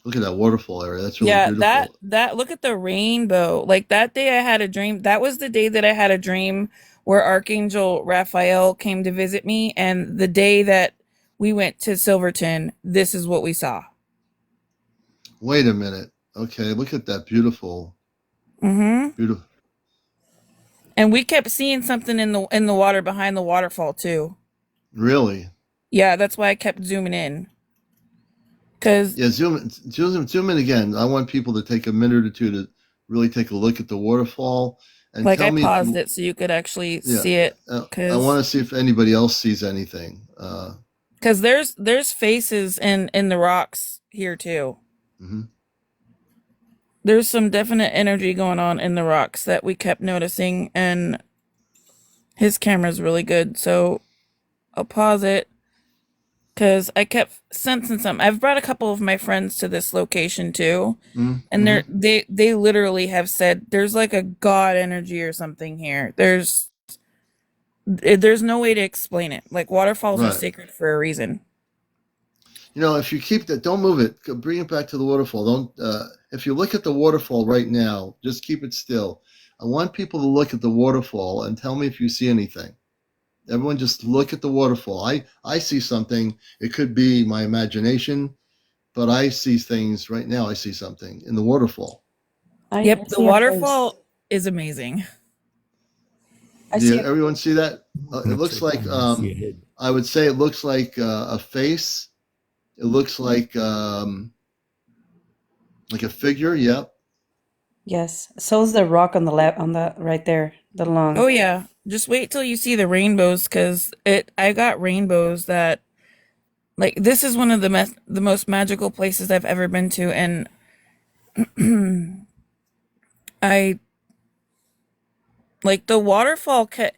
Look at that waterfall area. That's really beautiful. Yeah, that look at the rainbow. Like that day I had a dream. That was the day that I had a dream where Archangel Raphael came to visit me, and the day that we went to Silverton, this is what we saw. Wait a minute. Okay, look at that beautiful. Beautiful. And we kept seeing something in the water behind the waterfall too. Really? Yeah, that's why I kept zooming in. Zoom in again. I want people to take a minute or two to really take a look at the waterfall and like tell me. I paused it so you could actually see it. I want to see if anybody else sees anything. Because there's faces in the rocks here too. Mm-hmm. There's some definite energy going on in the rocks that we kept noticing, and his camera's really good, so I'll pause it because I kept sensing something. I've brought a couple of my friends to this location too, and they literally have said there's like a god energy or something here. There's no way to explain it. Like waterfalls are sacred for a reason. If you keep that, don't move it. Bring it back to the waterfall. Don't. If you look at the waterfall right now, just keep it still. I want people to look at the waterfall and tell me if you see anything. Everyone just look at the waterfall. I see something. It could be my imagination, but I see things right now. I see something in the waterfall. Yep, the waterfall is amazing. Everyone see that? It looks like I would say it looks like a face. It looks like a figure. Yep. Yes. So is the rock on the left, right there, the long. Oh yeah. Just wait till you see the rainbows, because I got rainbows that, like, this is one of the most magical places I've ever been to, and like the waterfall. The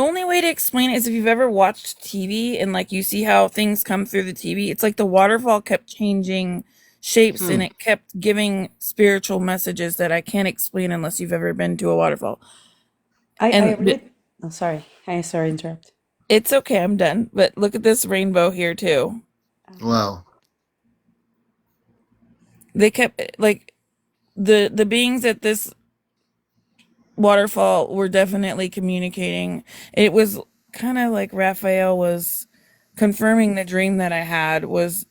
only way to explain it is if you've ever watched TV and like you see how things come through the TV. It's like the waterfall kept changing shapes, and it kept giving spiritual messages that I can't explain unless you've ever been to a waterfall. Sorry. I sorry to interrupt. It's okay, I'm done. But look at this rainbow here too. Wow. They kept like the beings at this waterfall were definitely communicating. It was kind of like Raphael was confirming the dream that I had was,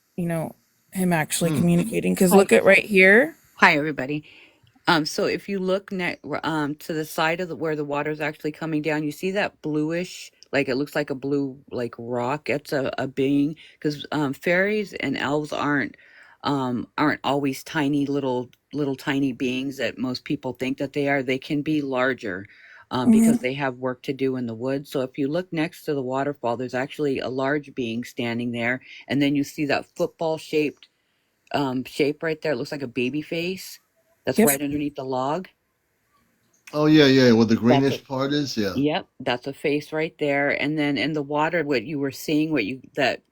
him actually communicating. Because look at right here. Hi, everybody. So if you look to the side of where the water is actually coming down, you see that bluish, like it looks like a blue like rock. It's a being, because fairies and elves aren't always tiny little tiny beings that most people think that they are. They can be larger. Because they have work to do in the woods. So if you look next to the waterfall, there's actually a large being standing there, and then you see that football shaped shape right there. It looks like a baby face. That's Yep. right underneath the log. Oh yeah. What the greenish part is, yeah. Yep, that's a face right there. And then in the water, what you were seeing, that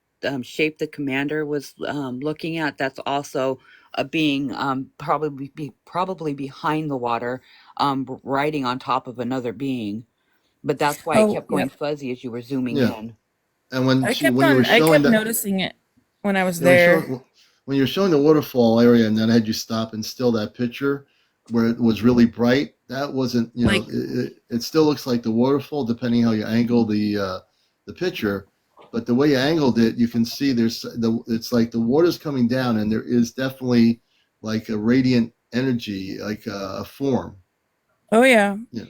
shape the commander was looking at, that's also a being probably behind the water, riding on top of another being. But that's why it Oh, kept going yep. fuzzy as you were zooming Yeah. in. And when I you were showing kept that, noticing it when I was you know, there. when you were showing the waterfall area, and then I had you stop and still that picture where it was really bright. That wasn't, Like, it still looks like the waterfall depending how you angle the picture. But the way you angled it, you can see it's like the water's coming down, and there is definitely like a radiant energy, like a form. oh yeah. Yeah.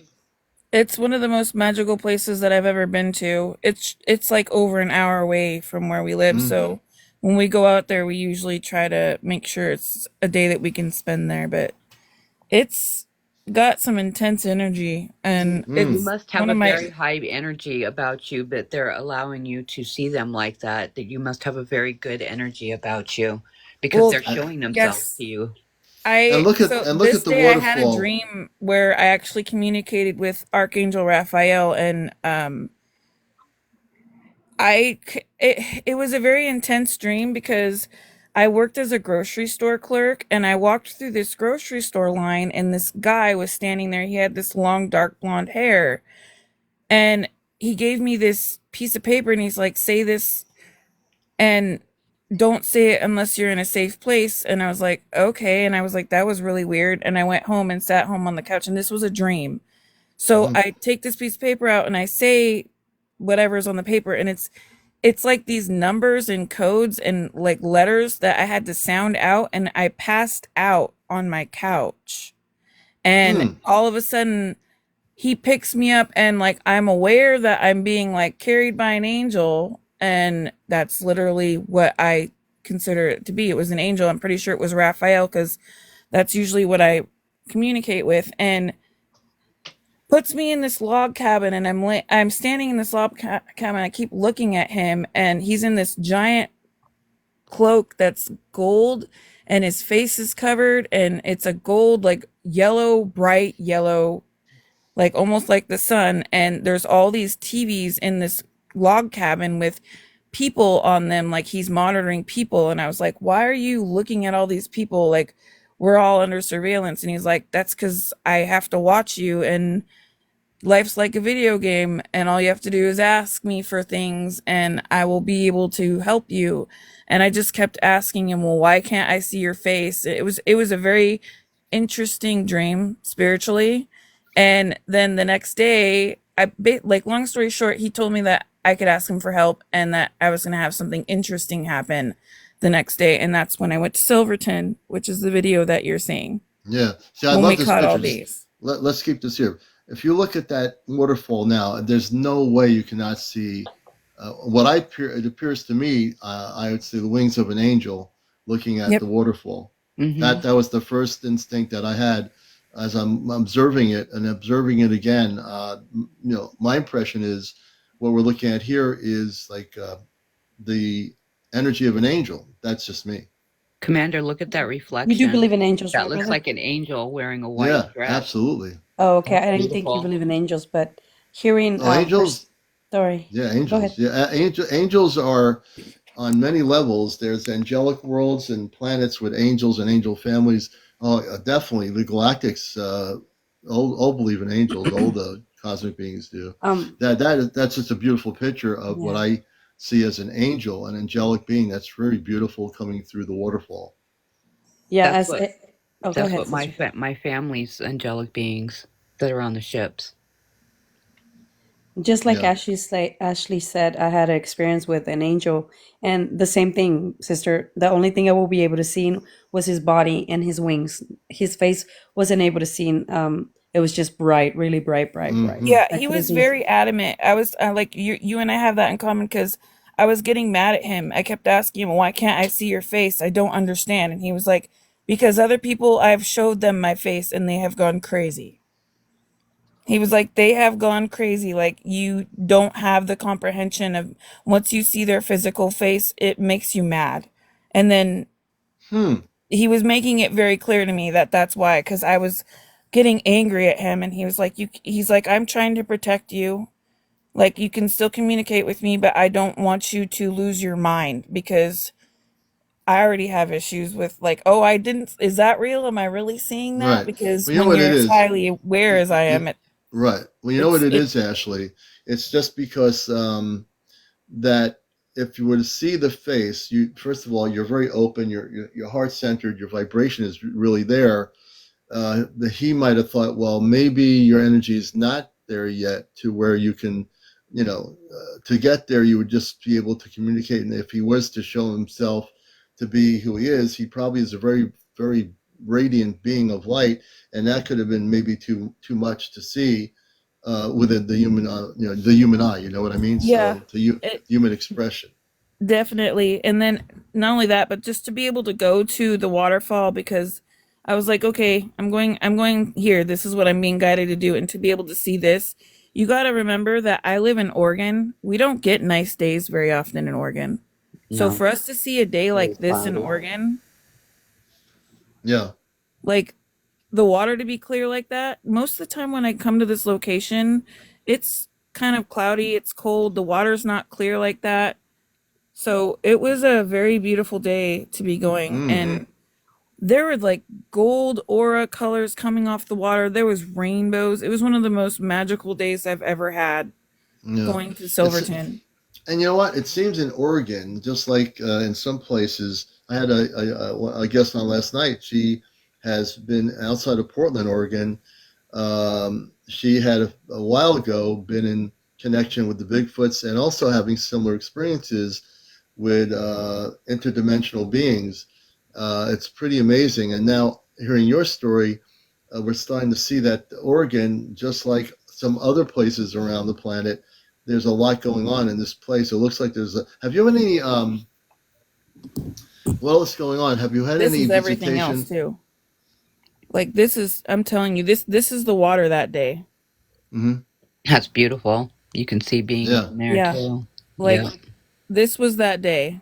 It's one of the most magical places that I've ever been to. It's like over an hour away from where we live, so when we go out there, we usually try to make sure it's a day that we can spend there, but it's got some intense energy, and You it's must have one a of my very high energy about you, but they're allowing you to see them like that. That you must have a very good energy about you, because well, they're showing themselves yes. to you. And So look this at the day I had a waterfall. dream where I actually communicated with Archangel Raphael, and it was a very intense dream because I worked as a grocery store clerk, and I walked through this grocery store line, and this guy was standing there. He had this long dark blonde hair, and he gave me this piece of paper, and he's like, say this and don't say it unless you're in a safe place. And I was like, okay. And I was like, that was really weird. And I went home and sat home on the couch, and this was a dream. So I take this piece of paper out and I say whatever's on the paper, and it's like these numbers and codes and like letters that I had to sound out, and I passed out on my couch. And all of a sudden he picks me up, and like I'm aware that I'm being like carried by an angel, and that's literally what I consider it to be. It was an angel. I'm pretty sure it was Raphael, because that's usually what I communicate with, and puts me in this log cabin, and I'm standing in this log cabin. I keep looking at him, and he's in this giant cloak that's gold, and his face is covered, and it's a gold, like yellow, bright yellow, like almost like the sun. And there's all these TVs in this log cabin with people on them, like he's monitoring people. And I was like, why are you looking at all these people? Like, we're all under surveillance. And he's like, that's because I have to watch you, and life's like a video game, and all you have to do is ask me for things, and I will be able to help you. And I just kept asking him, well, why can't I see your face? It was a very interesting dream spiritually. And then the next day, like, long story short, he told me that I could ask him for help, and that I was going to have something interesting happen the next day. And that's when I went to Silverton, which is the video that you're seeing. Yeah. See, I when love we this caught all picture. these. Let's keep this here. If you look at that waterfall now, there's no way you cannot see it appears to me. I would see the wings of an angel looking at the waterfall. That was the first instinct that I had as I'm observing it and observing it again. My impression is what we're looking at here is like the energy of an angel. That's just me. Commander, look at that reflection. You do believe in angels, That right, looks brother? like an angel wearing a white dress. Absolutely. Oh, okay. That's I didn't think you beautiful. believe in angels, but hearing Angels. sorry. Yeah, angels. Go ahead. Yeah, angels are on many levels. There's angelic worlds and planets with angels and angel families. Oh, definitely the galactics. All believe in angels. All the cosmic beings do. Um, That's just a beautiful picture of what yeah, I see as an angel, an angelic being. That's very beautiful coming through the waterfall. yeah. That's what Oh, go that's ahead, what sister. my family's angelic beings that are on the ships. Just like Yeah. Ashley said, I had an experience with an angel, and the same thing, sister. The only thing I will be able to see was his body and his wings. His face wasn't able to see. It was just bright, really bright, bright, bright. Mm-hmm. Yeah, I he couldn't was see. very adamant. I was like, you and I have that in common because I was getting mad at him. I kept asking him, why can't I see your face? I don't understand. And he was like, because other people, I've showed them my face and they have gone crazy. He was like, they have gone crazy. Like, you don't have the comprehension of once you see their physical face, it makes you mad. And then Hmm. he was making it very clear to me that that's why, because I was getting angry at him. And he was like, he's like, I'm trying to protect you. Like, you can still communicate with me, but I don't want you to lose your mind because I already have issues with, like, oh, I didn't, is that real? Am I really seeing that? Right. Because Well, you know when what you're it as is. highly aware You, as I you, am, right. Well, you know what it it is, Ashley. It's just because that if you were to see the face, you first of all, you're very open. Your heart centered. Your vibration is really there. He might have thought, well, maybe your energy is not there yet to where you can, to get there, you would just be able to communicate. And if he was to show himself to be who he is, he probably is a very, very radiant being of light, and that could have been maybe too much to see within the human, the human eye. You know what I mean? yeah, So the it, human expression. definitely. And then not only that, but just to be able to go to the waterfall because I was like, okay, I'm going here. This is what I'm being guided to do. And to be able to see this, you got to remember that I live in Oregon. We don't get nice days very often in Oregon. So No, for us to see a day very like this in cloudy. Oregon, Yeah. like the water to be clear like that, most of the time when I come to this location, it's kind of cloudy, it's cold, the water's not clear like that. So it was a very beautiful day to be going. Mm. And there were like gold aura colors coming off the water. There was rainbows. It was one of the most magical days I've ever had Yeah. going to It's Silverton. And you know what? It seems in Oregon, just like in some places, I had a guest on last night. She has been outside of Portland, Oregon. She had a while ago been in connection with the Bigfoots and also having similar experiences with interdimensional beings. It's pretty amazing. And now hearing your story, we're starting to see that Oregon, just like some other places around the planet, there's a lot going on in this place. It looks like there's a. Have you had any? What else going on? Have you had This any is everything else visitation? too. Like this is, I'm telling you, this is the water that day. Mm-hmm. That's beautiful. You can see beings Yeah. in there Yeah. too. Like Yeah. this was that day.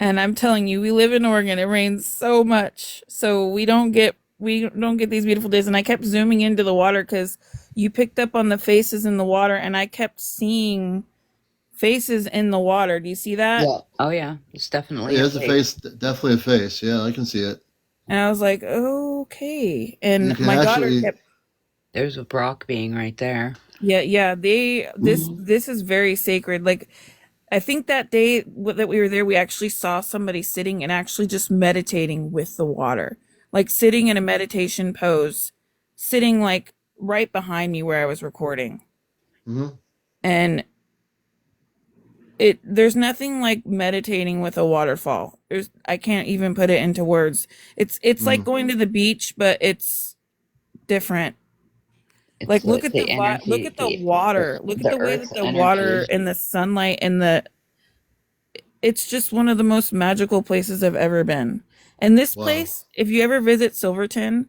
And I'm telling you, we live in Oregon. It rains so much. So we don't get these beautiful days. And I kept zooming into the water because you picked up on the faces in the water and I kept seeing faces in the water. Do you see that? Yeah. Oh yeah, it's definitely Yeah, a it's a face. face, definitely a face. Yeah, I can see it. And I was like, okay. You And can my daughter actually. kept, There's a Brock being right there. yeah, yeah, this Mhm. this is very sacred. Like I think that day that we were there, we actually saw somebody sitting and actually just meditating with the water, like sitting in a meditation pose, sitting like right behind me where I was recording. Mm-hmm. And there's nothing like meditating with a waterfall. I can't even put it into words. It's like Mm. going to the beach, but it's different. It's Like look like at the look energy, at the water. Look at the the way that earth the water energy. and the sunlight and the it's just one of the most magical places I've ever been. And this Wow. place, if you ever visit Silverton,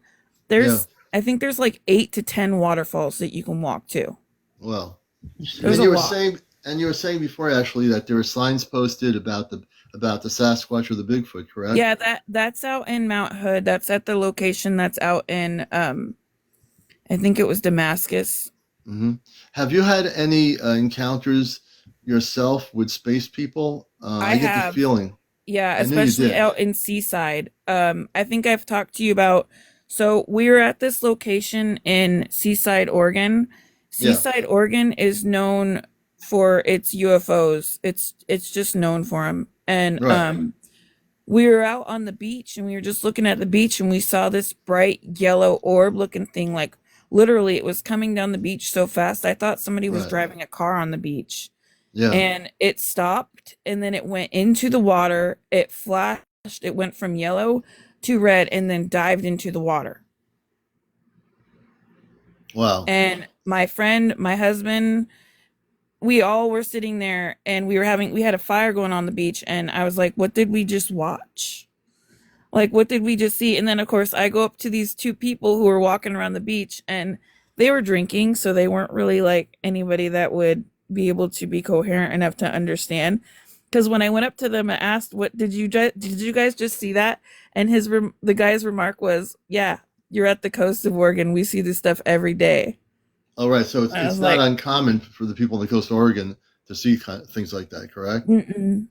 Yeah. I think there's like 8 to 10 waterfalls that you can walk to. Wow. There's See, And a you were lot. saying, before, Ashley, that there were signs posted about the Sasquatch or the Bigfoot, correct? Yeah, that's out in Mount Hood. That's at the location that's out in I think it was Damascus. Mm-hmm. Have you had any encounters yourself with space people? I I get the have. feeling. Yeah, I knew you especially did. out in Seaside. I think I've talked to you about. So we were at this location in Seaside, Oregon. Yeah. Seaside, Oregon is known for its UFOs. It's just known for them. And Right. we were out on the beach and we were just looking at the beach and we saw this bright yellow orb looking thing. Like literally, it was coming down the beach so fast. I thought somebody was Right. driving a car on the beach, Yeah. and it stopped and then it went into the water. It flashed, it went from yellow to red and then dived into the water. Wow. And my friend, my husband, we all were sitting there and we had a fire going on the beach, and I was like, what did we just watch? Like, what did we just see? And then of course I go up to these two people who were walking around the beach, and they were drinking, so they weren't really like anybody that would be able to be coherent enough to understand. Because when I went up to them and asked, "What did you guys just see that?" And the guy's remark was, "Yeah, you're at the coast of Oregon. We see this stuff every day." All right. So I it's was not like, uncommon for the people on the coast of Oregon to see things like that, correct? mm-mm.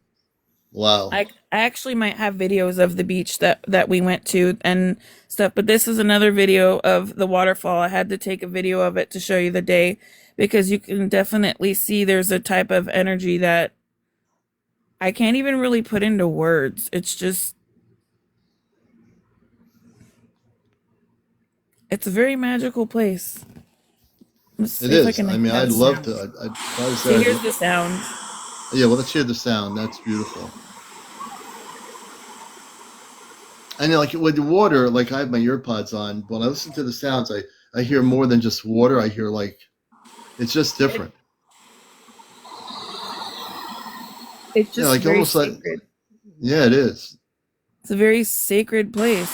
Wow. I actually might have videos of the beach that we went to and stuff, but this is another video of the waterfall. I had to take a video of it to show you the day, because you can definitely see there's a type of energy that I can't even really put into words. It's a very magical place. Let's It see if I is. can I make mean, that I'd a love sound. to. If I was there, See, here's the sound. yeah. Well, let's hear the sound. That's beautiful. I know, like with the water, like I have my ear pods on. When I listen to the sounds, I hear more than just water. I hear like it's just It, different. it's Yeah, just like very almost like sacred. yeah, it is. It's a very sacred place.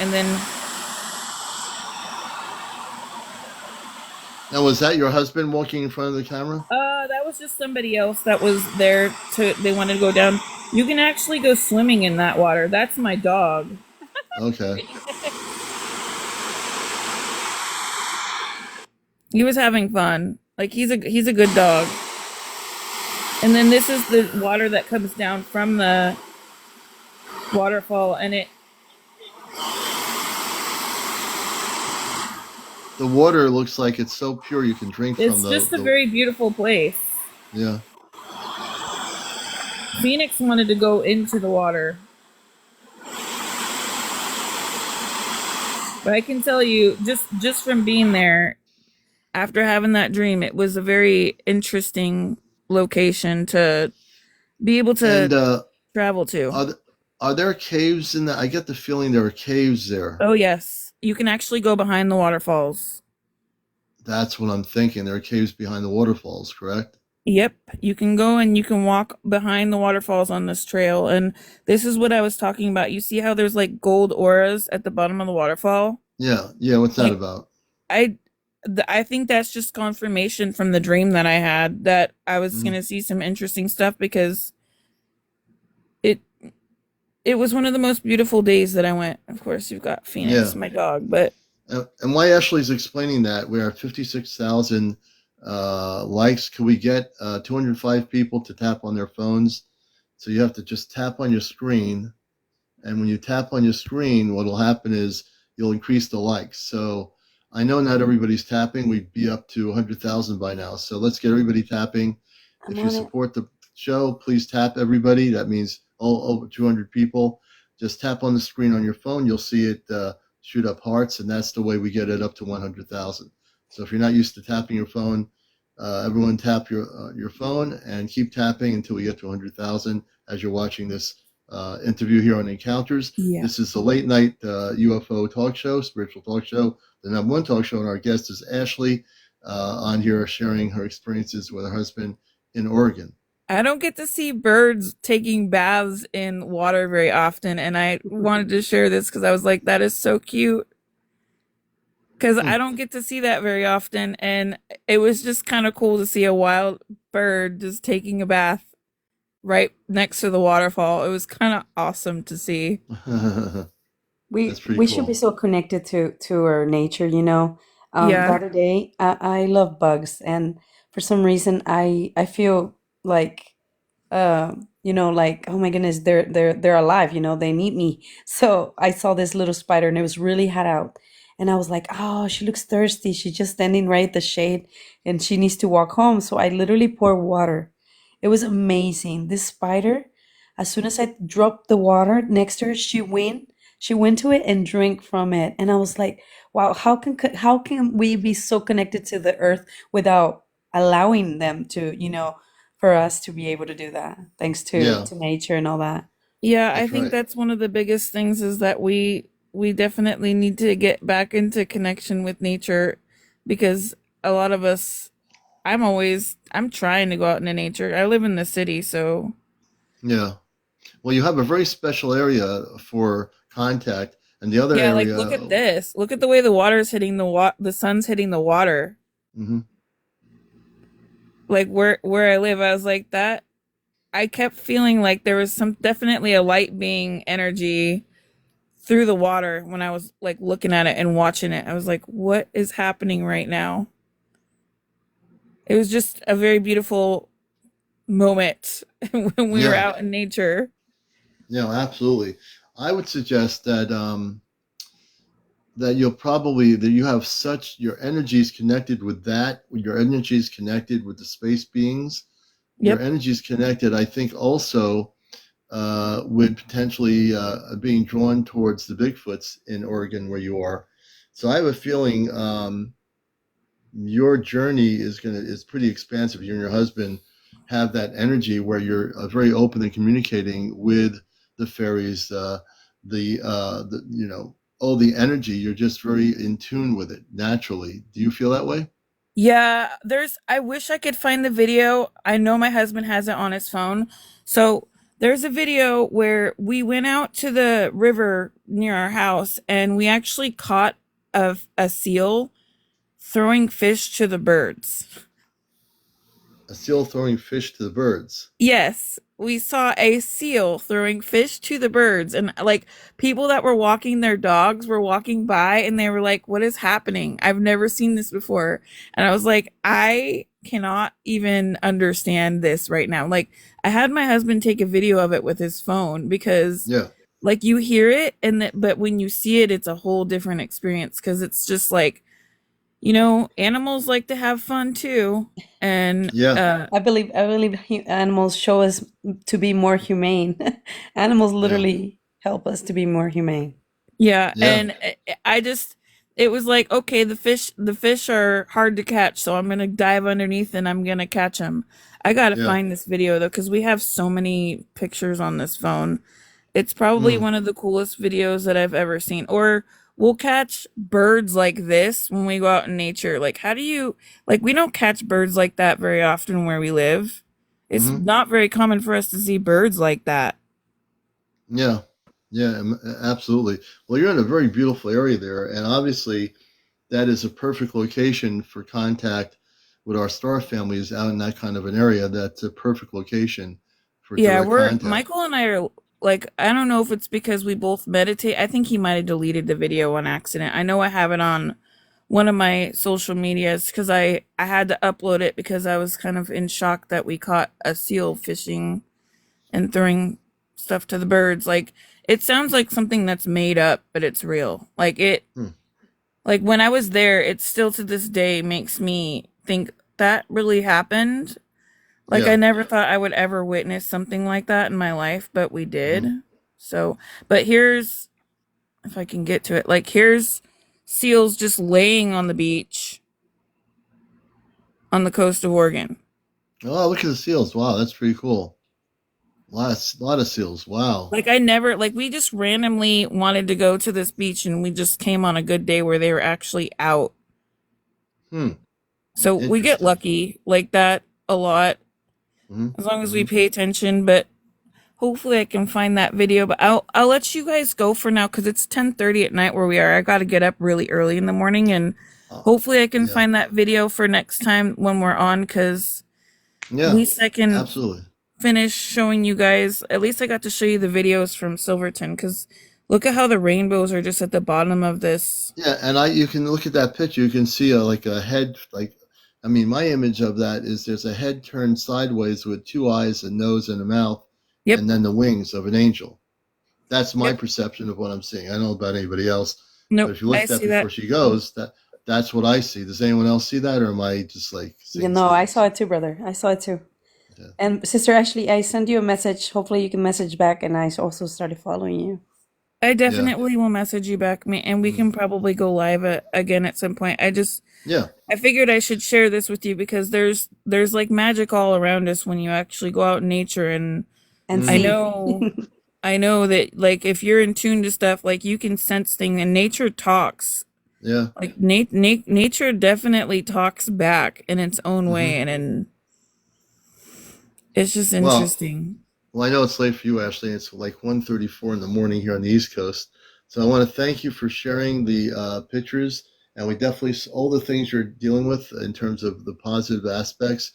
And then Now, was that your husband walking in front of the camera? that was just somebody else that was there they wanted to go down. You can actually go swimming in that water. That's my dog. Okay. He was having fun. Like he's a good dog. And then this is the water that comes down from the waterfall, and The water looks like it's so pure you can drink from it's just a very beautiful place. yeah. Phoenix wanted to go into the water. But I can tell you, just from being there, after having that dream, it was a very interesting location to be able And to travel to. are are there caves in that? I get the feeling there are caves there. Oh yes, you can actually go behind the waterfalls. That's what I'm thinking. There are caves behind the waterfalls, correct? Yep, you can go and you can walk behind the waterfalls on this trail. And this is what I was talking about. You see how there's like gold auras at the bottom of the waterfall? Yeah. Yeah. What's that Like about? I I think that's just confirmation from the dream that I had that I was Mm. going to see some interesting stuff, because it it was one of the most beautiful days that I went. Of course, you've got Phoenix, Yeah. my dog, but And why Ashley's explaining that we're at 56,000 likes. Can we get 205 people to tap on their phones? So you have to just tap on your screen. And when you tap on your screen, what will happen is you'll increase the likes. So I know not everybody's tapping. We'd be up to 100,000 by now. So let's get everybody tapping. I'm If you on it. support the show, please tap everybody. That means all over 200 people. Just tap on the screen on your phone. You'll see it shoot up hearts, and that's the way we get it up to 100,000. So if you're not used to tapping your phone, everyone tap your phone and keep tapping until we get to 100,000 as you're watching this interview here on Encounters. yeah. This is the late night UFO talk show, spiritual talk show, the number one talk show, and our guest is Ashley on here sharing her experiences with her husband in Oregon. I don't get to see birds taking baths in water very often, and I wanted to share this because I was like, that is so cute. Because I don't get to see that very often, and it was just kind of cool to see a wild bird just taking a bath right next to the waterfall. It was kind of awesome to see. That's pretty We should be cool. so connected to our nature, you know. The Yeah. other day, I love bugs, and for some reason, I feel like like, oh my goodness, they're alive, they need me. So I saw this little spider and it was really hot out. And I was like, oh, she looks thirsty. She's just standing right at the shade and she needs to walk home. So I literally poured water. It was amazing. This spider, as soon as I dropped the water next to her, she went to it and drank from it. And I was like, wow, how can we be so connected to the earth without allowing them to, for us to be able to do that, thanks to Yeah, nature and all that. Yeah, I that's think right. that's one of the biggest things is that we definitely need to get back into connection with nature because a lot of us I'm trying to go out into nature. I live in the city, so Yeah. Well, you have a very special area for contact, and the other yeah, like area. look at this. Look at the way the water's hitting the sun's hitting the water. Hmm. Like where I live, I was like that I kept feeling like there was some definitely a light being energy through the water when I was like looking at it and watching it. I was like, what is happening right now? It was just a very beautiful moment when we were Yeah, out in nature. absolutely. I would suggest that you have such your energy is connected with that. Your energy is connected with the space beings. Your Yep. energy is connected. I think also with potentially being drawn towards the Bigfoots in Oregon where you are. So I have a feeling your journey is pretty expansive. You and your husband have that energy where you're very open and communicating with the fairies, the all the energy. You're just very in tune with it naturally. Do you feel that way? Yeah, I wish I could find the video. I know my husband has it on his phone. So there's a video where we went out to the river near our house and we actually caught a seal throwing fish to the birds. A seal throwing fish to the birds. Yes, we saw a seal throwing fish to the birds, and like people that were walking their dogs were walking by and they were like, what is happening? I've never seen this before. And I was like, I cannot even understand this right now. Like, I had my husband take a video of it with his phone because Yeah, like you hear it but when you see it, it's a whole different experience because it's just like, animals like to have fun too. And yeah, I believe animals show us to be more humane. Animals yeah, literally help us to be more humane. yeah, yeah, and I just it was like, okay, the fish are hard to catch, so I'm gonna dive underneath and I'm gonna catch them. I gotta yeah. find this video though, because we have so many pictures on this phone. It's probably Mm, one of the coolest videos that I've ever seen. Or we'll catch birds like this when we go out in nature. Like, how do you like? We don't catch birds like that very often where we live. It's hmm. not very common for us to see birds like that. Yeah, yeah, absolutely. Well, you're in a very beautiful area there, and obviously that is a perfect location for contact with our star families out in that kind of an area. That's a perfect location for Yeah, direct we're contact. Michael and I are like, I don't know if it's because we both meditate. I think he might have deleted the video on accident. I know I have it on one of my social medias because I had to upload it because I was kind of in shock that we caught a seal fishing and throwing stuff to the birds. Like, it sounds like something that's made up, but it's real. Hmm. Like when I was there, it still to this day makes me think that really happened. Like, I Yeah. never thought I would ever witness something like that in my life, but we did. Hmm. So, but here's, if I can get to it, like, here's seals just laying on the beach on the coast of Oregon. Oh, look at the seals! Wow, that's pretty cool. Lot of seals. Wow. Like, I never, like, we just randomly wanted to go to this beach and we just came on a good day where they were actually out. Hmm. So we get Interesting. lucky like that a lot Hmm. as long as we Hmm. pay attention, but hopefully I can find that video, but I'll let you guys go for now because it's 10:30 at night where we are. I got to get up really early in the morning, and hopefully I can Yeah. find that video for next time when we're on because at Yeah. least I can Absolutely. finish showing you guys. At least I got to show you the videos from Silverton because look at how the rainbows are just at the bottom of this. Yeah, and you can look at that picture. You can see like a head, like I mean, my image of that is there's a head turned sideways with two eyes, a nose, and a mouth, Yep. and then the wings of an angel. That's my Yep. perception of what I'm seeing. I don't know about anybody else, Nope. but if you look I at that see before that. she goes, that's what I see. Does anyone else see that, or am I just like You seeing know, I things? saw it too, brother. I saw it too. Yeah. And Sister Ashley, I sent you a message. Hopefully you can message back, and I also started following you. I Yeah. definitely will message you back, and we can probably go live again at some point. Yeah. I figured I should share this with you because there's like magic all around us when you actually go out in nature, and And I see. know that like if you're in tune to stuff, like you can sense things, and nature talks. Yeah. Like nature definitely talks back in its own way, and it's just Well, interesting. well, I know it's late for you, Ashley. It's like 1:34 in the morning here on the East Coast. So I want to thank you for sharing the pictures, and we definitely all the things you're dealing with in terms of the positive aspects.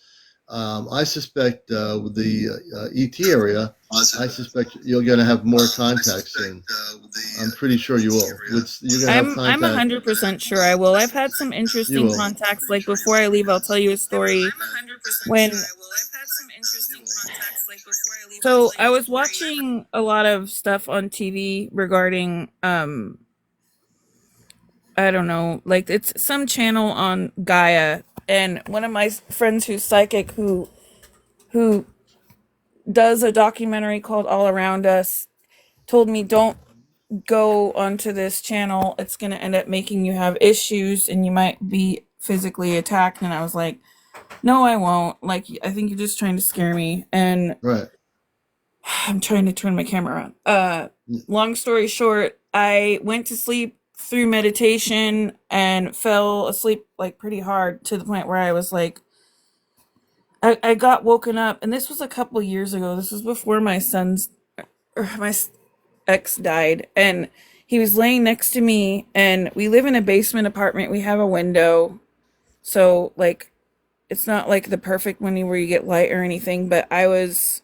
I suspect with the ET area, I suspect you're going to have more contacts soon. I'm pretty sure you will. You're going to have I'm contact. 100% sure I will. I've had some You interesting will. contacts. Like before I leave, I'll tell you a story. So I was watching a lot of stuff on TV regarding I don't know, like it's some channel on Gaia, and one of my friends who's psychic who does a documentary called All Around Us told me don't go onto this channel. It's going to end up making you have issues and you might be physically attacked. And I was like, no, I won't. Like, I think you're just trying to scare me. And Right. I'm trying to turn my camera on. Long story short, I went to sleep through meditation and fell asleep like pretty hard to the point where I was like, I got woken up, and this was a couple years ago. This was before my ex died, and he was laying next to me, and we live in a basement apartment. We have a window, so like it's not like the perfect window where you get light or anything, but I was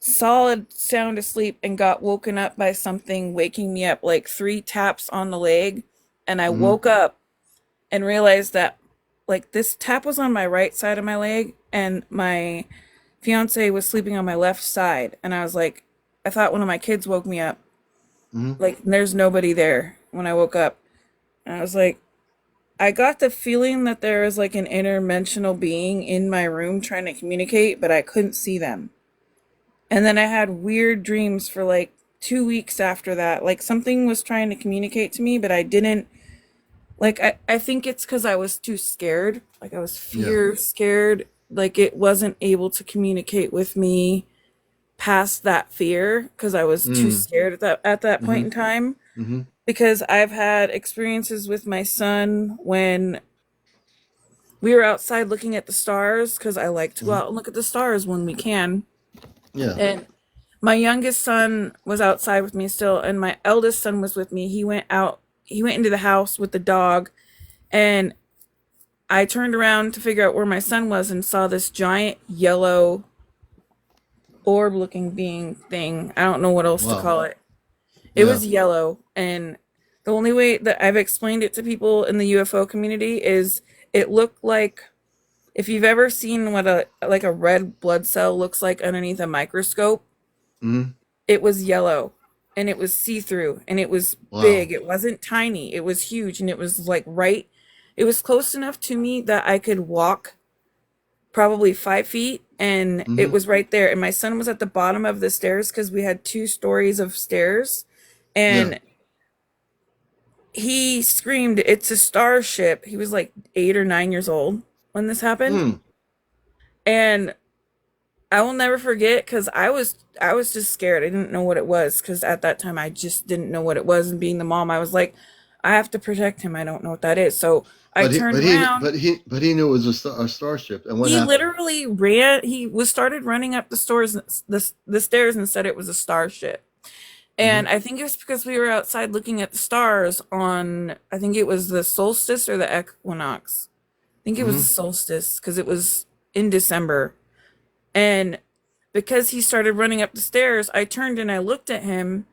solid sound asleep and got woken up by something waking me up, like 3 taps on the leg, and I woke up and realized that like this tap was on my right side of my leg and my fiance was sleeping on my left side, and I was like, I thought one of my kids woke me up. Like there's nobody there when I woke up, and I was like, I got the feeling that there was like an interdimensional being in my room trying to communicate, but I couldn't see them. And then I had weird dreams for like 2 weeks after that. Like something was trying to communicate to me, but I didn't. Like I think it's because I was too scared. Like I was scared. Like it wasn't able to communicate with me past that fear because I was too scared at that point in time. Because I've had experiences with my son when we were outside looking at the stars, because I like to go out and look at the stars when we can. Yeah. And my youngest son was outside with me still, and my eldest son was with me. He went into the house with the dog, and I turned around to figure out where my son was and saw this giant yellow orb looking being thing. I don't know what else to call it. It was yellow, and the only way that I've explained it to people in the UFO community is it looked like, if you've ever seen what a red blood cell looks like underneath a microscope, it was yellow, and it was see-through, and it was big. It wasn't tiny. It was huge, and it was like it was close enough to me that I could walk probably 5 feet, and it was right there. And my son was at the bottom of the stairs because we had 2 stories of stairs, and he screamed, "It's a starship." He was like 8 or 9 years old when this happened. And I will never forget, because I was just scared. I didn't know what it was, because at that time I just didn't know what it was. And being the mom, I was like, I have to protect him. I don't know what that is. So I turned around. But he knew it was a starship. And what He happened? literally ran. He started running up the stairs and said it was a starship. And I think it was because we were outside looking at the stars on, I think it was the solstice or the equinox. I think it was the solstice, because it was in December. And because he started running up the stairs, I turned and I looked at him,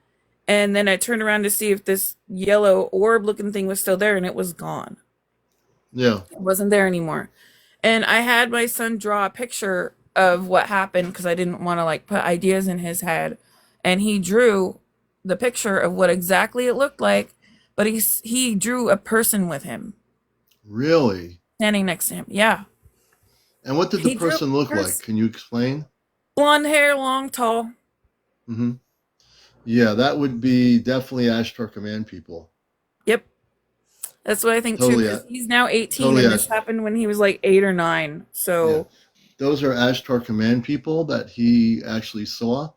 and then I turned around to see if this yellow orb looking thing was still there, and it was gone. Yeah. It wasn't there anymore. And I had my son draw a picture of what happened because I didn't want to like put ideas in his head. And he drew the picture of what exactly it looked like, but he drew a person with him Really? standing next to him. Yeah. And what did the He drew person a look like? person. Can you explain? Blonde hair, long, tall. Mm-hmm. Yeah, that would be definitely Ashtar Command people. Yep. That's what I think too, Totally, because he's now 18 totally and this Ash. happened when he was like 8 or 9. Yeah, So those are Ashtar Command people that he actually saw.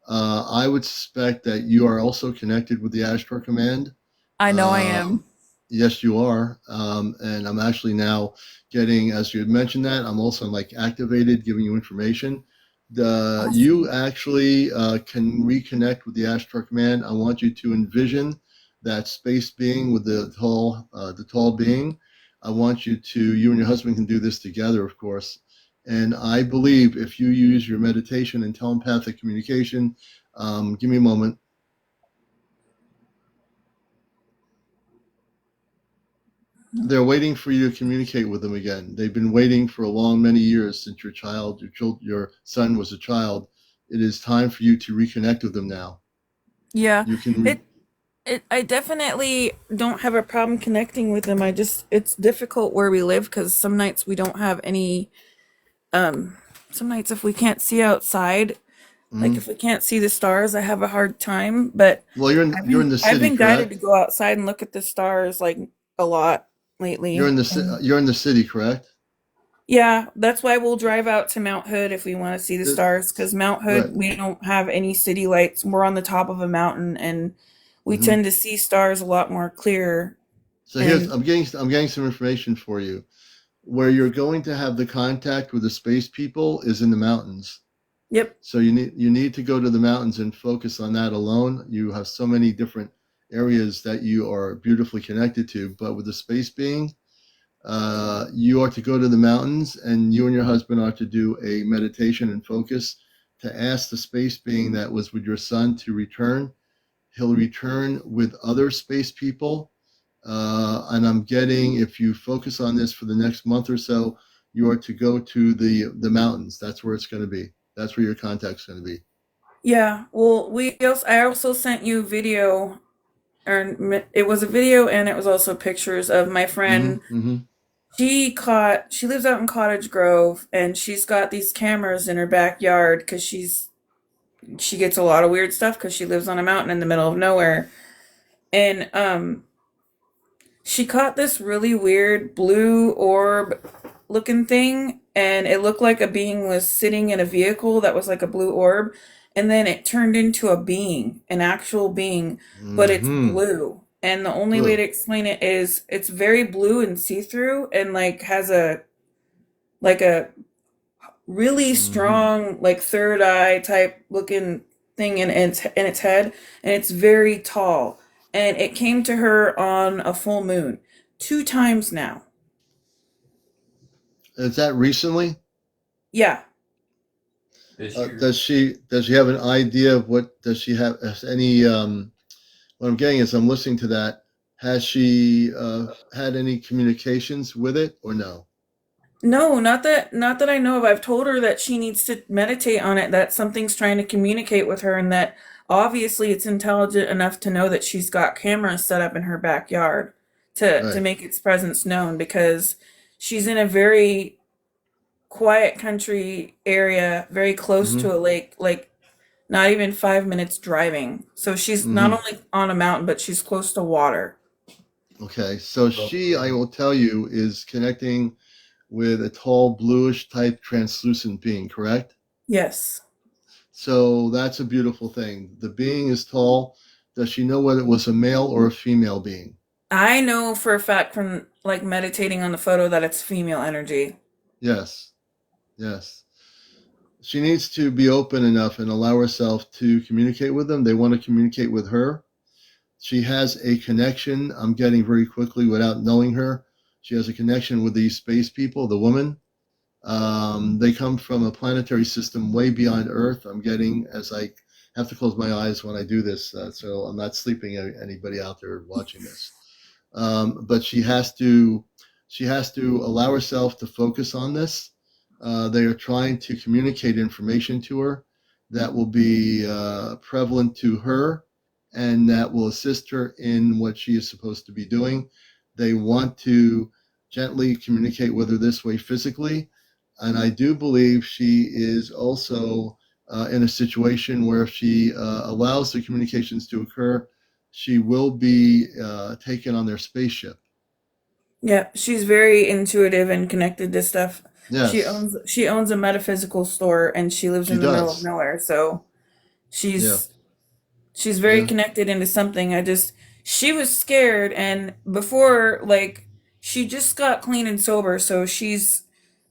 I would suspect that you are also connected with the Ashtar Command. I know I Uh, am. yes, you are. And I'm actually now getting, as you had mentioned that, I'm also like activated, giving you information. You Awesome. actually can reconnect with the Ashtar Command. I want you to envision that space being with the tall being. I want you and your husband can do this together, of course. And I believe if you use your meditation and telepathic communication, give me a moment. They're waiting for you to communicate with them again. They've been waiting for a long many years since your son was a child. It is time for you to reconnect with them now. Yeah. You can It I definitely don't have a problem connecting with them. It's difficult where we live because some nights we don't have any, um, some nights if we can't see outside, like mhm. if we can't see the stars, I have a hard time. But Well, you're in the I've city, been guided to correct? go outside and look at the stars like a lot lately. You're in the city, correct? Yeah, that's why we'll drive out to Mount Hood if we want to see the Uh, stars. Because Mount right. Hood, we don't have any city lights. We're on the top of a mountain, and we Hmm. tend to see stars a lot more clear. So here's And I'm getting some information for you. Where you're going to have the contact with the space people is in the mountains. yep, So you need to go to the mountains and focus on that alone. You have so many different areas that you are beautifully connected to, but with the space being, you are to go to the mountains, and you and your husband are to do a meditation and focus to ask the space being that was with your son to return. He'll return with other space people, and I'm getting, if you focus on this for the next month or so, you are to go to the mountains. That's where it's going to be. That's where your contact's going to be. yeah. Well, I also sent you video, it was a video and it was also pictures of my Mm-hmm. friend. Mm-hmm. She lives out in Cottage Grove, and she's got these cameras in her backyard because she gets a lot of weird stuff because she lives on a mountain in the middle of nowhere. And she caught this really weird blue orb looking thing, and it looked like a being was sitting in a vehicle that was like a blue orb, and then it turned into a being, an actual being, but it's Mm-hmm. blue. And the only way to Blue. explain it is it's very blue and see-through and like has a really Mm-hmm. strong like third eye type looking thing in its head, and it's very tall, and it came to her on a full moon 2 times now. Is that recently? Yeah. this year. Does she have an idea of what does she have has any what I'm getting is I'm listening to that. Has she had any communications with it or no? No, not that I know of. I've told her that she needs to meditate on it, that something's trying to communicate with her, and that obviously it's intelligent enough to know that she's got cameras set up in her backyard to Right. make its presence known, because she's in a very quiet country area, very close Mm-hmm. to a lake, like not even 5 minutes driving. So she's not Mm-hmm. only on a mountain, but she's close to water. Okay. So she, I will tell you, is connecting with a tall bluish type translucent being, correct? Yes. So that's a beautiful thing. The being is tall. Does she know whether it was a male or a female being? I know for a fact from like meditating on the photo that it's female energy. Yes. Yes. She needs to be open enough and allow herself to communicate with them. They want to communicate with her. She has a connection, I'm getting very quickly without knowing her. She has a connection with these space people, the woman. They come from a planetary system way beyond Earth. I'm getting, as I have to close my eyes when I do this, so I'm not sleeping anybody out there watching this. But she has to allow herself to focus on this. They are trying to communicate information to her that will be prevalent to her and that will assist her in what she is supposed to be doing. They want to gently communicate with her this way physically. And I do believe she is also in a situation where if she allows the communications to occur, she will be taken on their spaceship. Yeah, she's very intuitive and connected to stuff. Yes, She owns a metaphysical store and she lives she in the middle of does. nowhere, so Yeah, she's she's very yeah. connected into something. She was scared, and before, like, she just got clean and sober, so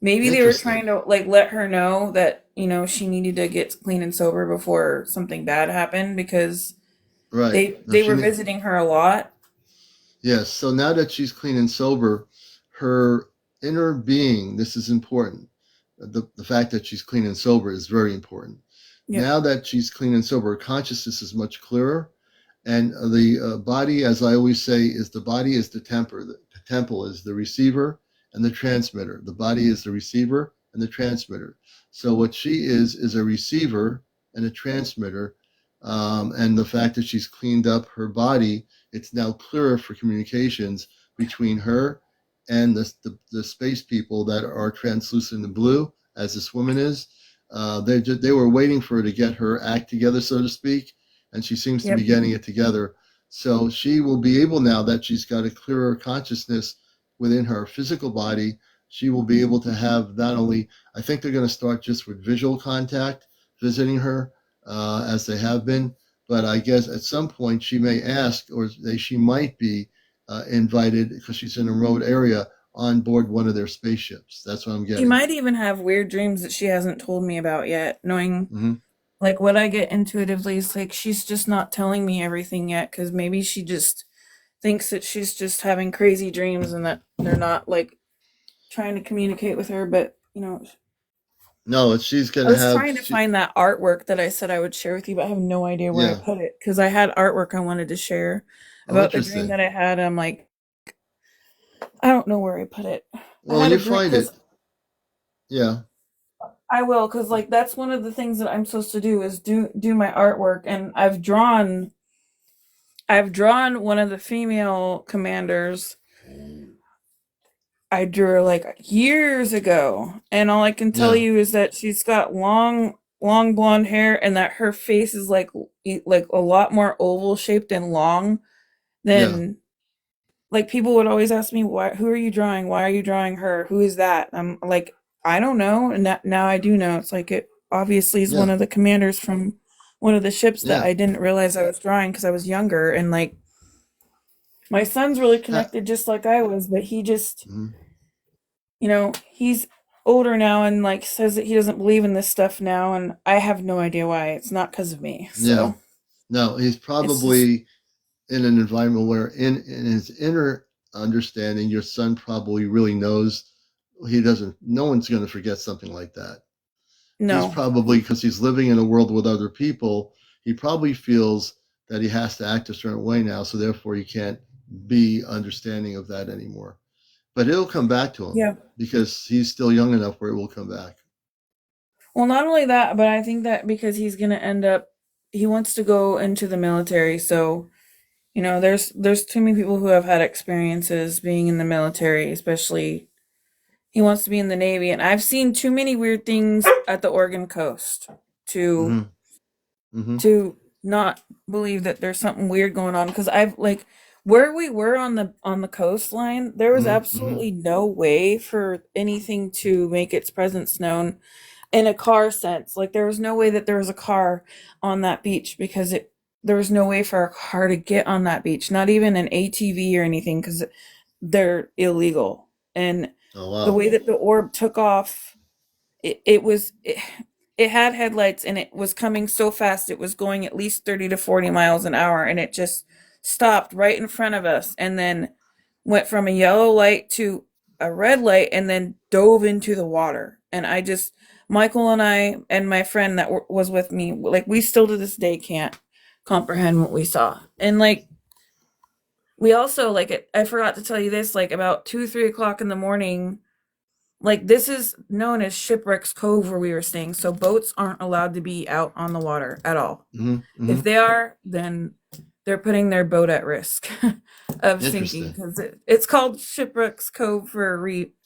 maybe they were Interesting. trying to like let her know that, she needed to get clean and sober before something bad happened, because Right. No, they were visiting her a lot. yes. So now that she's clean and sober, her inner being, this is important. The fact that she's clean and sober is very important. Yep. Now that she's clean and sober, her consciousness is much clearer. And the body, as I always say, is the body is the temper. The temple is the receiver and the transmitter. The body is the receiver and the transmitter. So what she is a receiver and a transmitter. And the fact that she's cleaned up her body, it's now clearer for communications between her and the space people that are translucent and blue, as this woman is. They were waiting for her to get her act together, so to speak, and she seems to be Yep. getting it together. So she will be able, now that she's got a clearer consciousness within her physical body, she will be able to have not only, I think they're going to start just with visual contact, visiting her as they have been, but I guess at some point she may ask, or she might be invited, because she's in a remote area, on board one of their spaceships. That's what I'm She getting. might even have weird dreams that she hasn't told me about yet, knowing Mm-hmm. like what I get intuitively is like she's just not telling me everything yet, because maybe she just thinks that she's just having crazy dreams and that they're not like trying to communicate with her. But No, she's going I to was have, trying to find that artwork that I said I would share with you, but I have no idea where I yeah. put it, because I had artwork I wanted to share Oh, about the dream interesting. that I had. I'm like, I don't know where I put it. I Well, when had a you dream find because it, yeah. I will, because like that's one of the things that I'm supposed to do is do my artwork, and I've drawn one of the female commanders. I drew her like years ago, and all I can tell Yeah, you is that she's got long blonde hair, and that her face is like a lot more oval shaped and long yeah, than, like, people would always ask me, why, who are you drawing? Why are you drawing her? Who is that? I'm like, I don't know, and now I do know. It's like it obviously is one yeah, of the commanders from one of the ships that yeah. I didn't realize I was drawing because I was younger, and like my son's really Ha- connected just like I was, but he just, mhm. he's older now and like says that he doesn't believe in this stuff now, and I have no idea why. It's not because of me. Yeah. So No, he's it's just probably in an environment where in his inner understanding, your son probably really knows he doesn't, no one's going to forget something like that. He's no. probably, because he's living in a world with other people, he probably feels that he has to act a certain way now, so therefore he can't be understanding of that anymore. But it'll come back to him Yeah. because he's still young enough where it will come back. Well, not only that, but I think that because he's going to end up, he wants to go into the military. So, there's too many people who have had experiences being in the military, especially he wants to be in the Navy. And I've seen too many weird things at the Oregon coast to Mm-hmm. Mm-hmm. to not believe that there's something weird going on, because I've like where we were on the coastline, there was Mm-hmm. Mm-hmm. absolutely no way for anything to make its presence known in a car sense. Like there was no way that there was a car on that beach, because there was no way for a car to get on that beach, not even an ATV or anything, because they're illegal. And Oh, the wow. way that the orb took off, it had headlights, and it was coming so fast, it was going at least 30 to 40 miles an hour, and it just stopped right in front of us, and then went from a yellow light to a red light, and then dove into the water. And Michael and I and my friend that was with me, like, we still to this day can't comprehend what we saw. And like we also like I forgot to tell you this, like about 2-3 o'clock in the morning. Like this is known as Shipwrecks Cove where we were staying, so boats aren't allowed to be out on the water at all. Mm-hmm. If they are, then they're putting their boat at risk of sinking Interesting. because it's called Shipwrecks Cove for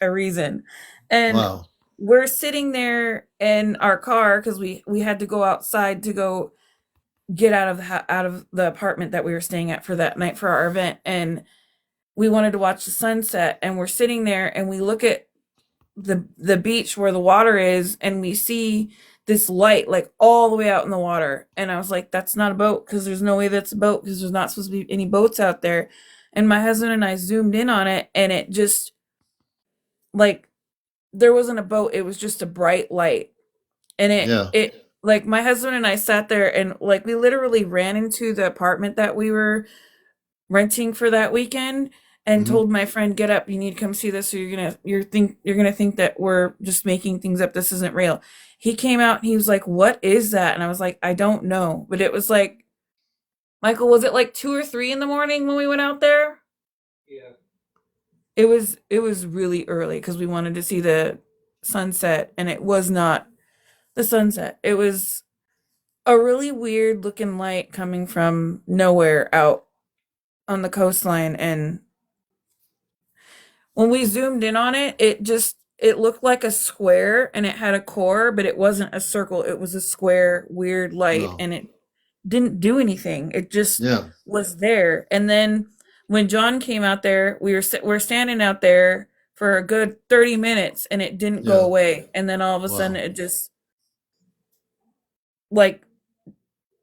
a reason. And Wow. we're sitting there in our car because we had to go outside to go get out of the apartment that we were staying at for that night for our event, and we wanted to watch the sunset. And we're sitting there and we look at the beach where the water is, and we see this light like all the way out in the water. And I was like, that's not a boat, because there's no way that's a boat, because there's not supposed to be any boats out there. And my husband and I zoomed in on it, and it just like there wasn't a boat, it was just a bright light. And Yeah. it like my husband and I sat there and like we literally ran into the apartment that we were renting for that weekend and Mm-hmm. told my friend, get up, you need to come see this, or you're gonna think that we're just making things up, this isn't real. He came out and he was like, what is that? And I was like, I don't know. But it was like, Michael, was it like 2 or 3 in the morning when we went out there? Yeah. It was really early because we wanted to see the sunset, and it was not the sunset. It was a really weird looking light coming from nowhere out on the coastline. And when we zoomed in on it, it looked like a square, and it had a core, but it wasn't a circle. It was a square, weird light, No. and it didn't do anything. It just Yeah. was there. And then when John came out there, we're standing out there for a good 30 minutes, and it didn't go Yeah. away. And then all of a Wow. sudden it just like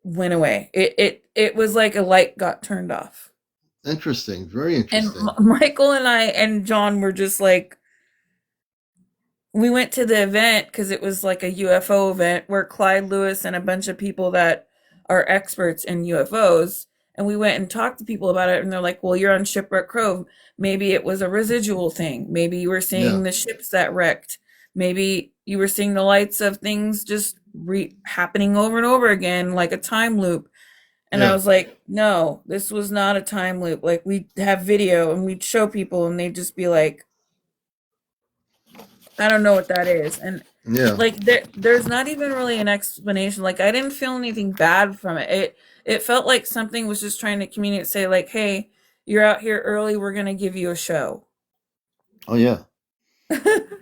went away. It was like a light got turned off. Interesting. Very And interesting. Michael and I and John were just like, we went to the event because it was like a UFO event where Clyde Lewis and a bunch of people that are experts in UFOs, and we went and talked to people about it, and they're like, well, you're on Shipwreck Cove. Maybe it was a residual thing. Maybe you were seeing Yeah. the ships that wrecked. Maybe you were seeing the lights of things just happening over and over again, like a time loop. And I Yeah. was like, no, this was not a time loop. Like, we have video and we'd show people and they'd just be like, I don't know what that is. And Yeah. like there's not even really an explanation. Like, I didn't feel anything bad from it. It felt like something was just trying to communicate, say like, hey, you're out here early, we're gonna give you a show. Oh yeah.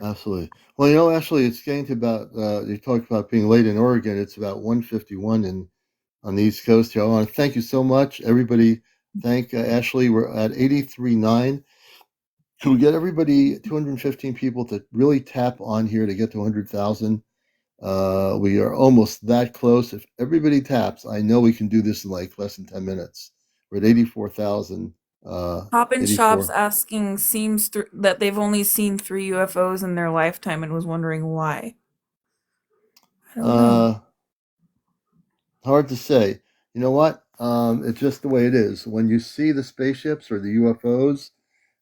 Absolutely. Well, actually, it's getting to about. You talked about being late in Oregon. It's about 1:51 on the East Coast here. I want to thank you so much, everybody. Thank Ashley. We're at 83.9. Can we get everybody, 215 people, to really tap on here to get to 100,000? We are almost that close. If everybody taps, I know we can do this in like less than 10 minutes. We're at 84,000. Hop and Shop's 84. asking that they've only seen 3 UFOs in their lifetime and was wondering why. I don't know. Hard to say. You know what? It's just the way it is. When you see the spaceships or the UFOs,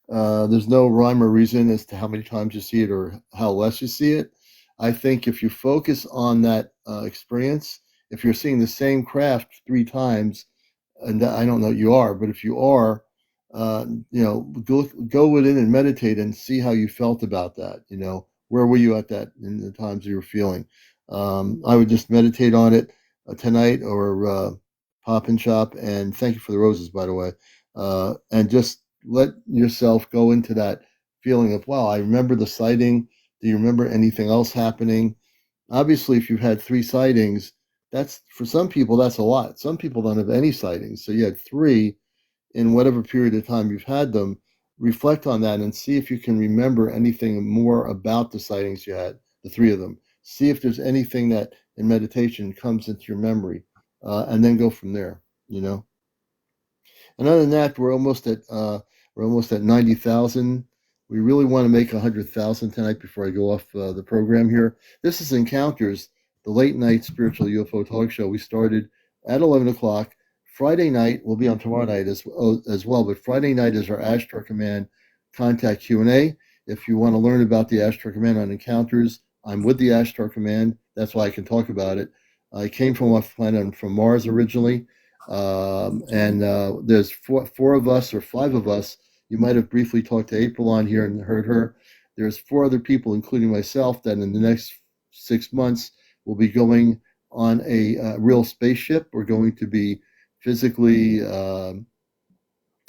there's no rhyme or reason as to how many times you see it or how less you see it. I think if you focus on that experience, if you're seeing the same craft 3 times, and I don't know you are, but if you are, go within and meditate and see how you felt about that. Where were you at that in the times you were feeling? I would just meditate on it tonight or pop and shop. And thank you for the roses, by the way. And just let yourself go into that feeling of, wow, I remember the sighting. Do you remember anything else happening? Obviously, if you've had 3 sightings, that's, for some people, that's a lot. Some people don't have any sightings. So you had 3 in whatever period of time you've had them. Reflect on that and see if you can remember anything more about the sightings you had, the 3 of them. See if there's anything that in meditation comes into your memory, and then go from there. And other than that, we're almost at 90,000. We really want to make 100,000 tonight before I go off the program here. This is Encounters, the late night spiritual UFO talk show. We started at 11 o'clock. Friday night will be on tomorrow night as well, but Friday night is our Ashtar Command contact Q&A. If you want to learn about the Ashtar Command on Encounters, I'm with the Ashtar Command. That's why I can talk about it. I came from off planet from Mars originally. And there's four of us or five of us. You might have briefly talked to April on here and heard her. There's four other people, including myself, that in the next 6 months will be going on a real spaceship. We're going to be physically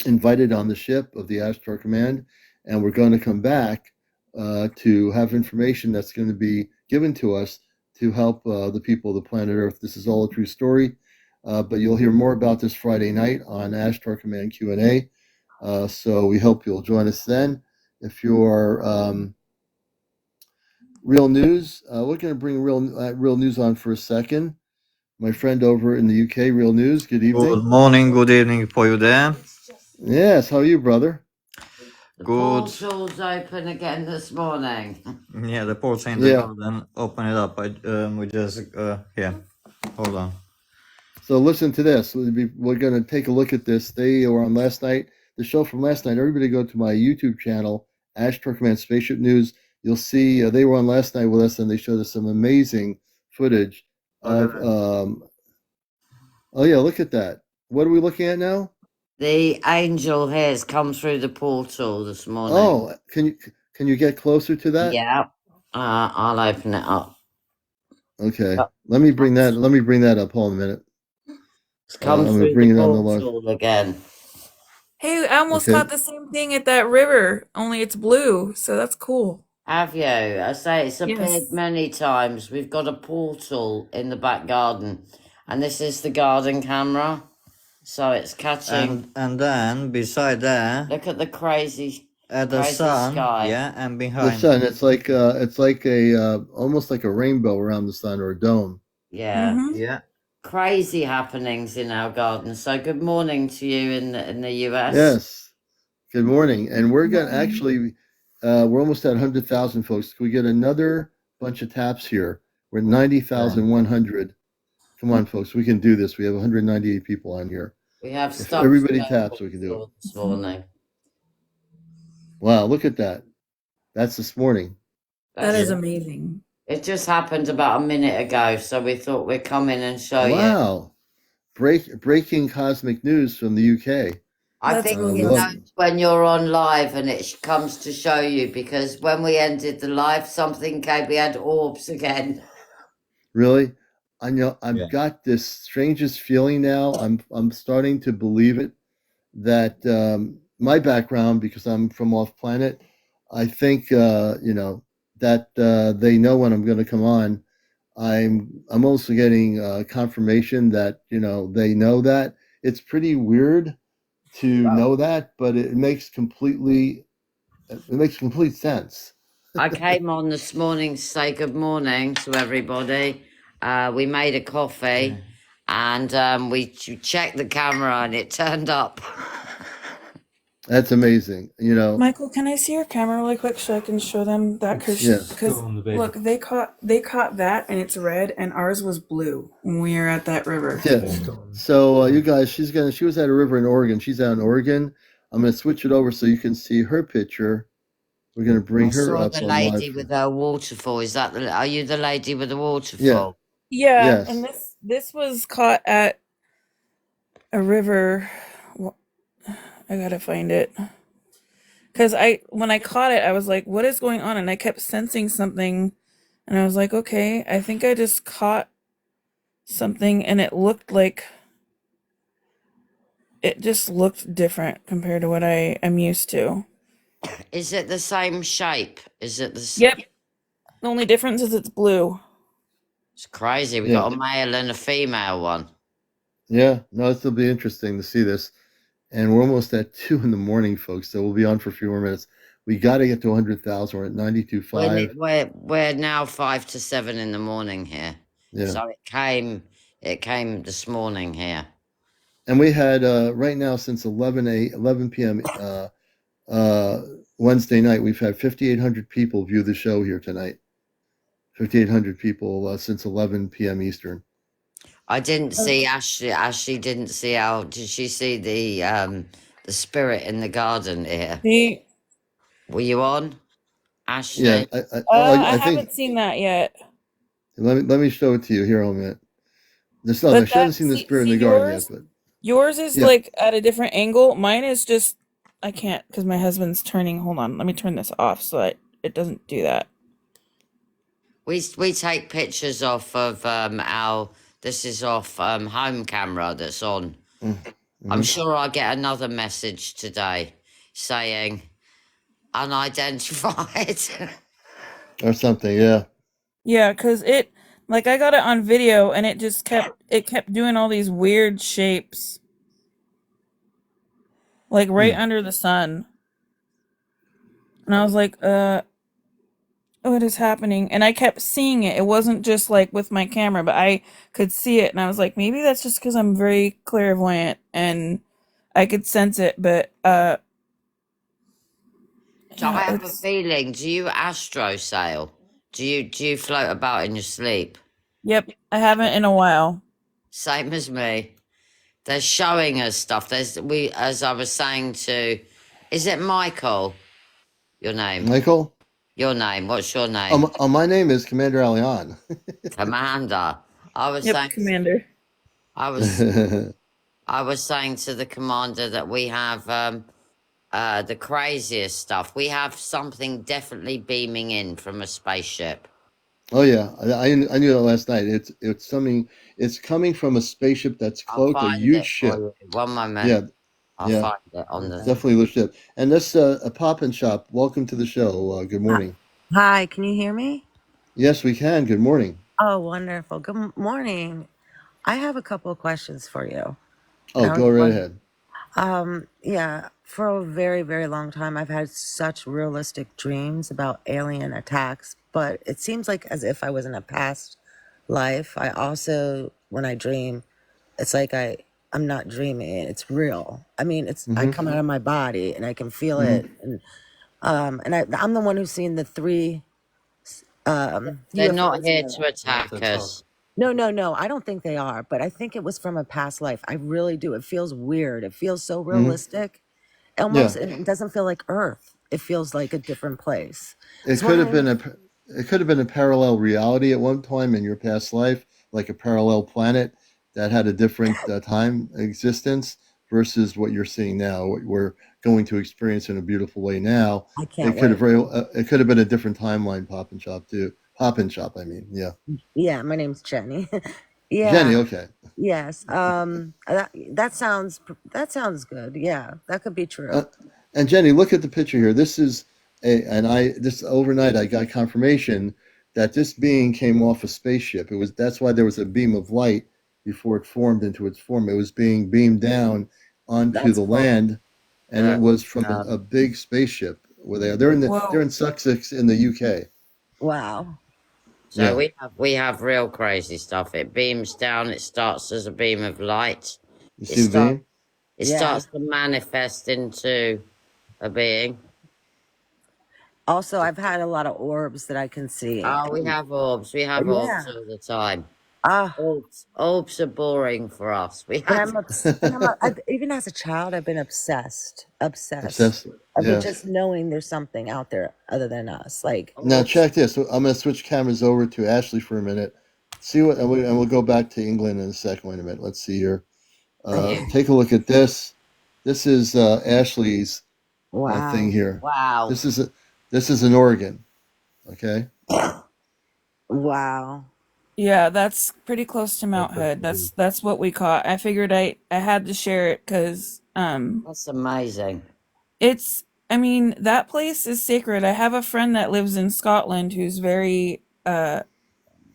invited on the ship of the Ashtar Command, and we're going to come back to have information that's going to be given to us to help the people of the planet Earth. This is all a true story, but you'll hear more about this Friday night on Ashtar Command Q&A. So we hope you'll join us then. If you're real news, we're going to bring real news on for a second. My friend over in the UK, Real News, good evening. Good morning, good evening for you there. Yes, how are you, brother? The Good. portal's open again this morning. Yeah, the port's in the garden. Open it up. We just here. Hold on. So listen to this. We're going to take a look at this. They were on last night. The show from last night. Everybody go to my YouTube channel, Ashtar Command Spaceship News. You'll see they were on last night with us, and they showed us some amazing footage of. Oh yeah, look at that. What are we looking at now? The angel has come through the portal this morning. Oh, can you get closer to that? Yeah. I'll open it up. Okay. Let me bring that up. Hold on a minute. It's come through the portal again. Hey, I almost caught the same thing at that river, only it's blue, so that's cool. Have you? I say it's appeared many times. We've got a portal in the back garden, and this is the garden camera, so it's catching. And then beside there, look at the crazy the sun, sky. yeah, and behind the sun. It's like a almost like a rainbow around the sun or a dome. Yeah, yeah. Crazy happenings in our garden. So good morning to you in the US. Yes, good morning. And we're gonna actually we're almost at 100,000 folks. Can we get another bunch of taps here? We're at 90,100. Come on, folks, we can do this. We have 198 people on here. We have if everybody taps, we can do it this morning. Wow, look at that. That's this morning. That is amazing. It just happened about a minute ago, so we thought we'd come in and show you. Wow. Breaking cosmic news from the UK. I think you know when you're on live and it comes to show you, because when we ended the live, something came, we had orbs again. Really? I know I've got this strangest feeling now. I'm starting to believe it that my background, because I'm from off planet, I think that they know when I'm going to come on. I'm also getting confirmation that they know that. It's pretty weird to know that, but it makes complete sense. I came on this morning to say good morning to everybody. We made a coffee and we checked the camera and it turned up. That's amazing. Michael, can I see your camera really quick so I can show them that? Because look, they caught that and it's red, and ours was blue when we were at that river. Yeah. So you guys, she was at a river in Oregon. She's out in Oregon. I'm gonna switch it over so you can see her picture. We're gonna bring her up. The lady with her waterfall. Is that are you the lady with the waterfall? Yeah. Yes. And this was caught at a river. I gotta find it. Because when I caught it, I was like, what is going on? And I kept sensing something. And I was like, okay, I think I just caught something. And it just looked different compared to what I am used to. Is it the same shape? Is it the same? Yep. The only difference is it's blue. It's crazy. We got a male and a female one. Yeah. No, it'll be interesting to see this. And we're almost at 2 in the morning, folks. So we'll be on for a few more minutes. We got to get to 100,000. We're at 92.5. We're now 5 to 7 in the morning here. Yeah. So it came this morning here. And we had right now since 11 p.m. Wednesday night, we've had 5,800 people view the show here tonight. 5,800 people since 11 p.m. Eastern. I didn't see Ashley. Ashley didn't see did she see the spirit in the garden here? Were you on, Ashley? Yeah, I haven't seen that yet. Let me show it to you here in a minute. She hasn't seen the spirit in the garden yet, but Yours is Yeah. like at a different angle. Mine is just I can't because my husband's turning. Hold on, let me turn this off so that it doesn't do that. We take pictures off of our. This is off home camera that's on. Mm-hmm. I'm sure I'll get another message today saying unidentified. Or something, yeah. Yeah, because it like I got it on video and it just kept doing all these weird shapes. Like right under the sun. And I was like, what is happening? And I kept seeing it. It wasn't just like with my camera, but I could see it and I was like, maybe that's just because I'm very clairvoyant and I could sense it, but So I have a feeling, do you astro sail? Do you float about in your sleep? Yep, I haven't in a while. Same as me. They're showing us stuff. As I was saying to, is it Michael? Your name? Michael? Your name. What's your name? My name is CmdrAleon. Commander. I was yep, saying, Commander. I was saying to the commander that we have the craziest stuff. We have something definitely beaming in from a spaceship. Oh yeah, I knew that last night. It's something. It's coming from a spaceship that's cloaked, a huge ship. One moment. Yeah, I'll find it on the. Definitely the ship. And this a Pop and Shop. Welcome to the show. Good morning. Hi, can you hear me? Yes, we can. Good morning. Oh, wonderful. Good morning. I have a couple of questions for you. Oh, go right ahead. Yeah, for a very, very long time, I've had such realistic dreams about alien attacks, but it seems like as if I was in a past life. I also, when I dream, it's like I'm not dreaming, it's real. I mean, I come out of my body and I can feel it. And I'm the one who's seen the three They're not UFOs here to attack us. No, I don't think they are, but I think it was from a past life. I really do. It feels weird. It feels so realistic. Almost, it doesn't feel like Earth. It feels like a different place. It could have been a parallel reality at one time in your past life, like a parallel planet that had a different time existence versus what you're seeing now, what we're going to experience in a beautiful way now. I can't It could wait. it could have been a different timeline, Pop and Shop too. Pop and Shop, I mean, yeah. Yeah, my name's Jenny. Jenny, Yeah. okay. Yes. That sounds good. Yeah, that could be true. And Jenny, look at the picture here. This overnight I got confirmation that this being came off a spaceship. That's why there was a beam of light before it formed into its form. It was being beamed down onto That's the cool. land, and it was from a big spaceship. Where they're in Sussex in the UK. Wow. So we have real crazy stuff. It beams down. It starts as a beam of light. You see the beam? It starts to manifest into a being. Also, I've had a lot of orbs that I can see. Oh, we have orbs. We have orbs all the time. Orbs are boring for us. Even as a child, I've been obsessed. Obsessed. I mean, just knowing there's something out there other than us. Like now, check this. I'm going to switch cameras over to Ashley for a minute. See what, and we'll go back to England in a second. Wait a minute. Let's see here. Take a look at this. This is Ashley's thing here. Wow. This is in Oregon. Okay. Wow. Yeah, that's pretty close to Mount Hood. That's what we caught. I figured I had to share it because that's amazing. I mean, that place is sacred. I have a friend that lives in Scotland who's very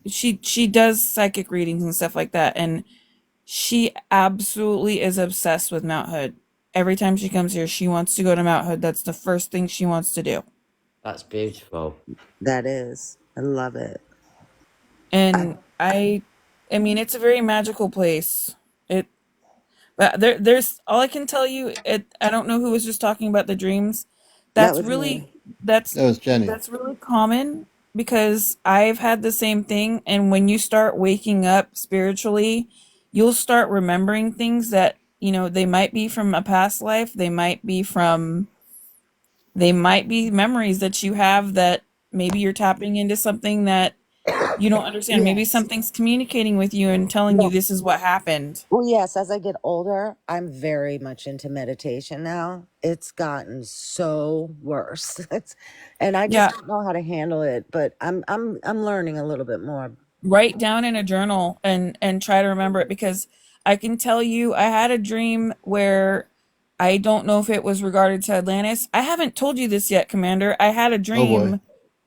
she does psychic readings and stuff like that, and she absolutely is obsessed with Mount Hood. Every time she comes here, she wants to go to Mount Hood. That's the first thing she wants to do. That's beautiful. That is. I love it. And I mean, it's a very magical place. But there's all I can tell you. I don't know who was just talking about the dreams. That's really that was Jenny. That's really common because I've had the same thing. And when you start waking up spiritually, you'll start remembering things that they might be from a past life. They might be memories that you have that maybe you're tapping into something that You don't understand. Maybe Yes. something's communicating with you and telling you Well, this is what happened. well, yes, as I get older, I'm very much into meditation now. It's gotten so worse. And I just Yeah. don't know how to handle it, but I'm learning a little bit more. Write down in a journal and try to remember it, because I can tell you I had a dream where I don't know if it was regarded to Atlantis. I haven't told you this yet, Commander. I had a Oh boy. dream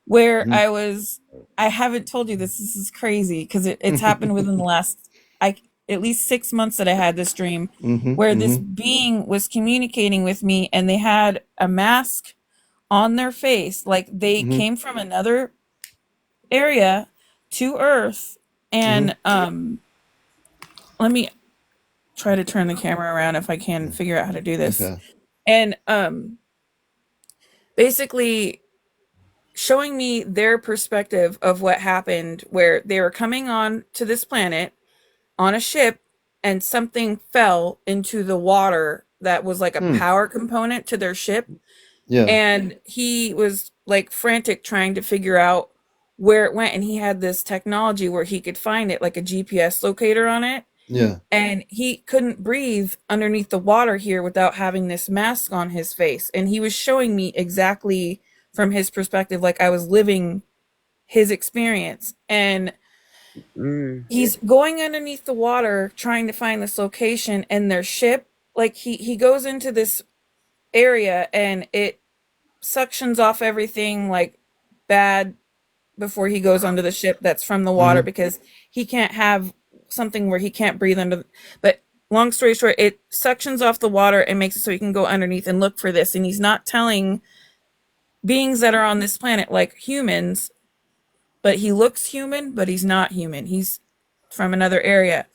where Mhm. I haven't told you this. This is crazy because it's happened within the last at least 6 months that I had this dream where this being was communicating with me, and they had a mask on their face, like they came from another area to Earth. And let me try to turn the camera around if I can figure out how to do this. Okay. And basically showing me their perspective of what happened, where they were coming on to this planet on a ship and something fell into the water that was like a power component to their ship. Yeah. And he was like frantic trying to figure out where it went, and he had this technology where he could find it, like a GPS locator on it. Yeah. And he couldn't breathe underneath the water here without having this mask on his face. And he was showing me exactly from his perspective, like I was living his experience. And he's going underneath the water trying to find this location, and their ship, like he goes into this area and it suctions off everything like bad before he goes onto the ship that's from the water, because he can't have something where he can't breathe under. But long story short, it suctions off the water and makes it so he can go underneath and look for this. And he's not telling beings that are on this planet, like humans, but he looks human, but he's not human. He's from another area.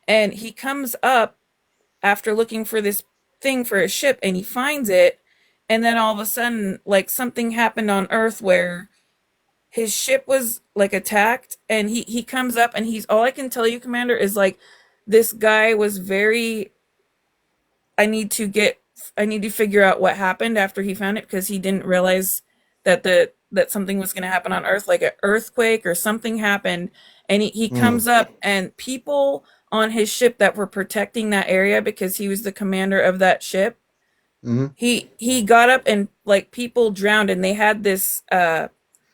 And he comes up after looking for this thing for his ship, and he finds it. And then all of a sudden, like something happened on Earth where his ship was like attacked, and he comes up, and he's, all I can tell you, Commander, is like this guy was very, I need to figure out what happened after he found it, because he didn't realize that that something was going to happen on Earth, like an earthquake or something happened. And he comes up, and people on his ship that were protecting that area, because he was the commander of that ship, he got up, and like people drowned, and they had this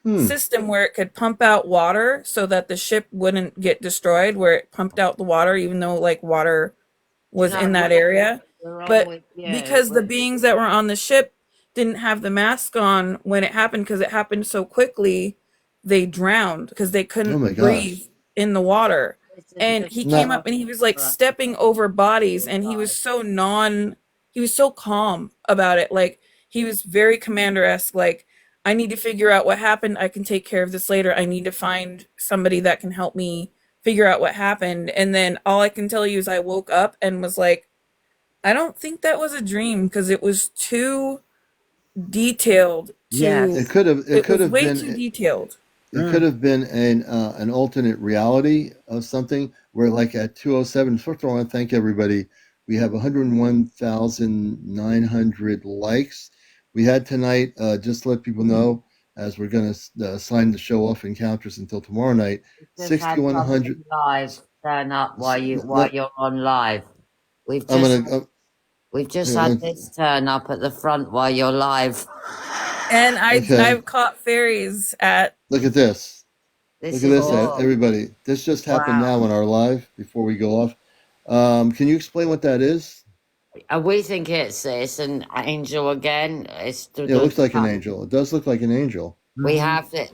system where it could pump out water so that the ship wouldn't get destroyed, where it pumped out the water even though like water was in that area. But because the beings that were on the ship didn't have the mask on when it happened, because it happened so quickly, they drowned because they Oh couldn't my gosh. breathe in the water. And he came up, and he was like stepping over bodies, and he was so calm about it. Like he was very commander-esque, like, I need to figure out what happened. I can take care of this later. I need to find somebody that can help me figure out what happened. And then all I can tell you is I woke up and was like, I don't think that was a dream, because it was too detailed Yes. It could have. It could was have way been. too detailed. It could have been an alternate reality of something where, like at 2:07. First of all, I want to thank everybody. We have 101,900 likes. We had tonight, just to let people know, as we're going to sign the show off Encounters until tomorrow night, Just had 6,100. live turn up while you're on live. We've I'm just gonna. we've just had this turn up at the front while you're live. And Okay. I've caught fairies at. Look at this. This Look at is this, everybody. This just happened Wow. now on our live before we go off. Can you explain what that is? we think it's an angel again. It's Yeah, it looks like an angel. It does look like an angel. We have it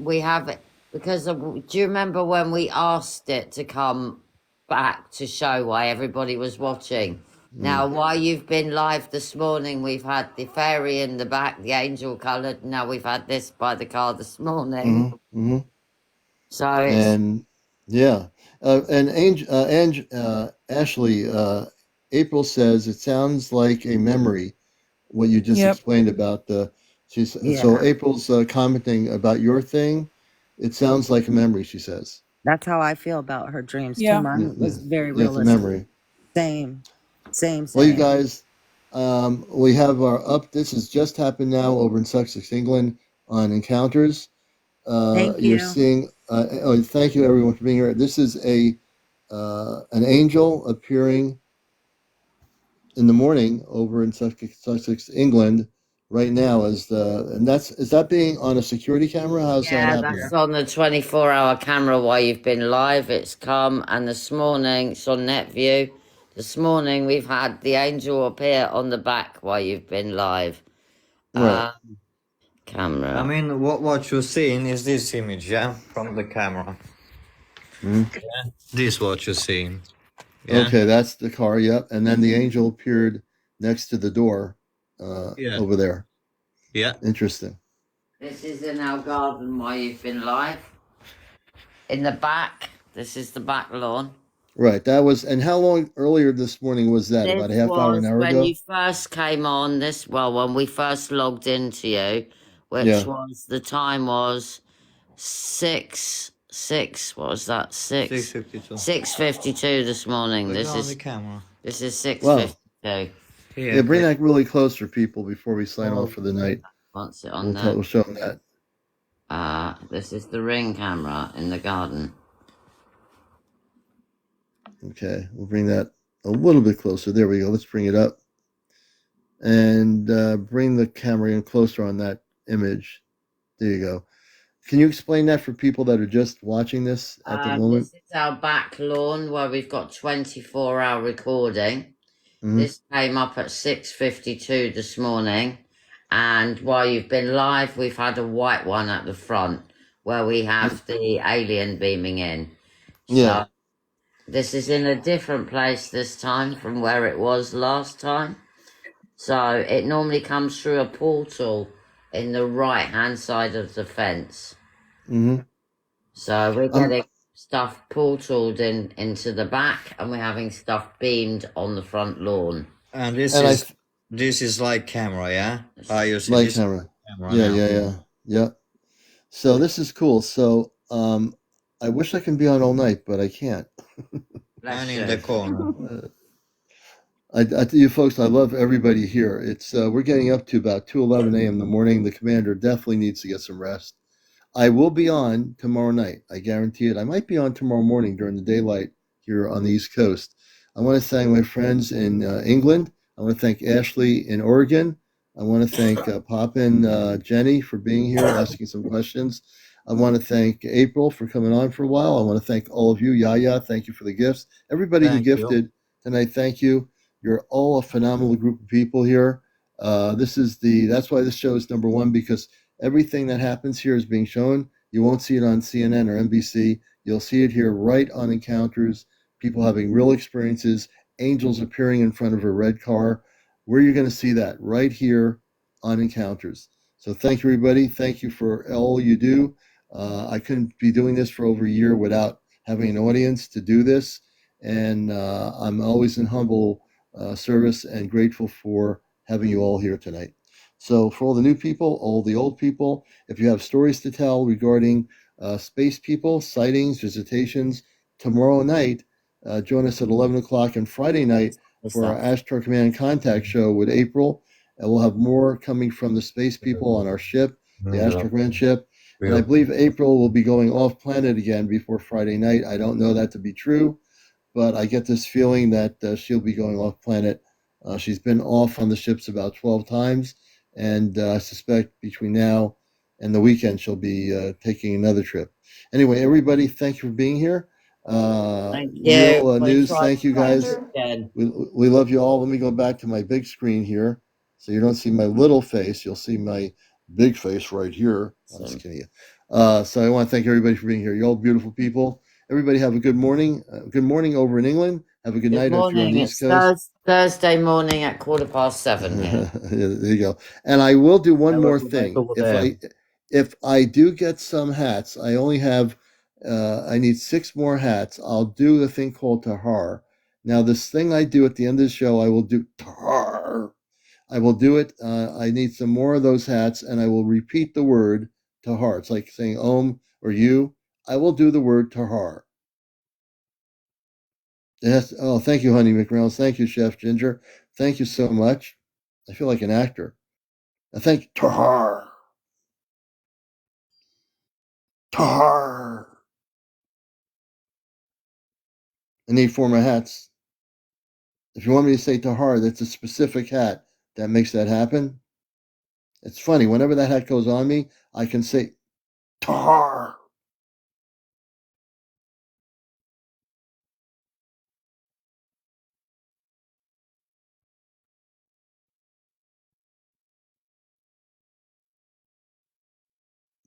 because do you remember when we asked it to come back to show why everybody was watching? Now, while you've been live this morning, we've had the fairy in the back, the angel coloured. Now we've had this by the car this morning. So it's And yeah, and Ashley, April says it sounds like a memory. What you just explained about the, so April's commenting about your thing. It sounds like a memory, she says. That's how I feel about her dreams Yeah. too. Mine was very Yeah, it's a realistic. memory. Same. Well, you guys, we have our this has just happened now over in Sussex, England, on Encounters. Thank you're you. seeing. Thank you everyone for being here. This is an angel appearing in the morning over in Sussex, England, right now. Is that being on a security camera? How's that Yeah, happening? that's on the 24-hour camera while you've been live. It's come, and this morning it's on NetView. This morning we've had the angel appear on the back while you've been live. Right. Camera. I mean, what you're seeing is this image, yeah, from the camera. Mhm. Yeah. This what you're seeing. Yeah. Okay, that's the car. Yep. And then the angel appeared next to the door Yeah. over there. Yeah. Interesting. This is in our garden while you've been live. In the back, this is the back lawn. Right. That was. And how long earlier this morning was that? About a This half hour, an was hour when ago? you first came on. When we first logged into you, which Yeah. was the time was 6. What was that? 6:52. 6:52 this morning. Look on the camera. This is Wow. 6:52. Yeah. Bring that really close for people before we sign off Oh, for the night. what's it on there? We'll show them that. This is the ring camera in the garden. Okay. We'll bring that a little bit closer. There we go. Let's bring it up and bring the camera in closer on that image. There you go. Can you explain that for people that are just watching this at the moment? This is our back lawn where we've got 24-hour recording. Mm-hmm. This came up at 6:52 this morning, and while you've been live, we've had a white one at the front where we have the alien beaming in. Yeah. So this is in a different place this time from where it was last time. So it normally comes through a portal in the right-hand side of the fence. Mm-hmm. So we're getting stuff portaled into the back, and we're having stuff beamed on the front lawn. And this is like camera, yeah? You see like this camera. camera Yeah, now. yeah. So this is cool. So I wish I can be on all night, but I can't. And in the corner. You folks, I love everybody here. It's we're getting up to about 2:11 a.m. in the morning. The commander definitely needs to get some rest. I will be on tomorrow night. I guarantee it. I might be on tomorrow morning during the daylight here on the East Coast. I want to thank my friends in England. I want to thank Ashley in Oregon. I want to thank Poppin Jenny for being here, asking some questions. I want to thank April for coming on for a while. I want to thank all of you. Yaya, thank you for the gifts. Everybody who gifted tonight, thank you. You're all a phenomenal group of people here. That's why this show is number one, because everything that happens here is being shown. You won't see it on CNN or NBC. You'll see it here right on Encounters. People having real experiences, angels appearing in front of a red car. Where you're going to see that right here on Encounters. So thank you, everybody. Thank you for all you do. I couldn't be doing this for over a year without having an audience to do this. And I'm always in humble service and grateful for having you all here tonight. So for all the new people, all the old people, if you have stories to tell regarding space people, sightings, visitations, tomorrow night, join us at 11 o'clock on Friday night for our Astro Command Contact show with April. And we'll have more coming from the space people on our ship, the Astro Command ship. And I believe April will be going off planet again before Friday night. I don't know that to be true, but I get this feeling that she'll be going off planet. She's been off on the ships about 12 times, and I suspect between now and the weekend she'll be taking another trip. Anyway, everybody, thank you for being here. Thank you. Real news, thank you guys. Again. We love you all. Let me go back to my big screen here, so you don't see my little face. You'll see my big face right here. I'm just kidding you. So I want to thank everybody for being here. You're all beautiful people. Everybody have a good morning. Good morning over in England. Have a good night if you're on the East Coast. Thursday morning at 7:15 here. There you go. And I will do one more thing. If I do get some hats, I only have I need 6 more hats. I'll do the thing called Tahar. Now, this thing I do at the end of the show, I will do Tahar. I will do it. I need some more of those hats, and I will repeat the word Tahar. It's like saying Om or you. I will do the word Tahar. Yes. Oh, thank you, Honey McReynolds. Thank you, Chef Ginger. Thank you so much. I feel like an actor. I thank Tahar. Tahar. Any form of hats. If you want me to say Tahar, that's a specific hat that makes that happen. It's funny. Whenever that hat goes on me, I can say Tahar.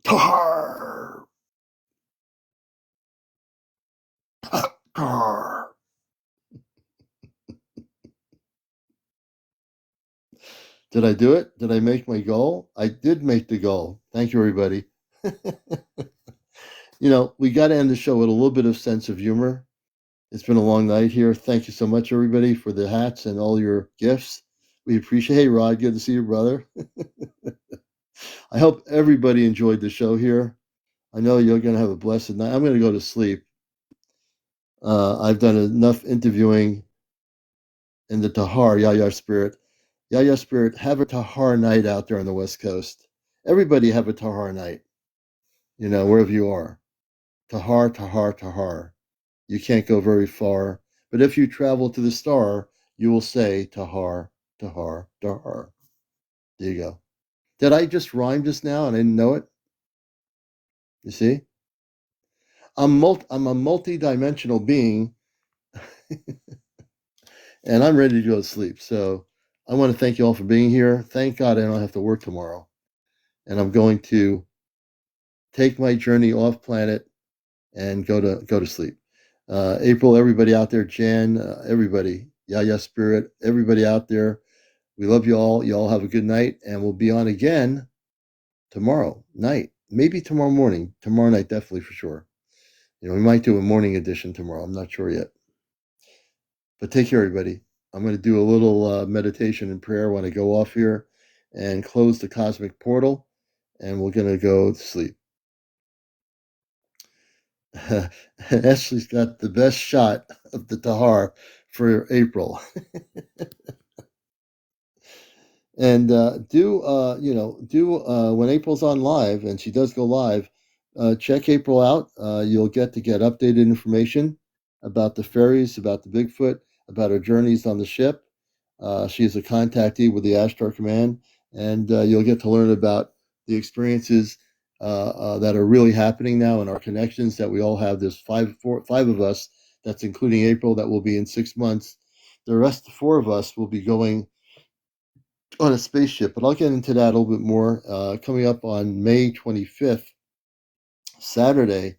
Tahar. Tahar. Did I do it? Did I make my goal? I did make the goal. Thank you, everybody. We got to end the show with a little bit of sense of humor. It's been a long night here. Thank you so much, everybody, for the hats and all your gifts. We appreciate. Hey, Rod, good to see you, brother. I hope everybody enjoyed the show here. I know you're going to have a blessed night. I'm going to go to sleep. I've done enough interviewing in the Tahar Yaya Spirit. Yaya Spirit, have a Tahar night out there on the West Coast. Everybody have a Tahar night, wherever you are. Tahar, Tahar, Tahar. You can't go very far, but if you travel to the star, you will say Tahar, Tahar, Tahar. There you go. Did I just rhyme just now and I didn't know it? You see? I'm a multi-dimensional being, and I'm ready to go to sleep. So I want to thank you all for being here. Thank God I don't have to work tomorrow. And I'm going to take my journey off planet and go to sleep. April, everybody out there, Jan, everybody, Yaya Spirit, everybody out there. We love you all. You all have a good night, and we'll be on again tomorrow night. Maybe tomorrow morning. Tomorrow night, definitely for sure. We might do a morning edition tomorrow. I'm not sure yet. But take care, everybody. I'm going to do a little meditation and prayer when I go off here and close the cosmic portal, and we're going to go to sleep. Ashley's got the best shot of the Tahar for April. And when April's on live, and she does go live, check April out. You'll get updated information about the ferries, about the Bigfoot, about her journeys on the ship. She's a contactee with the Ashtar Command, and you'll get to learn about the experiences that are really happening now and our connections that we all have. There's five of us, that's including April, that will be in 6 months. The rest, the 4 of us, will be going on a spaceship, but I'll get into that a little bit more. Coming up on May 25th, Saturday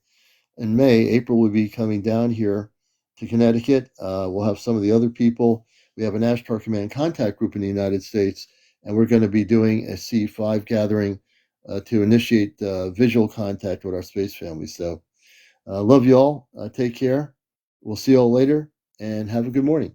in May, April will be coming down here to Connecticut. We'll have some of the other people. We have an Ashtar Command contact group in the United States, and we're going to be doing a C5 gathering to initiate visual contact with our space family. So love you all. Take care. We'll see you all later, and have a good morning.